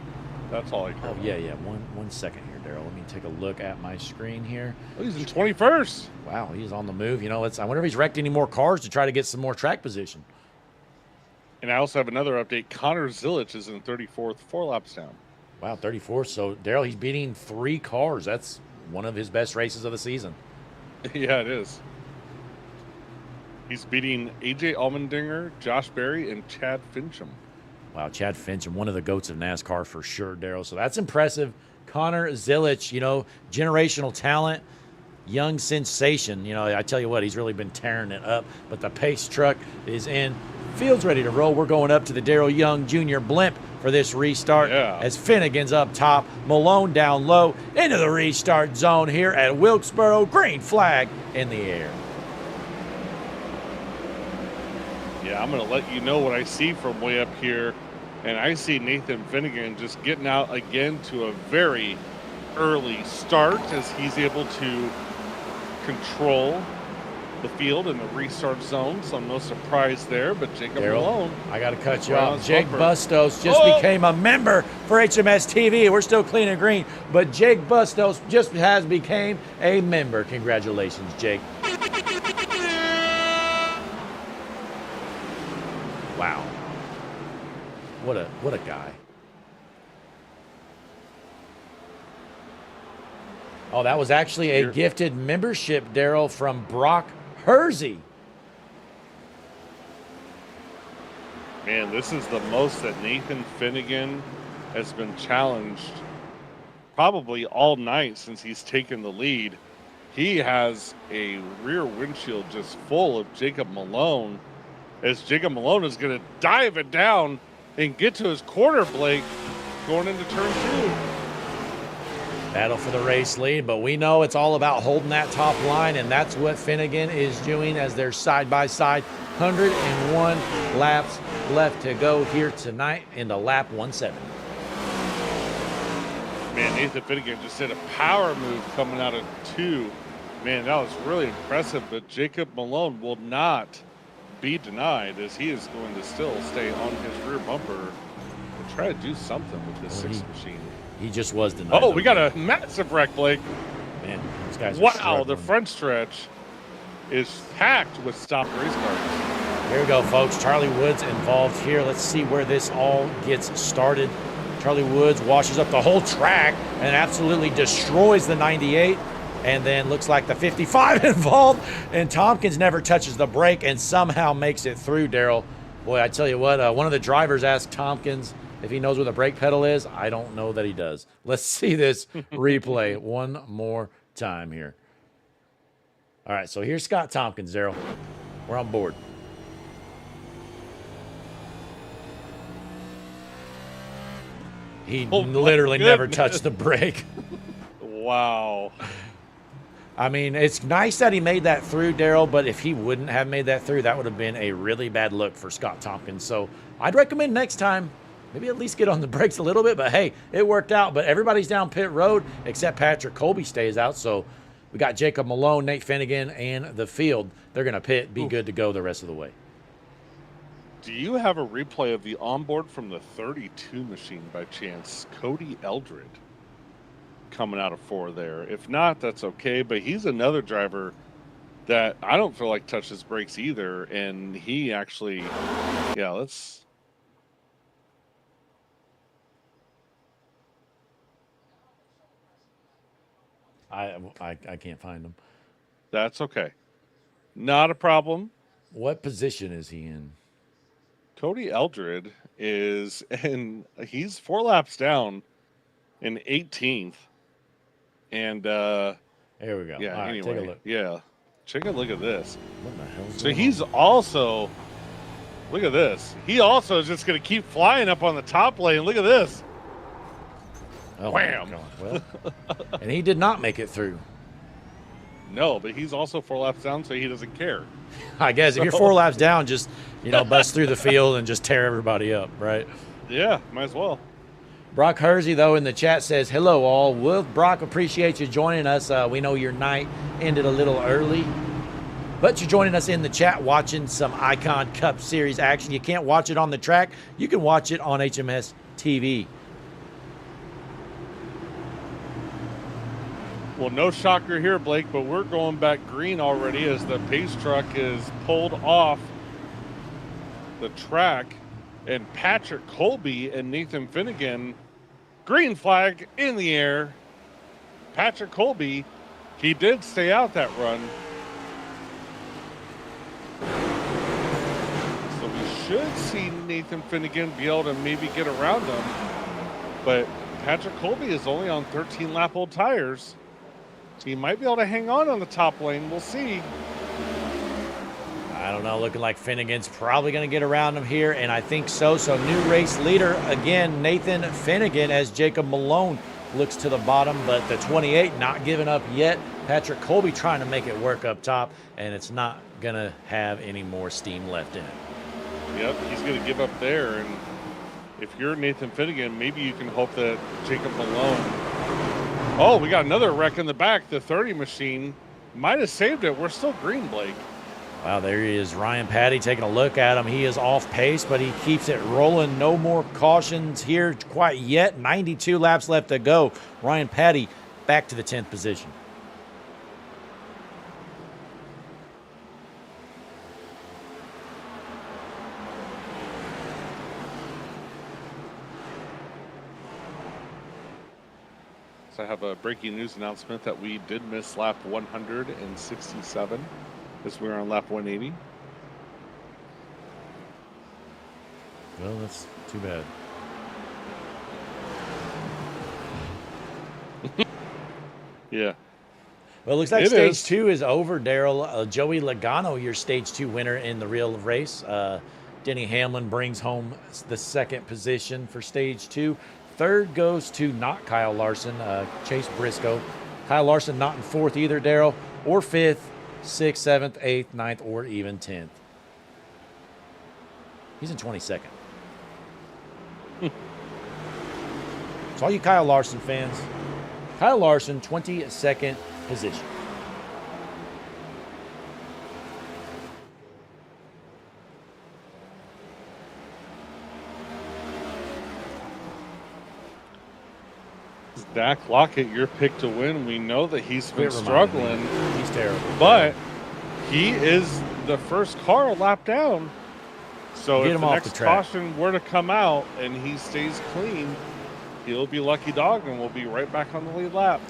That's all I care. Oh, yeah. One second here, Daryl. Let me take a look at my screen here. Oh, he's in 21st. Wow, he's on the move. You know, I wonder if he's wrecked any more cars to try to get some more track position. And I also have another update. Connor Zilich is in 34th, 4 laps down. Wow, 34th. So, Daryl, he's beating 3 cars. That's one of his best races of the season. Yeah, it is. He's beating AJ Allmendinger, Josh Berry, and Chad Fincham. Wow, Chad Fincham, one of the GOATs of NASCAR for sure, Daryl. So that's impressive. Connor Zilich, you know, generational talent, young sensation. You know, I tell you what, he's really been tearing it up. But the pace truck is in. Field's ready to roll. We're going up to the Darrell Young Jr. blimp for this restart. Yeah. As Finnegan's up top, Malone down low, into the restart zone here at Wilkesboro. Green flag in the air. Yeah, I'm going to let you know what I see from way up here. And I see Nathan Finnegan just getting out again to a very early start as he's able to control the field in the restart zone, so no surprise there. But Jacob Darryl, Malone, I got to cut you Brown's off. Jake bumper. Bustos just became a member for HMS TV. We're still clean and green, but Jake Bustos just has became a member. Congratulations, Jake. Wow. What a guy. Oh, that was actually a gifted membership, Darryl, from Brock Hersey. Man, this is the most that Nathan Finnegan has been challenged probably all night since he's taken the lead. He has a rear windshield just full of Jacob Malone, as Jacob Malone is going to dive it down and get to his quarter, Blake, going into turn 2. Battle for the race lead, but we know it's all about holding that top line, and that's what Finnegan is doing as they're side-by-side. 101 laps left to go here tonight into lap 170. Man, Nathan Finnegan just did a power move coming out of 2. Man, that was really impressive, but Jacob Malone will not be denied, as he is going to still stay on his rear bumper and try to do something with this 6 machine. He just was denied. Oh, we got a massive wreck, Blake. Man, these guys are wow, struggling. the front stretch is packed with stopped race cars. Here we go, folks. Charlie Woods involved here. Let's see where this all gets started. Charlie Woods washes up the whole track and absolutely destroys the 98. And then looks like the 55 involved. And Tompkins never touches the brake and somehow makes it through, Darryl. Boy, I tell you what, one of the drivers asked Tompkins if he knows where the brake pedal is. I don't know that he does. Let's see this replay one more time here. All right, so here's Scott Tompkins, Darryl. We're on board. He literally never touched the brake. Wow. I mean, it's nice that he made that through, Darryl, but if he wouldn't have made that through, that would have been a really bad look for Scott Tompkins. So I'd recommend next time, maybe at least get on the brakes a little bit. But, hey, it worked out. But everybody's down pit road except Patrick Colby stays out. So we got Jacob Malone, Nate Finnegan, and the field. They're going to pit, be good to go the rest of the way. Do you have a replay of the onboard from the 32 machine by chance? Cody Eldred coming out of 4 there. If not, that's okay. But he's another driver that I don't feel like touches brakes either. And he actually, yeah, let's. I can't find him. That's okay. Not a problem. What position is he in? Cody Eldred is, and he's 4 laps down in 18th. And here we go. yeah, All right, anyway, take a look. yeah, take a look at this. What the hell? So he's also, look at this. He also is just going to keep flying up on the top lane. Look at this. Oh, Wham! Well, and he did not make it through. No, but he's also 4 laps down, so he doesn't care. I guess if you're 4 laps down, just bust through the field and just tear everybody up, right? Yeah, might as well. Brock Hersey, though, in the chat says, hello, all. Well, Brock, appreciate you joining us. We know your night ended a little early, but you're joining us in the chat watching some Icon Cup Series action. You can't watch it on the track. You can watch it on HMS TV. Well, no shocker here, Blake, but we're going back green already as the pace truck is pulled off the track. And Patrick Colby and Nathan Finnegan, green flag in the air. Patrick Colby, he did stay out that run. So we should see Nathan Finnegan be able to maybe get around him. But Patrick Colby is only on 13-lap-old tires. So he might be able to hang on the top lane. We'll see. I don't know, looking like Finnegan's probably going to get around him here, and I think so. So new race leader, again, Nathan Finnegan, as Jacob Malone looks to the bottom, but the 28 not giving up yet. Patrick Colby trying to make it work up top, and it's not going to have any more steam left in it. Yep, he's going to give up there, and if you're Nathan Finnegan, maybe you can hope that Jacob Malone... Oh, we got another wreck in the back. The 30 machine Might have saved it. We're still green, Blake. Wow, there he is, Ryan Patty taking a look at him. He is off pace, but he keeps it rolling. No more cautions here quite yet. 92 laps left to go. Ryan Patty back to the 10th position. So I have a breaking news announcement that we did miss lap 167 as we were on lap 180. Well, that's too bad. Yeah. Well, it looks like It stage is. 2 is over, Daryl. Joey Logano, your stage 2 winner in the real race. Denny Hamlin brings home the 2nd position for stage 2. 3rd goes to not Kyle Larson, Chase Briscoe. Kyle Larson not in 4th either, Daryl, or 5th, 6th, 7th, 8th, 9th, or even 10th. He's in 22nd. So all you Kyle Larson fans, Kyle Larson, 22nd position. Zach Lockett, your pick to win. We know that he's been Quit reminding struggling, me. He's terrible. but he is the first car a lap down. So Get if him the off next the track. caution were to come out and he stays clean, he'll be lucky dog and we'll be right back on the lead lap.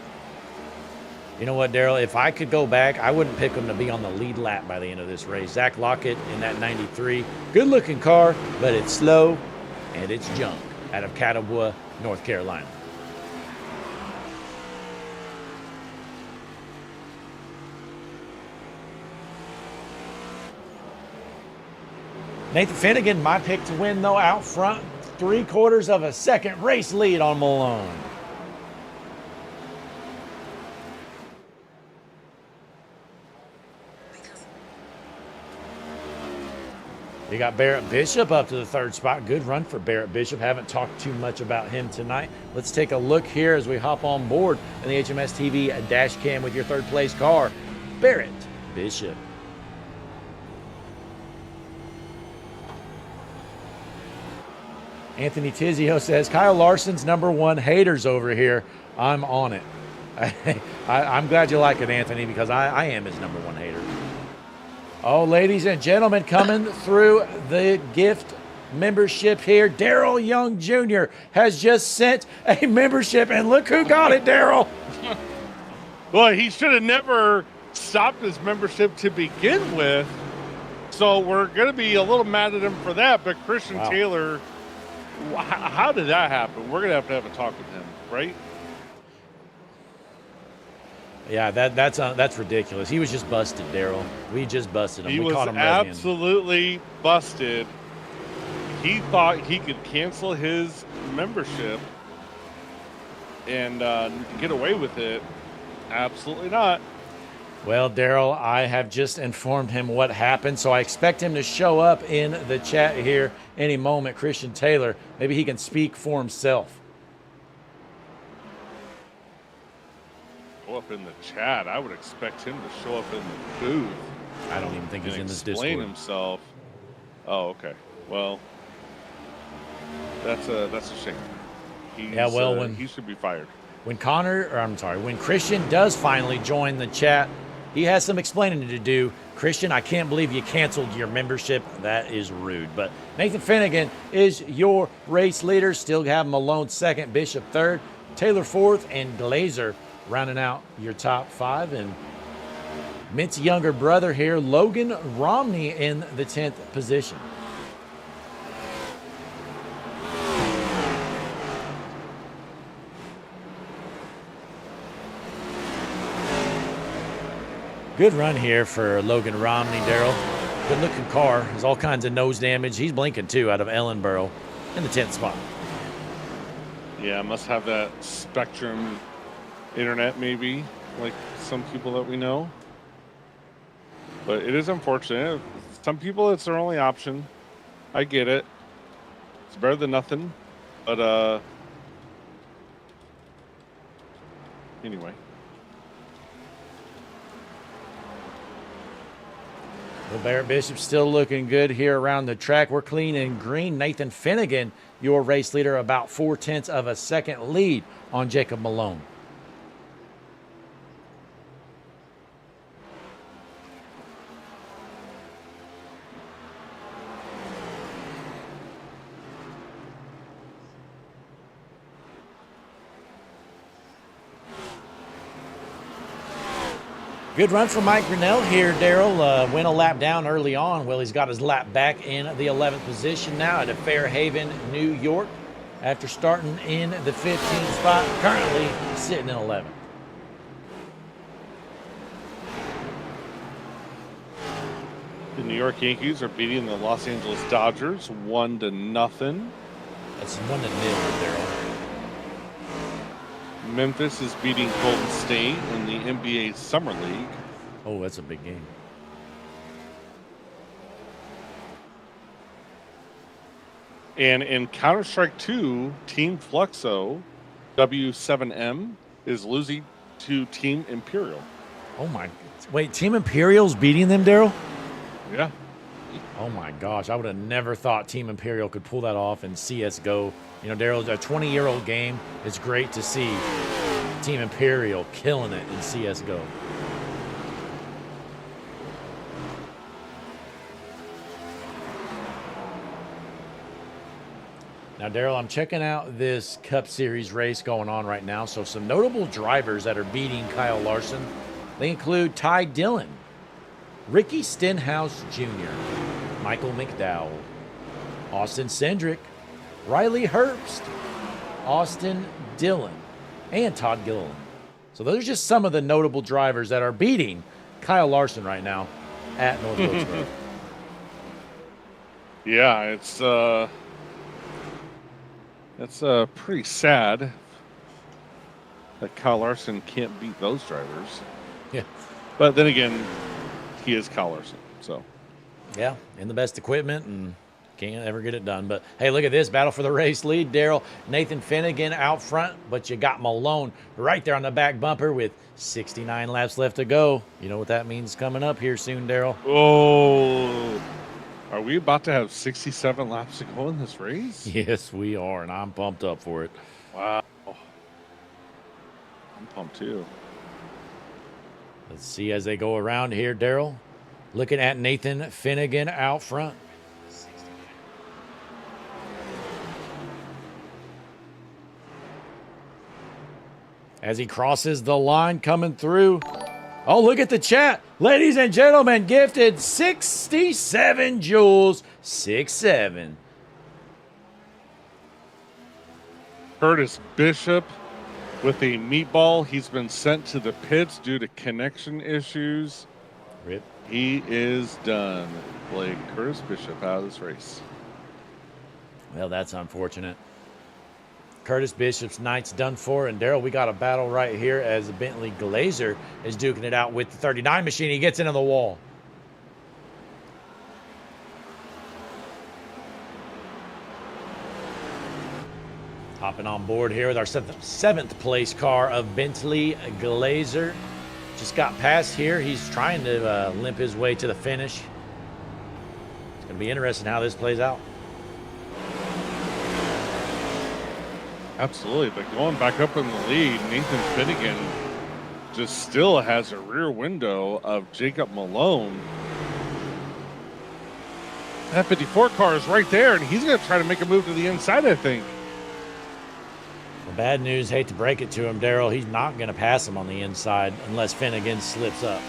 You know what, Daryl? If I could go back, I wouldn't pick him to be on the lead lap by the end of this race. Zach Lockett in that 93. Good-looking car, but it's slow and it's junk out of Catawba, North Carolina. Nathan Finnegan, my pick to win, though, out front. 3/4 of a second race lead on Malone. You got Barrett Bishop up to the 3rd spot. Good run for Barrett Bishop. Haven't talked too much about him tonight. Let's take a look here as we hop on board in the HMS TV dash cam with your 3rd place car, Barrett Bishop. Anthony Tizio says, Kyle Larson's #1 haters over here. I'm on it. I'm glad you like it, Anthony, because I am his #1 hater. Oh, ladies and gentlemen, coming through the gift membership here, Daryl Young Jr. has just sent a membership, and look who got it, Daryl. Well, he should have never stopped his membership to begin with. So we're going to be a little mad at him for that. But Christian Wow. Taylor, how did that happen? We're going to have a talk with him, right? Yeah, that's ridiculous. He was just busted, Daryl. We just busted him. He we was caught him red-handed. absolutely busted. He thought he could cancel his membership and get away with it. Absolutely not. Well, Daryl, I have just informed him what happened, so I expect him to show up in the chat here any moment. Christian Taylor, maybe he can speak for himself. Show up in the chat. I would expect him to show up in the booth. I don't even think he's and in this explain Discord. himself. Oh, okay. Well, that's a shame. Yeah, well, he should be fired. When Christian does finally join the chat, he has some explaining to do. Christian, I can't believe you canceled your membership. That is rude. But Nathan Finnegan is your race leader. Still have Malone 2nd, Bishop 3rd, Taylor 4th, and Glazer rounding out your top 5. And Mint's younger brother here, Logan Romney, in the 10th position. Good run here for Logan Romney, Daryl. Good looking car. There's all kinds of nose damage. He's blinking too out of Ellenboro in the 10th spot. Yeah, must have that Spectrum internet maybe, like some people that we know. But it is unfortunate. Some people, it's their only option. I get it. It's better than nothing. But anyway. Well, Barrett Bishop still looking good here around the track. We're clean and green. Nathan Finnegan, your race leader, about 0.4 of a second lead on Jacob Malone. Good run from Mike Grinnell here, Daryl. Went a lap down early on. Well, he's got his lap back in the 11th position now at Fairhaven, New York, after starting in the 15th spot, currently sitting in 11th. The New York Yankees are beating the Los Angeles Dodgers 1-0. That's 1-0, Daryl. Memphis is beating Golden State in the NBA Summer League. Oh, that's a big game. And in Counter-Strike 2, Team Fluxo W7M is losing to Team Imperial. Oh, my. Wait, Team Imperial's beating them, Daryl? Yeah. Oh, my gosh. I would have never thought Team Imperial could pull that off in CSGO. You know, Daryl, a 20-year-old game. It's great to see Team Imperial killing it in CSGO. Now, Daryl, I'm checking out this Cup Series race going on right now. So some notable drivers that are beating Kyle Larson. They include Ty Dillon, Ricky Stenhouse Jr., Michael McDowell, Austin Cindric, Riley Herbst, Austin Dillon, and Todd Gilliland. So those are just some of the notable drivers that are beating Kyle Larson right now at North Wilkesboro. Yeah, it's pretty sad that Kyle Larson can't beat those drivers. Yeah. But then again, he is Kyle Larson, so. Yeah, in the best equipment and can't ever get it done. But hey, look at this battle for the race lead, Daryl. Nathan Finnegan out front, but you got Malone right there on the back bumper with 69 laps left to go. You know what that means coming up here soon, Daryl? Oh, are we about to have 67 laps to go in this race? Yes, we are, and I'm pumped up for it. Wow. I'm pumped too. Let's see as they go around here, Daryl. Looking at Nathan Finnegan out front. As he crosses the line coming through. Oh, look at the chat. Ladies and gentlemen, gifted 67 joules, 6'7". Curtis Bishop with a meatball. He's been sent to the pits due to connection issues. Rip. He is done. Blake Curtis Bishop out of this race. Well, that's unfortunate. Curtis Bishop's night's done for. And, Daryl, we got a battle right here as Bentley Glazer is duking it out with the 39 machine. He gets into the wall. Hopping on board here with our seventh place car of Bentley Glazer. Just got past here. He's trying to limp his way to the finish. It's going to be interesting how this plays out. Absolutely, but going back up in the lead, Nathan Finnegan just still has a rear window of Jacob Malone. That 54 car is right there, and he's going to try to make a move to the inside, I think. Well, bad news, hate to break it to him, Daryl. He's not going to pass him on the inside unless Finnegan slips up.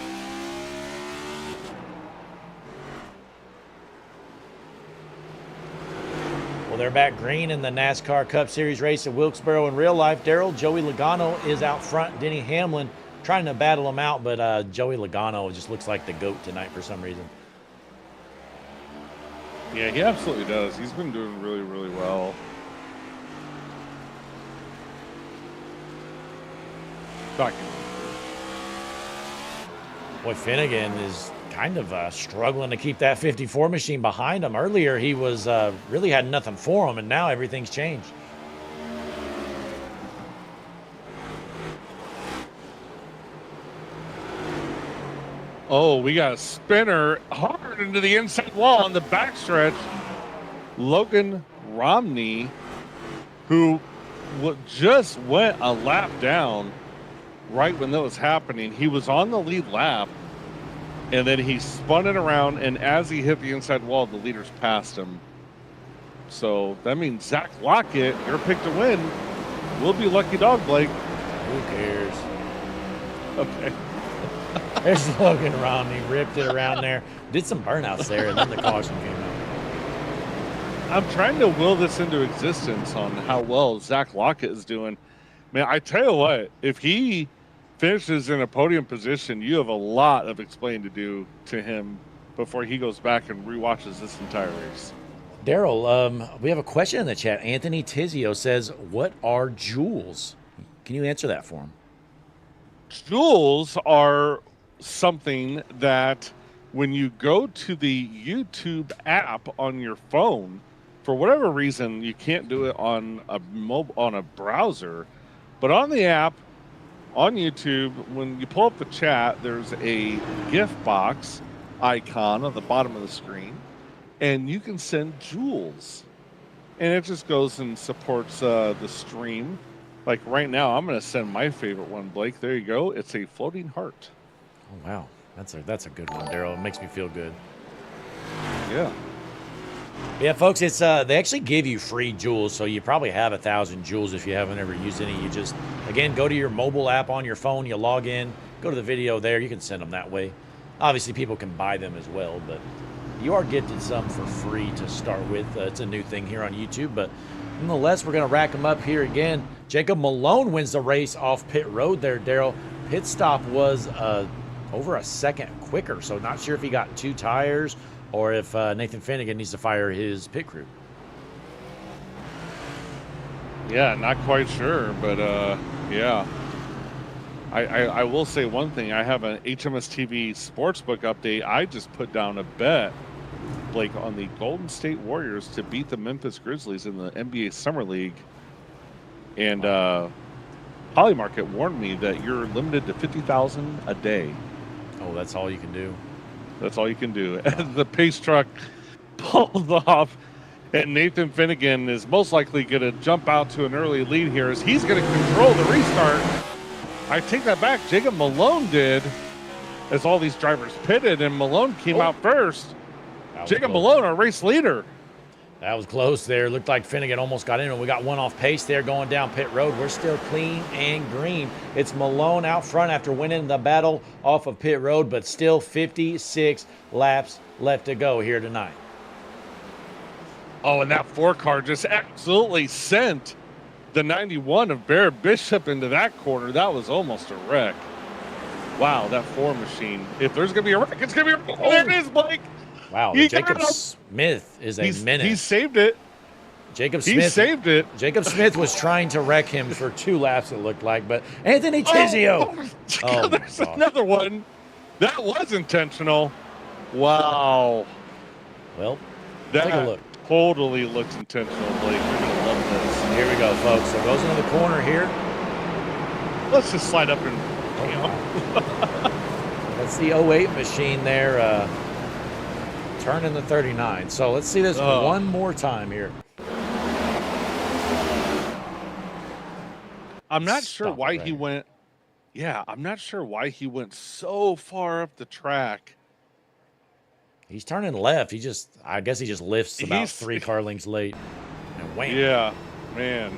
Well, they're back green in the NASCAR Cup Series race at Wilkesboro in real life. Daryl, Joey Logano is out front. Denny Hamlin trying to battle him out, but Joey Logano just looks like the GOAT tonight for some reason. Yeah, he absolutely does. He's been doing really, really well. Boy, Finnegan is kind of struggling to keep that 54 machine behind him. Earlier, he was really had nothing for him, and now everything's changed. Oh, we got a spinner hard into the inside wall on the backstretch. Logan Romney, who just went a lap down right when that was happening. He was on the lead lap, and then he spun it around, and as he hit the inside wall, the leaders passed him. So that means Zach Lockett, your pick to win, will be lucky dog, Blake. Who cares? Okay. There's Logan Romney, ripped it around there. Did some burnouts there, and then the caution came out. I'm trying to will this into existence on how well Zach Lockett is doing. Man, I tell you what, if he finishes in a podium position, you have a lot of explaining to do to him before he goes back and rewatches this entire race. Daryl, we have a question in the chat. Anthony Tizio says, what are joules? Can you answer that for him? Joules are something that when you go to the YouTube app on your phone, for whatever reason, you can't do it on a browser, but on the app, on YouTube, when you pull up the chat, there's a gift box icon on the bottom of the screen, and you can send joules, and it just goes and supports the stream. Like right now, I'm going to send my favorite one, Blake. There you go. It's a floating heart. Oh, wow. That's a good one, Daryl. It makes me feel good. Yeah. Yeah, folks, it's they actually give you free joules, so you probably have 1,000 joules if you haven't ever used any. You just, again, go to your mobile app on your phone, you log in, go to the video there, you can send them that way. Obviously, people can buy them as well, but you are gifted some for free to start with. It's a new thing here on YouTube, but nonetheless, we're going to rack them up here again. Jacob Malone wins the race off pit road there, Daryl. Pit stop was over a second quicker, so not sure if he got 2 tires or if Nathan Finnegan needs to fire his pit crew. Yeah, not quite sure, but yeah. I will say one thing. I have an HMS TV Sportsbook update. I just put down a bet, Blake, on the Golden State Warriors to beat the Memphis Grizzlies in the NBA Summer League. And Polymarket warned me that you're limited to 50,000 a day. Oh, that's all you can do? That's all you can do. And the pace truck pulled off, and Nathan Finnegan is most likely going to jump out to an early lead here as he's going to control the restart. I take that back. Jacob Malone did, as all these drivers pitted, and Malone came out first. Jacob Malone, our race leader. That was close there. Looked like Finnegan almost got in, and we got one off pace there going down pit road. We're still clean and green. It's Malone out front after winning the battle off of pit road, but still 56 laps left to go here tonight. Oh, and that 4-car just absolutely sent the 91 of Bear Bishop into that corner. That was almost a wreck. Wow, that 4 machine. If there's going to be a wreck, it's going to be a wreck. Oh, there it is, Blake. Wow, Jacob Smith is a menace. He saved it. He saved it. Jacob Smith was trying to wreck him for 2 laps, it looked like, but Anthony Tizio. Oh, there's another one. That was intentional. Wow. Well, that take a look. Totally looks intentional, Blake. You're going to love this. Here we go, folks. So it goes into the corner here. Let's just slide up and, That's the 08 machine there. Turning the 39. So let's see this one more time here. I'm not sure why he went. Yeah, I'm not sure why he went so far up the track. He's turning left. I guess he just lifts about 3 car lengths late. And wham. Yeah, man.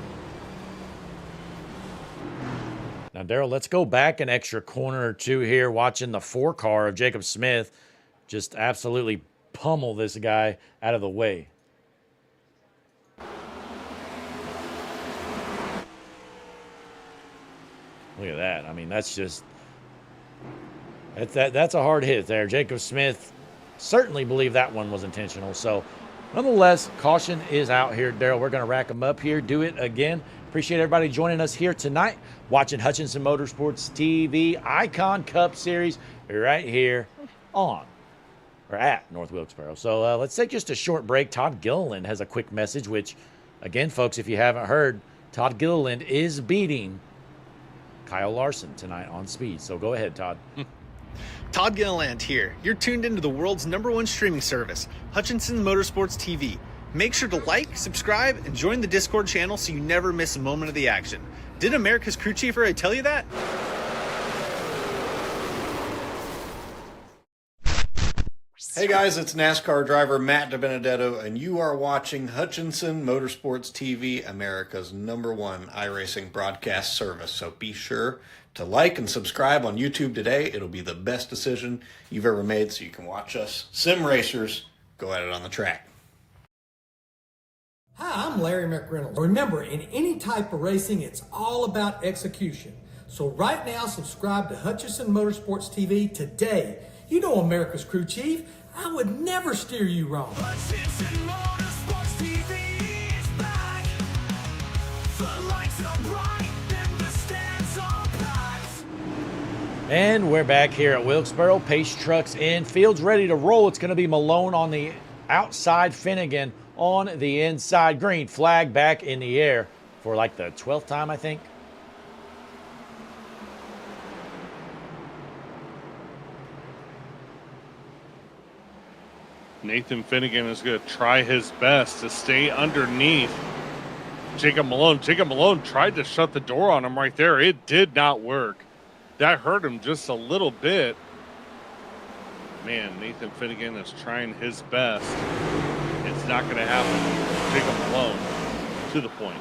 Now, Daryl, let's go back an extra corner or two here, watching the 4-car of Jacob Smith just absolutely pummel this guy out of the way. Look at that. I mean, that's just that's a hard hit there. Jacob Smith certainly believed that one was intentional. So nonetheless, caution is out here, Daryl. We're going to rack them up here, do it again. Appreciate everybody joining us here tonight, watching Hutchinson Motorsports TV Icon Cup Series right here on or at North Wilkesboro. So let's take just a short break. Todd Gilliland has a quick message, which, again, folks, if you haven't heard, Todd Gilliland is beating Kyle Larson tonight on speed. So go ahead, Todd. Todd Gilliland here. You're tuned into the world's #1 streaming service, Hutchinson Motorsports TV. Make sure to like, subscribe, and join the Discord channel so you never miss a moment of the action. Didn't America's crew chief already tell you that? Hey guys, it's NASCAR driver Matt DiBenedetto, and you are watching Hutchinson Motorsports TV, America's #1 iRacing broadcast service. So be sure to like and subscribe on YouTube today. It'll be the best decision you've ever made, so you can watch us sim racers go at it on the track. Hi, I'm Larry McReynolds. Remember, in any type of racing, it's all about execution. So right now, subscribe to Hutchinson Motorsports TV today. You know America's crew chief. I would never steer you wrong. Hutchinson Motorsports TV is back. The lights are bright and the stands are packed. And we're back here at Wilkesboro. Pace trucks in, fields ready to roll. It's going to be Malone on the outside, Finnegan on the inside. Green flag back in the air for like the 12th time, I think. Nathan Finnegan is going to try his best to stay underneath Jacob Malone. Jacob Malone tried to shut the door on him right there. It did not work. That hurt him just a little bit. Man, Nathan Finnegan is trying his best. It's not going to happen. Jacob Malone to the point.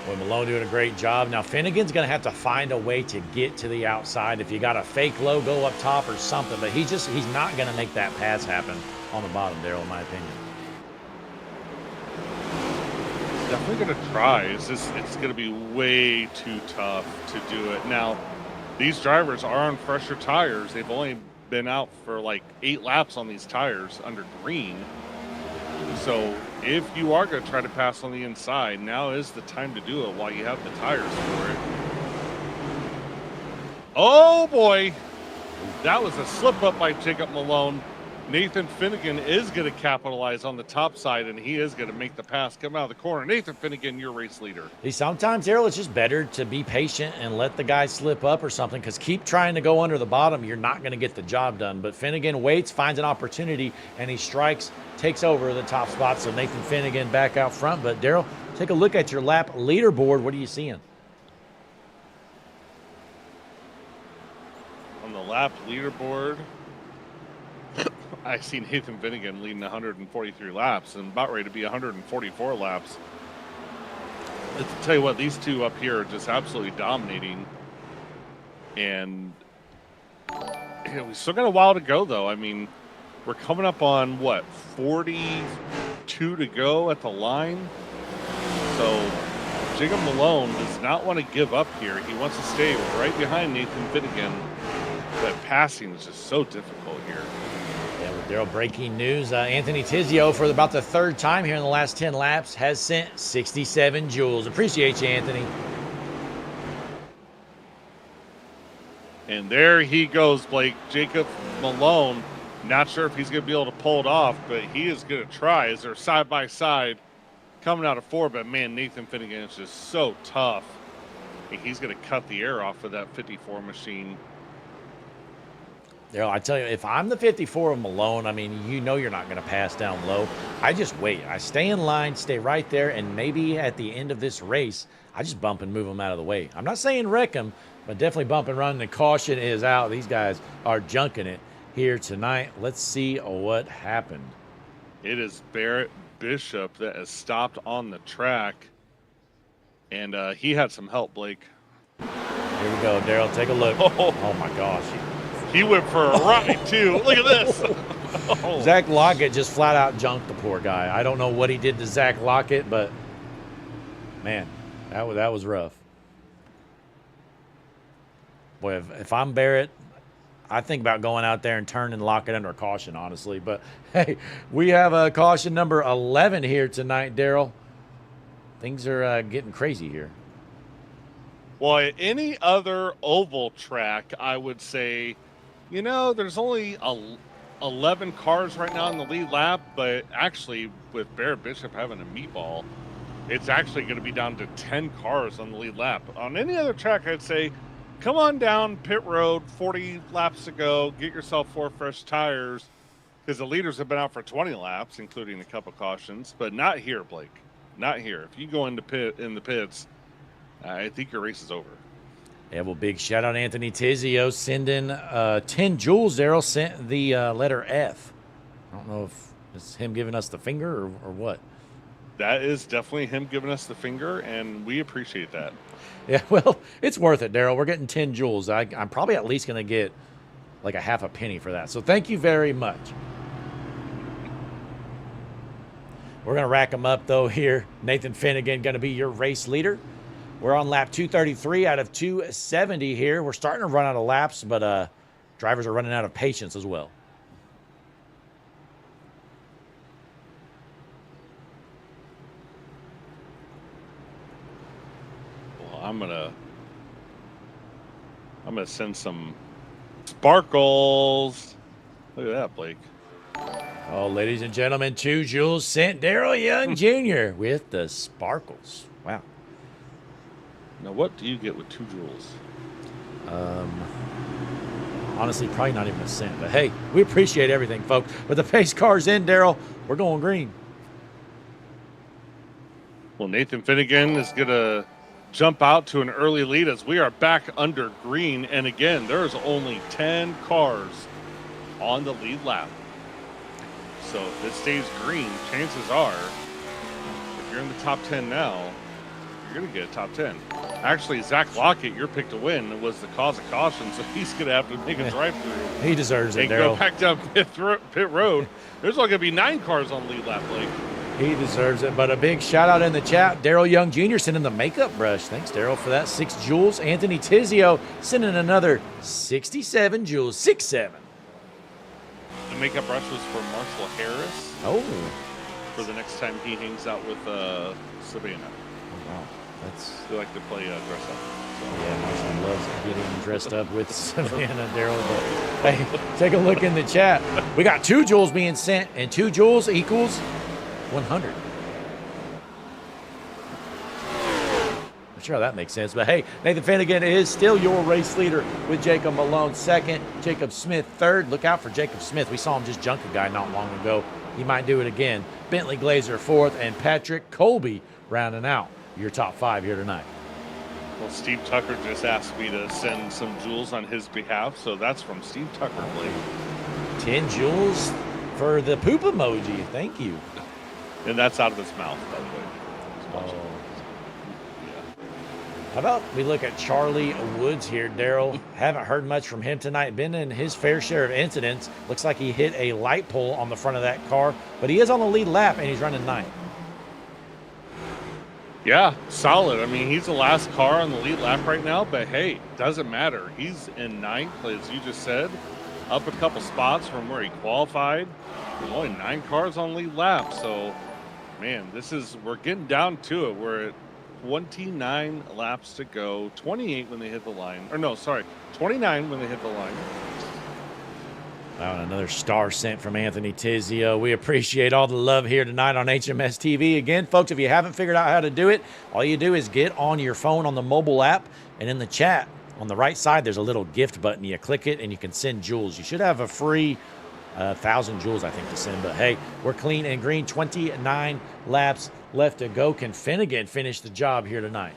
Boy, Malone doing a great job. Now, Finnegan's going to have to find a way to get to the outside. If you got a fake low, go up top or something. But he's not going to make that pass happen on the bottom, Daryl, in my opinion. Definitely going to try. It's going to be way too tough to do it. Now, these drivers are on fresher tires. They've only been out for like 8 laps on these tires under green. So if you are going to try to pass on the inside, now is the time to do it while you have the tires for it. Oh boy, that was a slip up by Jacob Malone. Nathan Finnegan is going to capitalize on the top side, and he is going to make the pass come out of the corner. Nathan Finnegan, your race leader. Sometimes, Daryl, it's just better to be patient and let the guy slip up or something, because keep trying to go under the bottom, you're not going to get the job done. But Finnegan waits, finds an opportunity, and he strikes, takes over the top spot. So Nathan Finnegan back out front. But Daryl, take a look at your lap leaderboard. What are you seeing? On the lap leaderboard, I see Nathan Finnegan leading 143 laps and about ready to be 144 laps. Let's tell you what, these two up here are just absolutely dominating. And we still got a while to go, though. I mean, we're coming up on, what, 42 to go at the line? So Jacob Malone does not want to give up here. He wants to stay right behind Nathan Finnegan. But passing is just so difficult here. Yeah, with Daryl, breaking news. Anthony Tizio, for about the 3rd time here in the last 10 laps, has sent 67 joules. Appreciate you, Anthony. And there he goes, Blake. Jacob Malone, not sure if he's going to be able to pull it off, but he is going to try as they're side by side coming out of 4. But man, Nathan Finnegan is just so tough. He's going to cut the air off of that 54 machine. Daryl, I tell you, if I'm the 54 of Malone, I mean, you know you're not going to pass down low. I just wait. I stay in line, stay right there, and maybe at the end of this race, I just bump and move them out of the way. I'm not saying wreck them, but definitely bump and run. The caution is out. These guys are junking it here tonight. Let's see what happened. It is Barrett Bishop that has stopped on the track, and he had some help, Blake. Here we go, Daryl. Take a look. Oh my gosh. He went for a ride, too. Look at this. Oh. Zach Lockett just flat out junked the poor guy. I don't know what he did to Zach Lockett, but, man, that was rough. Boy, if I'm Barrett, I think about going out there and turning Lockett under a caution, honestly. But, hey, we have a caution number 11 here tonight, Daryl. Things are getting crazy here. Well, at any other oval track, I would say, you know, there's only 11 cars right now in the lead lap, but actually with Barrett Bishop having a meatball, it's actually going to be down to 10 cars on the lead lap. On any other track, I'd say come on down pit road, 40 laps to go, get yourself 4 fresh tires, because the leaders have been out for 20 laps, including a couple cautions, but not here, Blake. Not here. If you go into the pits, I think your race is over. Yeah, well, big shout out Anthony Tizio sending 10 joules. Daryl sent the letter F. I don't know if it's him giving us the finger or what. That is definitely him giving us the finger, and we appreciate that. Yeah, well, it's worth it, Daryl. We're getting 10 joules. I'm probably at least going to get like a half a penny for that. So thank you very much. We're going to rack them up, though, here. Nathan Finnegan going to be your race leader. We're on lap 233 out of 270 here. We're starting to run out of laps, but drivers are running out of patience as well. Well, I'm gonna send some sparkles. Look at that, Blake. Oh, ladies and gentlemen, 2 joules sent Daryl Young Jr. with the sparkles. Wow. Now, what do you get with 2 joules? Honestly, probably not even a cent. But hey, we appreciate everything, folks. With the pace cars in, Daryl, we're going green. Well, Nathan Finnegan is going to jump out to an early lead as we are back under green. And again, there's only 10 cars on the lead lap. So if this stays green, chances are, if you're in the top 10 now, you're going to get a top 10. Actually, Zach Lockett, your pick to win, was the cause of caution, so he's going to have to make a drive-through. He deserves it, and Daryl. go back down pit road. There's only going to be 9 cars on lead lap, Blake. He deserves it. But a big shout-out in the chat. Daryl Young Jr. sending the makeup brush. Thanks, Daryl, for that. 6 joules. Anthony Tizio sending another 67 joules. 6-7. The makeup brush was for Marshall Harris. Oh. For the next time he hangs out with Savannah. Oh, wow. They like to play dress up. So. Yeah, Marshall loves getting dressed up with Savannah, Daryl. But hey, take a look in the chat. We got 2 joules being sent, and 2 joules equals 100. I'm sure that makes sense. But hey, Nathan Finnegan is still your race leader with Jacob Malone second, Jacob Smith third. Look out for Jacob Smith. We saw him just junk a guy not long ago. He might do it again. Bentley Glazer fourth, and Patrick Colby rounding out your top 5 here tonight. Well, Steve Tucker just asked me to send some joules on his behalf, so that's from Steve Tucker, Blake. 10 joules for the poop emoji. Thank you. And that's out of his mouth, by the way. Oh. How about we look at Charlie Woods here, Daryl? Haven't heard much from him tonight. Been in his fair share of incidents. Looks like he hit a light pole on the front of that car, but he is on the lead lap and he's running 9th. Yeah, solid. I mean, he's the last car on the lead lap right now, but hey, doesn't matter. He's in 9th, as you just said, up a couple spots from where he qualified. There's only 9 cars on lead lap, so man, we're getting down to it. We're at 29 laps to go, 28 when they hit the line. Or no, sorry, 29 when they hit the line. Wow, and another star sent from Anthony Tizio. We appreciate all the love here tonight on HMS TV. Again, folks, if you haven't figured out how to do it, all you do is get on your phone on the mobile app, and in the chat on the right side, there's a little gift button. You click it, and you can send joules. You should have a free 1,000 joules, I think, to send. But hey, we're clean and green. 29 laps left to go. Can Finnegan finish the job here tonight?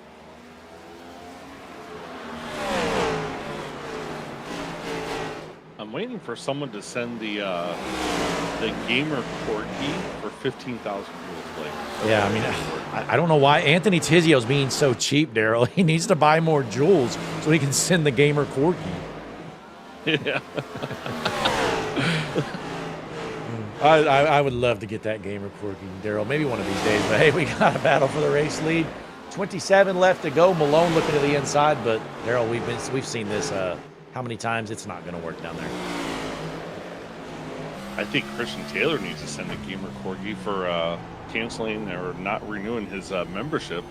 I'm waiting for someone to send the gamer corgi for 15,000 joules, Blake. Yeah, I mean, I don't know why Anthony Tizio's being so cheap, Daryl. He needs to buy more joules so he can send the gamer corgi. Yeah. I would love to get that gamer corgi, Daryl. Maybe one of these days. But hey, we got a battle for the race lead. 27 left to go. Malone looking to the inside, but Daryl, we've seen this how many times? It's not going to work down there. I think Christian Taylor needs to send a gamer corgi for canceling or not renewing his membership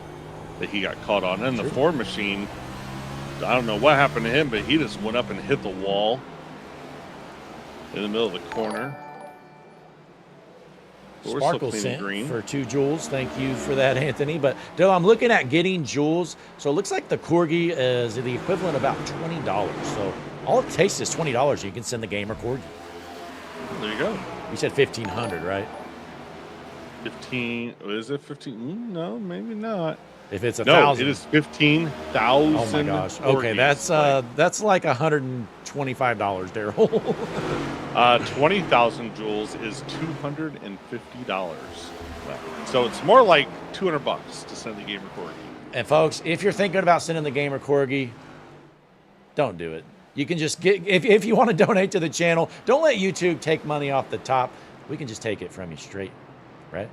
that he got caught on. And the Ford machine, I don't know what happened to him, but he just went up and hit the wall in the middle of the corner. We're still Sparkle clean and sent green. for 2 joules. Thank you for that, Anthony. But Daryl, I'm looking at getting joules. So it looks like the Corgi is the equivalent of about $20. So all it takes is $20. You can send the gamer Corgi. There you go. You said 1,500, right? 15. Is it 15? No, maybe not. If it's 1,000. No, it is 15,000. Oh my gosh. Okay, that's like $125, Daryl. 20,000 joules is $250. So it's more like $200 to send the gamer Corgi. And folks, if you're thinking about sending the gamer Corgi, don't do it. You can just get, if you want to donate to the channel, don't let YouTube take money off the top. We can just take it from you straight, right?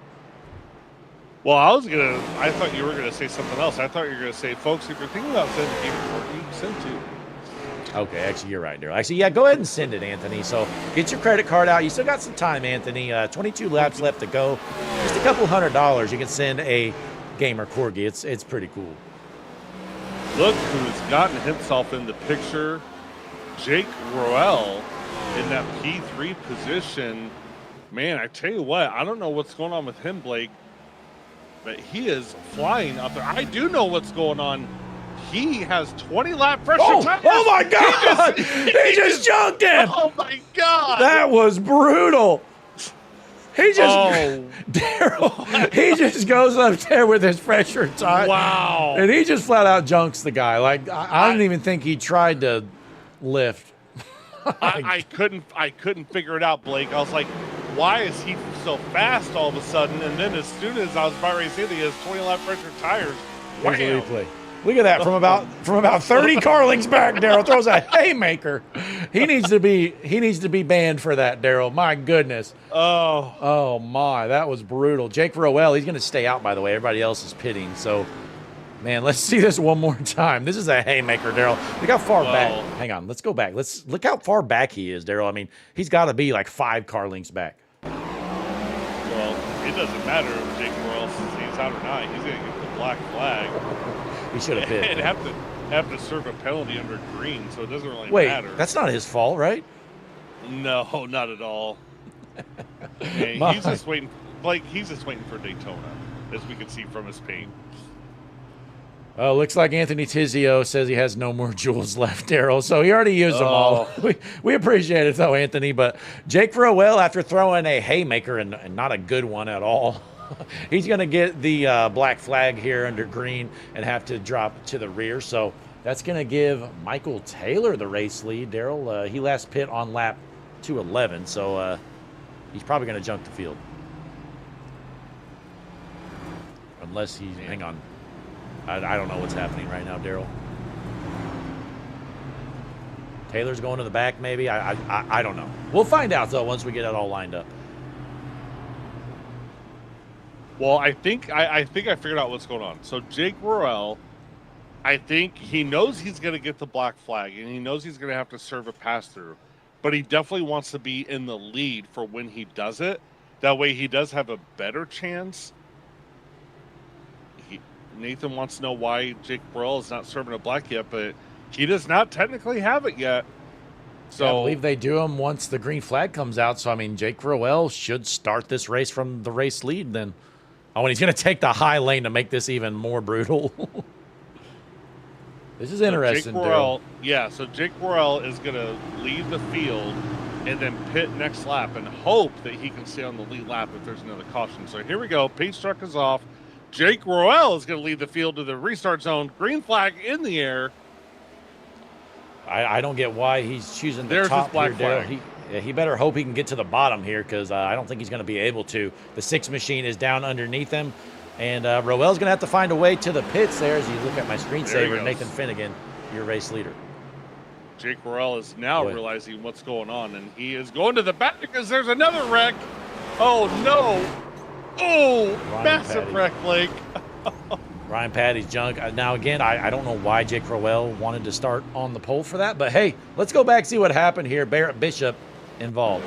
Well, I thought you were gonna say something else. I thought you were gonna say, folks, if you're thinking about sending the gamer Corgi, send to. Okay, actually, you're right, Daryl. Actually, yeah, go ahead and send it, Anthony. So get your credit card out. You still got some time, Anthony. 22 laps left to go. Just a couple $100. You can send a gamer Corgi. It's pretty cool. Look who's gotten himself in the picture. Jake Roel in that P3 position. Man, I tell you what, I don't know what's going on with him, Blake, but he is flying up there. I do know what's going on. He has 20 lap pressure tires. Oh my God! He just junked it! Oh my God! That was brutal. He just, Oh. Daryl, he just goes up there with his pressure tire. Wow. And he just flat out junks the guy. Like, I don't even think he tried to lift. I couldn't figure it out, Blake. I was like, why is he so fast all of a sudden? And then as soon as I was about ready to say that he has 20 lap pressure tires, Here's a wham. replay. Look at that from about 30 car lengths back. Daryl throws a haymaker. He needs to be banned for that, Daryl. My goodness. Oh my, that was brutal. Jake Roel, he's going to stay out, by the way. Everybody else is pitting. So, man, let's see this one more time. This is a haymaker, Daryl. Look how far back. Hang on, let's go back. Let's look how far back he is, Daryl. I mean, he's got to be like 5 car lengths back. Well, it doesn't matter if Jake Roel says he's out or not. He's going to get the black flag. He should have hit. And have to serve a penalty under green, so it doesn't really Wait, matter. that's not his fault, right? No, not at all. Man, he's just waiting. Like, he's just waiting for Daytona, as we can see from his paint. Oh, looks like Anthony Tizio says he has no more joules left, Daryl. So he already used them all. We appreciate it, though, Anthony. But Jake Roel, after throwing a haymaker and not a good one at all, he's going to get the black flag here under green and have to drop to the rear. So that's going to give Michael Taylor the race lead. Daryl, he last pit on lap 211, so he's probably going to jump the field. Unless he's, hang on. I don't know what's happening right now, Daryl. Taylor's going to the back, maybe. I don't know. We'll find out, though, once we get it all lined up. Well, I think I figured out what's going on. So Jake Roel, I think he knows he's going to get the black flag, and he knows he's going to have to serve a pass-through. But he definitely wants to be in the lead for when he does it. That way he does have a better chance. Nathan wants to know why Jake Roel is not serving a black yet, but he does not technically have it yet. So yeah, I believe they do them once the green flag comes out. So, I mean, Jake Roel should start this race from the race lead then. Oh, and he's going to take the high lane to make this even more brutal. This is interesting, Daryl. Yeah, so Jake Roel is going to lead the field and then pit next lap and hope that he can stay on the lead lap if there's another caution. So here we go. Pace truck is off. Jake Roel is going to lead the field to the restart zone. Green flag in the air. I don't get why he's choosing the There's top his black here, flag. Daryl. He better hope he can get to the bottom here because I don't think he's going to be able to. The 6 machine is down underneath him, and Roel's going to have to find a way to the pits there as you look at my screensaver. Nathan Finnegan, your race leader. Jake Roel is now realizing what's going on, and he is going to the back because there's another wreck. Oh, no. Oh, Ryan massive Patty. wreck, Blake. Ryan Patty's junk. Now, again, I don't know why Jake Roel wanted to start on the pole for that, but hey, let's go back see what happened here. Barrett Bishop involved.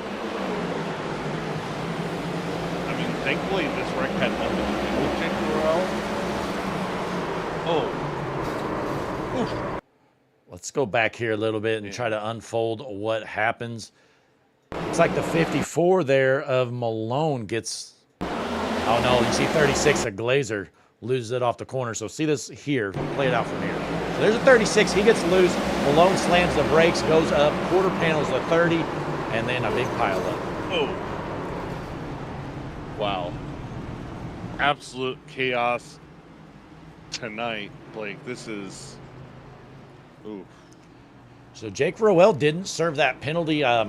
I mean, thankfully, this wreck had nothing to do with Jake Roel. Oh. Oof. Let's go back here a little bit and try to unfold what happens. It's like the 54 there of Malone gets Oh, no, you see 36, a Glazer loses it off the corner. So see this here. Play it out from here. So there's a 36. He gets loose. Malone slams the brakes, goes up, quarter panels the 30, and then a big pile up. Oh. Wow. Absolute chaos tonight, Blake. This is... Ooh. So Jake Rowell didn't serve that penalty. I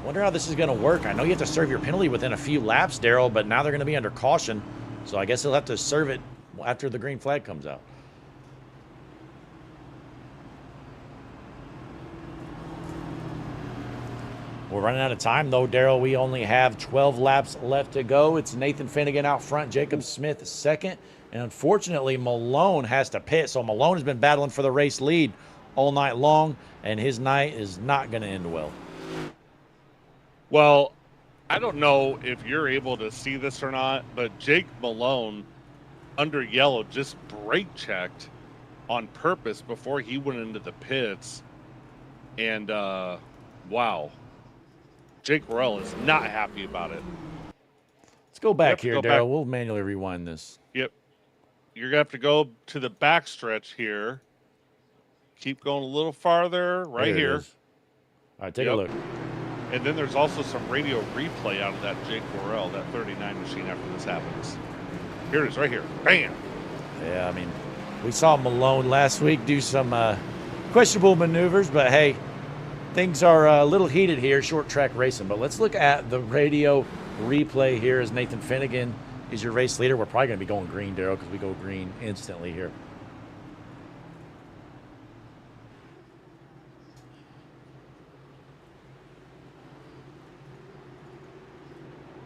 wonder how this is going to work. I know you have to serve your penalty within a few laps, Daryl, but now they're going to be under caution. So I guess he'll have to serve it after the green flag comes out. We're running out of time, though, Daryl. We only have 12 laps left to go. It's Nathan Finnegan out front, Jacob Smith second. And unfortunately, Malone has to pit. So Malone has been battling for the race lead all night long, and his night is not going to end well. Well, I don't know if you're able to see this or not, but Jake Malone under yellow just brake checked on purpose before he went into the pits. And wow, Jake Rowell is not happy about it. Let's go back here, Daryl. We'll manually rewind this. Yep. You're going to have to go to the back stretch here. Keep going a little farther right here. All right, take a look. And then there's also some radio replay out of that Jake Rowell, that 39 machine after this happens. Here it is right here. Bam! Yeah, I mean, we saw Malone last week do some questionable maneuvers, but hey, things are a little heated here, short track racing. But let's look at the radio replay here as Nathan Finnegan is your race leader. We're probably going to be going green, Daryl, because we go green instantly here.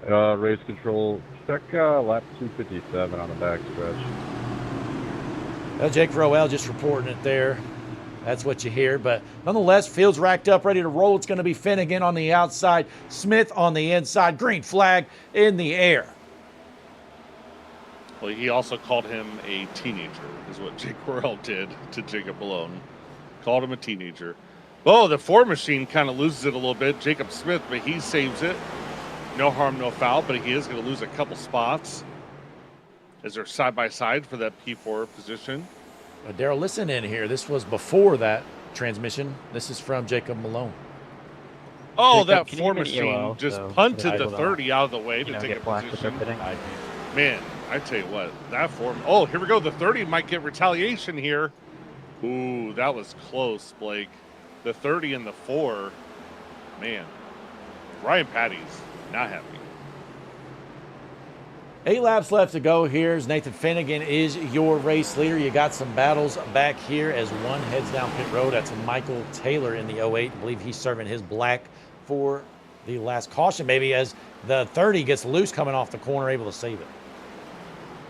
Race control, check lap 257 on the back stretch. Well, Jake Rowell just reporting it there. That's what you hear. But nonetheless, field's racked up, ready to roll. It's going to be Finnegan on the outside, Smith on the inside. Green flag in the air. Well, he also called him a teenager, is what Jake Rowell did to Jacob Malone. Called him a teenager. Oh, the Ford machine kind of loses it a little bit. Jacob Smith, but he saves it. No harm, no foul, but he is going to lose a couple spots as they're side-by-side for that P4 position. Daryl, listen in here. This was before that transmission. This is from Jacob Malone. Oh, Jacob, that Ford machine just punted the 30 out of the way to take a position. Man, I tell you what, that Ford... Oh, here we go. The 30 might get retaliation here. Ooh, that was close, Blake. The 30 and the 4. Man, Ryan Patty's not happy. 8 laps left to go. Here's Nathan Finnegan is your race leader. You got some battles back here as one heads down pit road. That's Michael Taylor in the 08. I believe he's serving his black for the last caution, maybe, as the 30 gets loose coming off the corner, able to save it.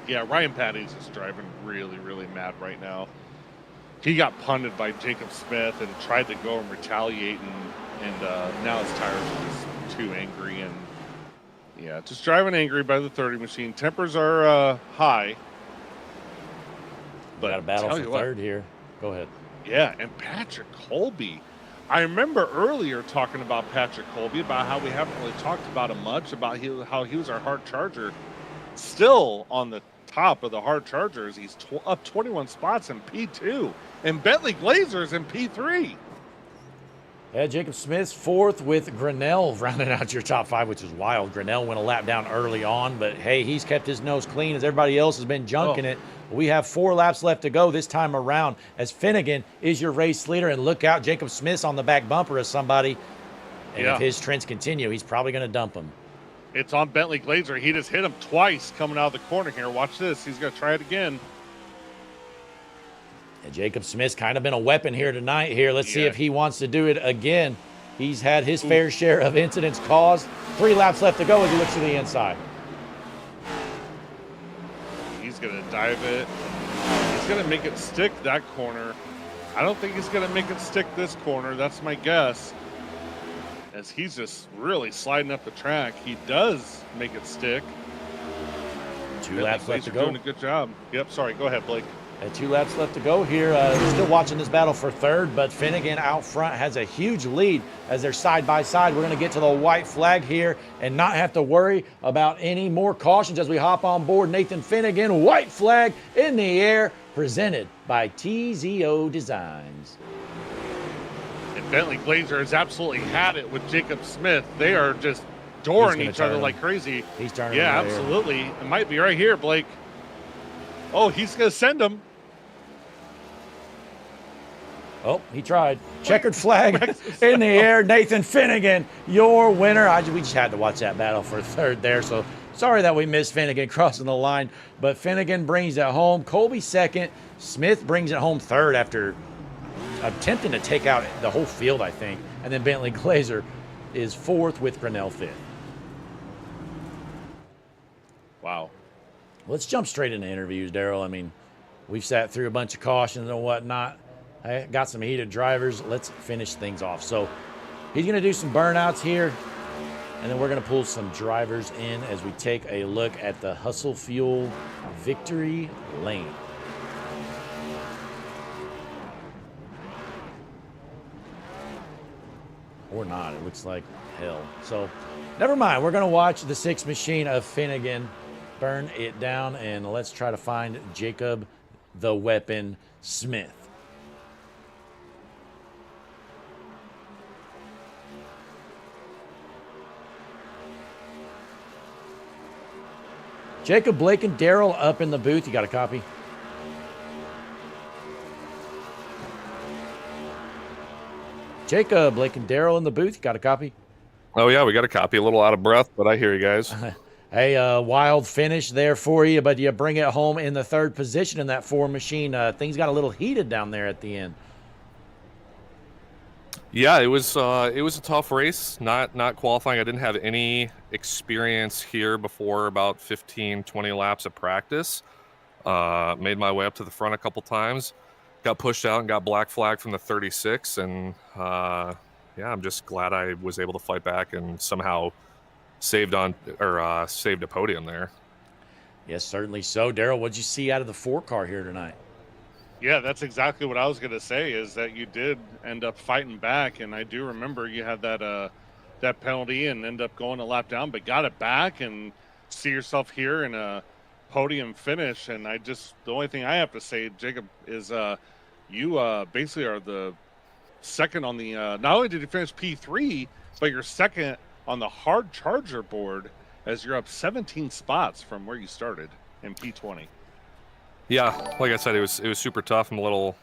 Yeah, Ryan Patty's is driving really, really mad right now. He got punted by Jacob Smith and tried to go and retaliate, and now his tires are just too angry, and yeah, just driving angry by the 30 machine. Tempers are high. But got a battle for third here. Go ahead. Yeah, and Patrick Colby. I remember earlier talking about Patrick Colby, about how we haven't really talked about him much, about how he was our hard charger. Still on the top of the hard chargers. He's up 21 spots in P2. And Bentley Glazer's in P3. Yeah, Jacob Smith's fourth with Grinnell rounding out your top 5, which is wild. Grinnell went a lap down early on, but hey, he's kept his nose clean as everybody else has been junking it. We have 4 laps left to go this time around as Finnegan is your race leader. And look out, Jacob Smith's on the back bumper of somebody. And if his trends continue, he's probably going to dump him. It's on Bentley Glazer. He just hit him twice coming out of the corner here. Watch this. He's going to try it again. And Jacob Smith's kind of been a weapon here tonight. Let's see if he wants to do it again. He's had his fair share of incidents caused. 3 laps left to go as he looks to the inside. He's going to dive it. He's going to make it stick that corner. I don't think he's going to make it stick this corner. That's my guess. As he's just really sliding up the track. He does make it stick. 2 laps left to go. Doing a good job. Yep, sorry. Go ahead, Blake. 2 laps left to go here. Still watching this battle for third, but Finnegan out front has a huge lead as they're side by side. We're going to get to the white flag here and not have to worry about any more cautions as we hop on board. Nathan Finnegan, white flag in the air, presented by TZO Designs. And Bentley Glazer has absolutely had it with Jacob Smith. They are just dooring each other like crazy. He's turning. Yeah, right absolutely. It might be right here, Blake. Oh, he's going to send him. Oh, he tried. Checkered flag in the air. Nathan Finnegan, your winner. We just had to watch that battle for third there, so sorry that we missed Finnegan crossing the line. But Finnegan brings it home. Colby second. Smith brings it home third after attempting to take out the whole field, I think. And then Bentley Glazer is fourth with Grinnell fifth. Wow. Let's jump straight into interviews, Daryl. I mean, we've sat through a bunch of cautions and whatnot. I got some heated drivers. Let's finish things off. So he's going to do some burnouts here, and then we're going to pull some drivers in as we take a look at the Hustle Fuel Victory Lane. Or not. It looks like hell. So never mind. We're going to watch the 6 machine of Finnegan burn it down, and let's try to find Jacob the Weapon Smith. Jacob, Blake, and Daryl up in the booth. You got a copy? Jacob, Blake, and Daryl in the booth. You got a copy? Oh, yeah, we got a copy. A little out of breath, but I hear you guys. Hey, wild finish there for you, but you bring it home in the third position in that 4 machine. Things got a little heated down there at the end. Yeah, it was a tough race. Not qualifying. I didn't have any experience here before about 15, 20 laps of practice. Made my way up to the front a couple times. Got pushed out and got black flag from the 36. And, yeah, I'm just glad I was able to fight back and somehow saved a podium there. Yes, certainly so. Daryl, what'd you see out of the 4 car here tonight? Yeah, that's exactly what I was going to say, is that you did end up fighting back, and I do remember you had that penalty and end up going a lap down, but got it back and see yourself here in a podium finish. And the only thing I have to say, Jacob, is you basically are the second on the not only did you finish P3, but you're second on the hard charger board as you're up 17 spots from where you started in P20. Yeah, like I said, it was super tough. I'm a little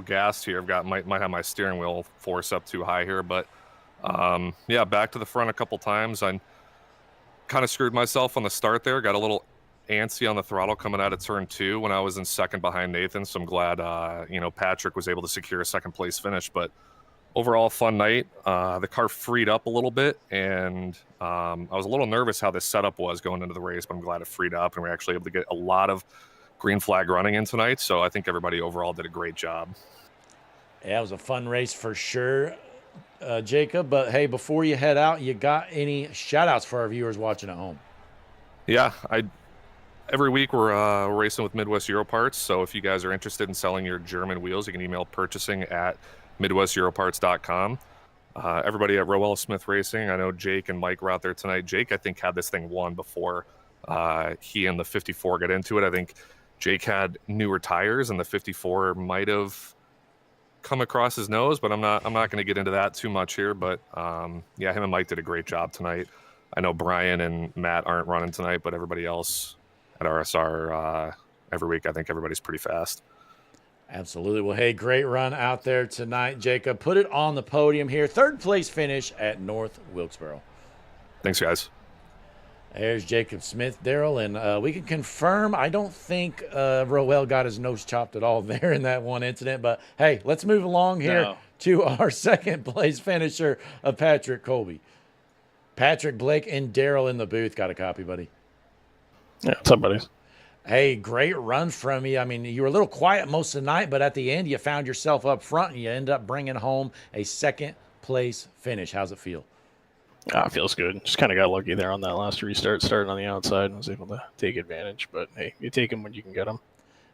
gassed here. Might have my steering wheel force up too high here, but yeah, back to the front a couple times. I kind of screwed myself on the start there. Got a little antsy on the throttle coming out of turn 2 when I was in second behind Nathan. So I'm glad Patrick was able to secure a second place finish. But overall, fun night. The car freed up a little bit, and I was a little nervous how this setup was going into the race, but I'm glad it freed up, and we were actually able to get a lot of green flag running in tonight. So I think everybody overall did a great job. Yeah, it was a fun race for sure, Jacob. But hey, before you head out, you got any shout outs for our viewers watching at home? Yeah, every week we're racing with Midwest Euro Parts. So if you guys are interested in selling your German wheels, you can email purchasing at midwesteuroparts.com. Everybody at Rowell Smith Racing, I know Jake and Mike were out there tonight. Jake, I think, had this thing won before he and the 54 got into it. I think Jake had newer tires, and the 54 might have come across his nose, but I'm not going to get into that too much here. But yeah, him and Mike did a great job tonight. I know Brian and Matt aren't running tonight, but everybody else at RSR every week, I think everybody's pretty fast. Absolutely. Well, hey, great run out there tonight, Jacob. Put it on the podium here. Third place finish at North Wilkesboro. Thanks, guys. There's Jacob Smith, Daryl, and we can confirm I don't think Rowell got his nose chopped at all there in that one incident. But, hey, let's move along here to our second place finisher of Patrick Colby. Patrick, Blake, and Daryl in the booth. Got a copy, buddy? Yeah, what's up, buddies? Hey, great run from you. I mean, you were a little quiet most of the night, but at the end you found yourself up front, and you end up bringing home a second place finish. How's it feel? It feels good. Just kind of got lucky there on that last restart, starting on the outside, and was able to take advantage. But hey, you take them when you can get them.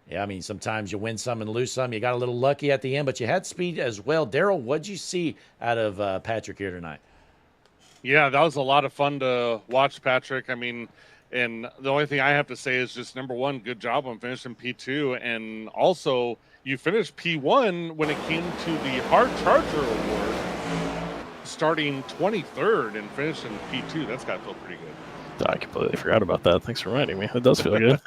Yeah, I mean, sometimes you win some and lose some. You got a little lucky at the end, but you had speed as well. Daryl, what'd you see out of Patrick here tonight? Yeah, that was a lot of fun to watch, Patrick. I mean, and the only thing I have to say is just number one, good job on finishing P2. And also, you finished P1 when it came to the Hard Charger Award, starting 23rd and finishing P2. That's got to feel pretty good. I completely forgot about that. Thanks for reminding me. It does feel good.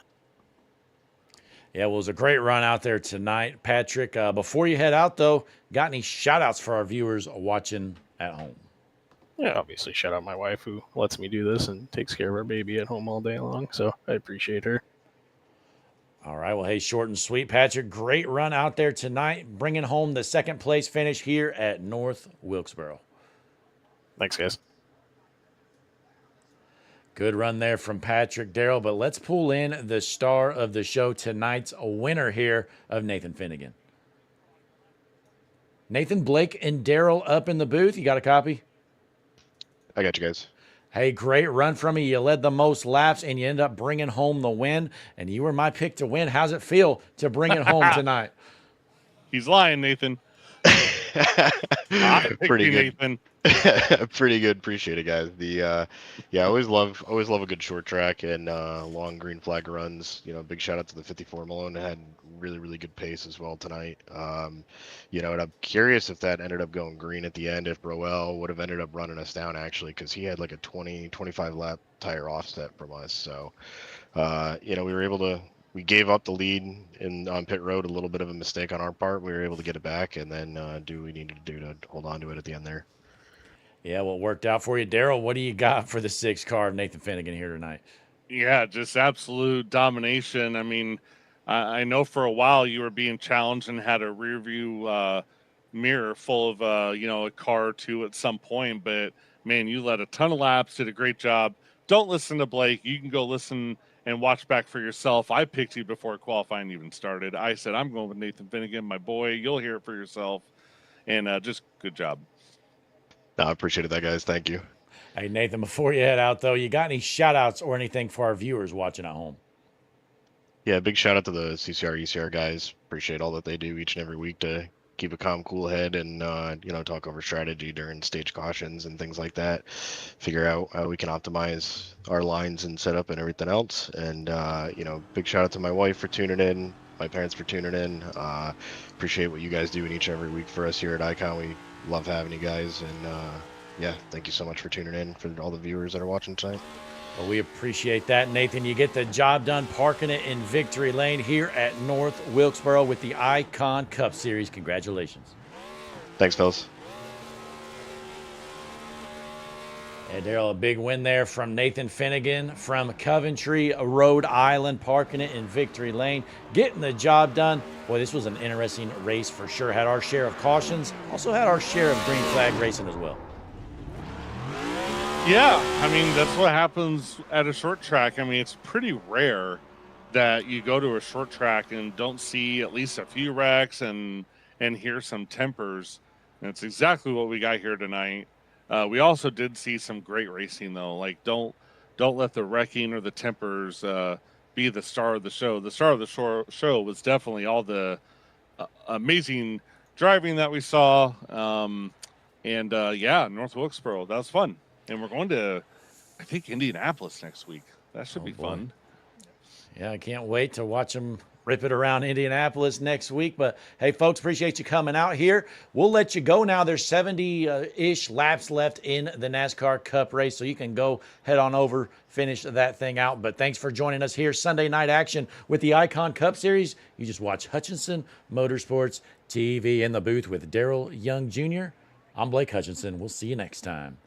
Yeah, well, it was a great run out there tonight, Patrick. Before you head out, though, got any shout-outs for our viewers watching at home? Yeah, obviously, shout out my wife who lets me do this and takes care of our baby at home all day long. So I appreciate her. All right, well, hey, short and sweet, Patrick. Great run out there tonight, bringing home the second place finish here at North Wilkesboro. Thanks, guys. Good run there from Patrick, Daryl, but let's pull in the star of the show tonight's winner here of Nathan Finnegan. Nathan, Blake, and Daryl up in the booth. You got a copy? I got you guys. Hey, great run from you. You led the most laps, and you ended up bringing home the win, and you were my pick to win. How's it feel to bring it home tonight? He's lying, Nathan. Pretty good. Nathan. Pretty good. Appreciate it, guys. I always love a good short track and long green flag runs. Big shout out to the 54 Malone. Had really good pace as well tonight. And I'm curious if that ended up going green at the end, if Roel would have ended up running us down actually, because he had like a 25 lap tire offset from us. So we were able to. We gave up the lead on pit road, a little bit of a mistake on our part. We were able to get it back and then do what we needed to do to hold on to it at the end there. Yeah, well, it worked out for you. Daryl, what do you got for the 6 car of Nathan Finnegan here tonight? Yeah, just absolute domination. I mean, I know for a while you were being challenged and had a rear view mirror full of, a car or two at some point. But, man, you led a ton of laps, did a great job. Don't listen to Blake. You can go listen and watch back for yourself. I picked you before qualifying even started. I said, I'm going with Nathan Finnegan, my boy. You'll hear it for yourself. And just good job. No, I appreciate that, guys. Thank you. Hey, Nathan, before you head out, though, you got any shout-outs or anything for our viewers watching at home? Yeah, big shout out to the CCR, ECR guys. Appreciate all that they do each and every week to keep a calm, cool head and, talk over strategy during stage cautions and things like that. Figure out how we can optimize our lines and setup and everything else. And, big shout out to my wife for tuning in, my parents for tuning in. Appreciate what you guys do each and every week for us here at Icon. We love having you guys. And, thank you so much for tuning in, for all the viewers that are watching tonight. Well, we appreciate that, Nathan. You get the job done parking it in Victory Lane here at North Wilkesboro with the Icon Cup Series. Congratulations. Thanks, fellas. And Daryl, a big win there from Nathan Finnegan from Coventry, Rhode Island, parking it in Victory Lane, getting the job done. Boy, this was an interesting race for sure. Had our share of cautions, also had our share of green flag racing as well. Yeah, I mean, that's what happens at a short track. I mean, it's pretty rare that you go to a short track and don't see at least a few wrecks and hear some tempers. And it's exactly what we got here tonight. We also did see some great racing, though. Like, don't let the wrecking or the tempers be the star of the show. The star of the show was definitely all the amazing driving that we saw. North Wilkesboro, that was fun. And we're going to, I think, Indianapolis next week. That should be fun. Yeah, I can't wait to watch them rip it around Indianapolis next week. But, hey, folks, appreciate you coming out here. We'll let you go now. There's 70-ish laps left in the NASCAR Cup race, so you can go head on over, finish that thing out. But thanks for joining us here. Sunday night action with the Icon Cup Series. You just watch Hutchinson Motorsports TV in the booth with Daryl Young Jr. I'm Blake Hutchinson. We'll see you next time.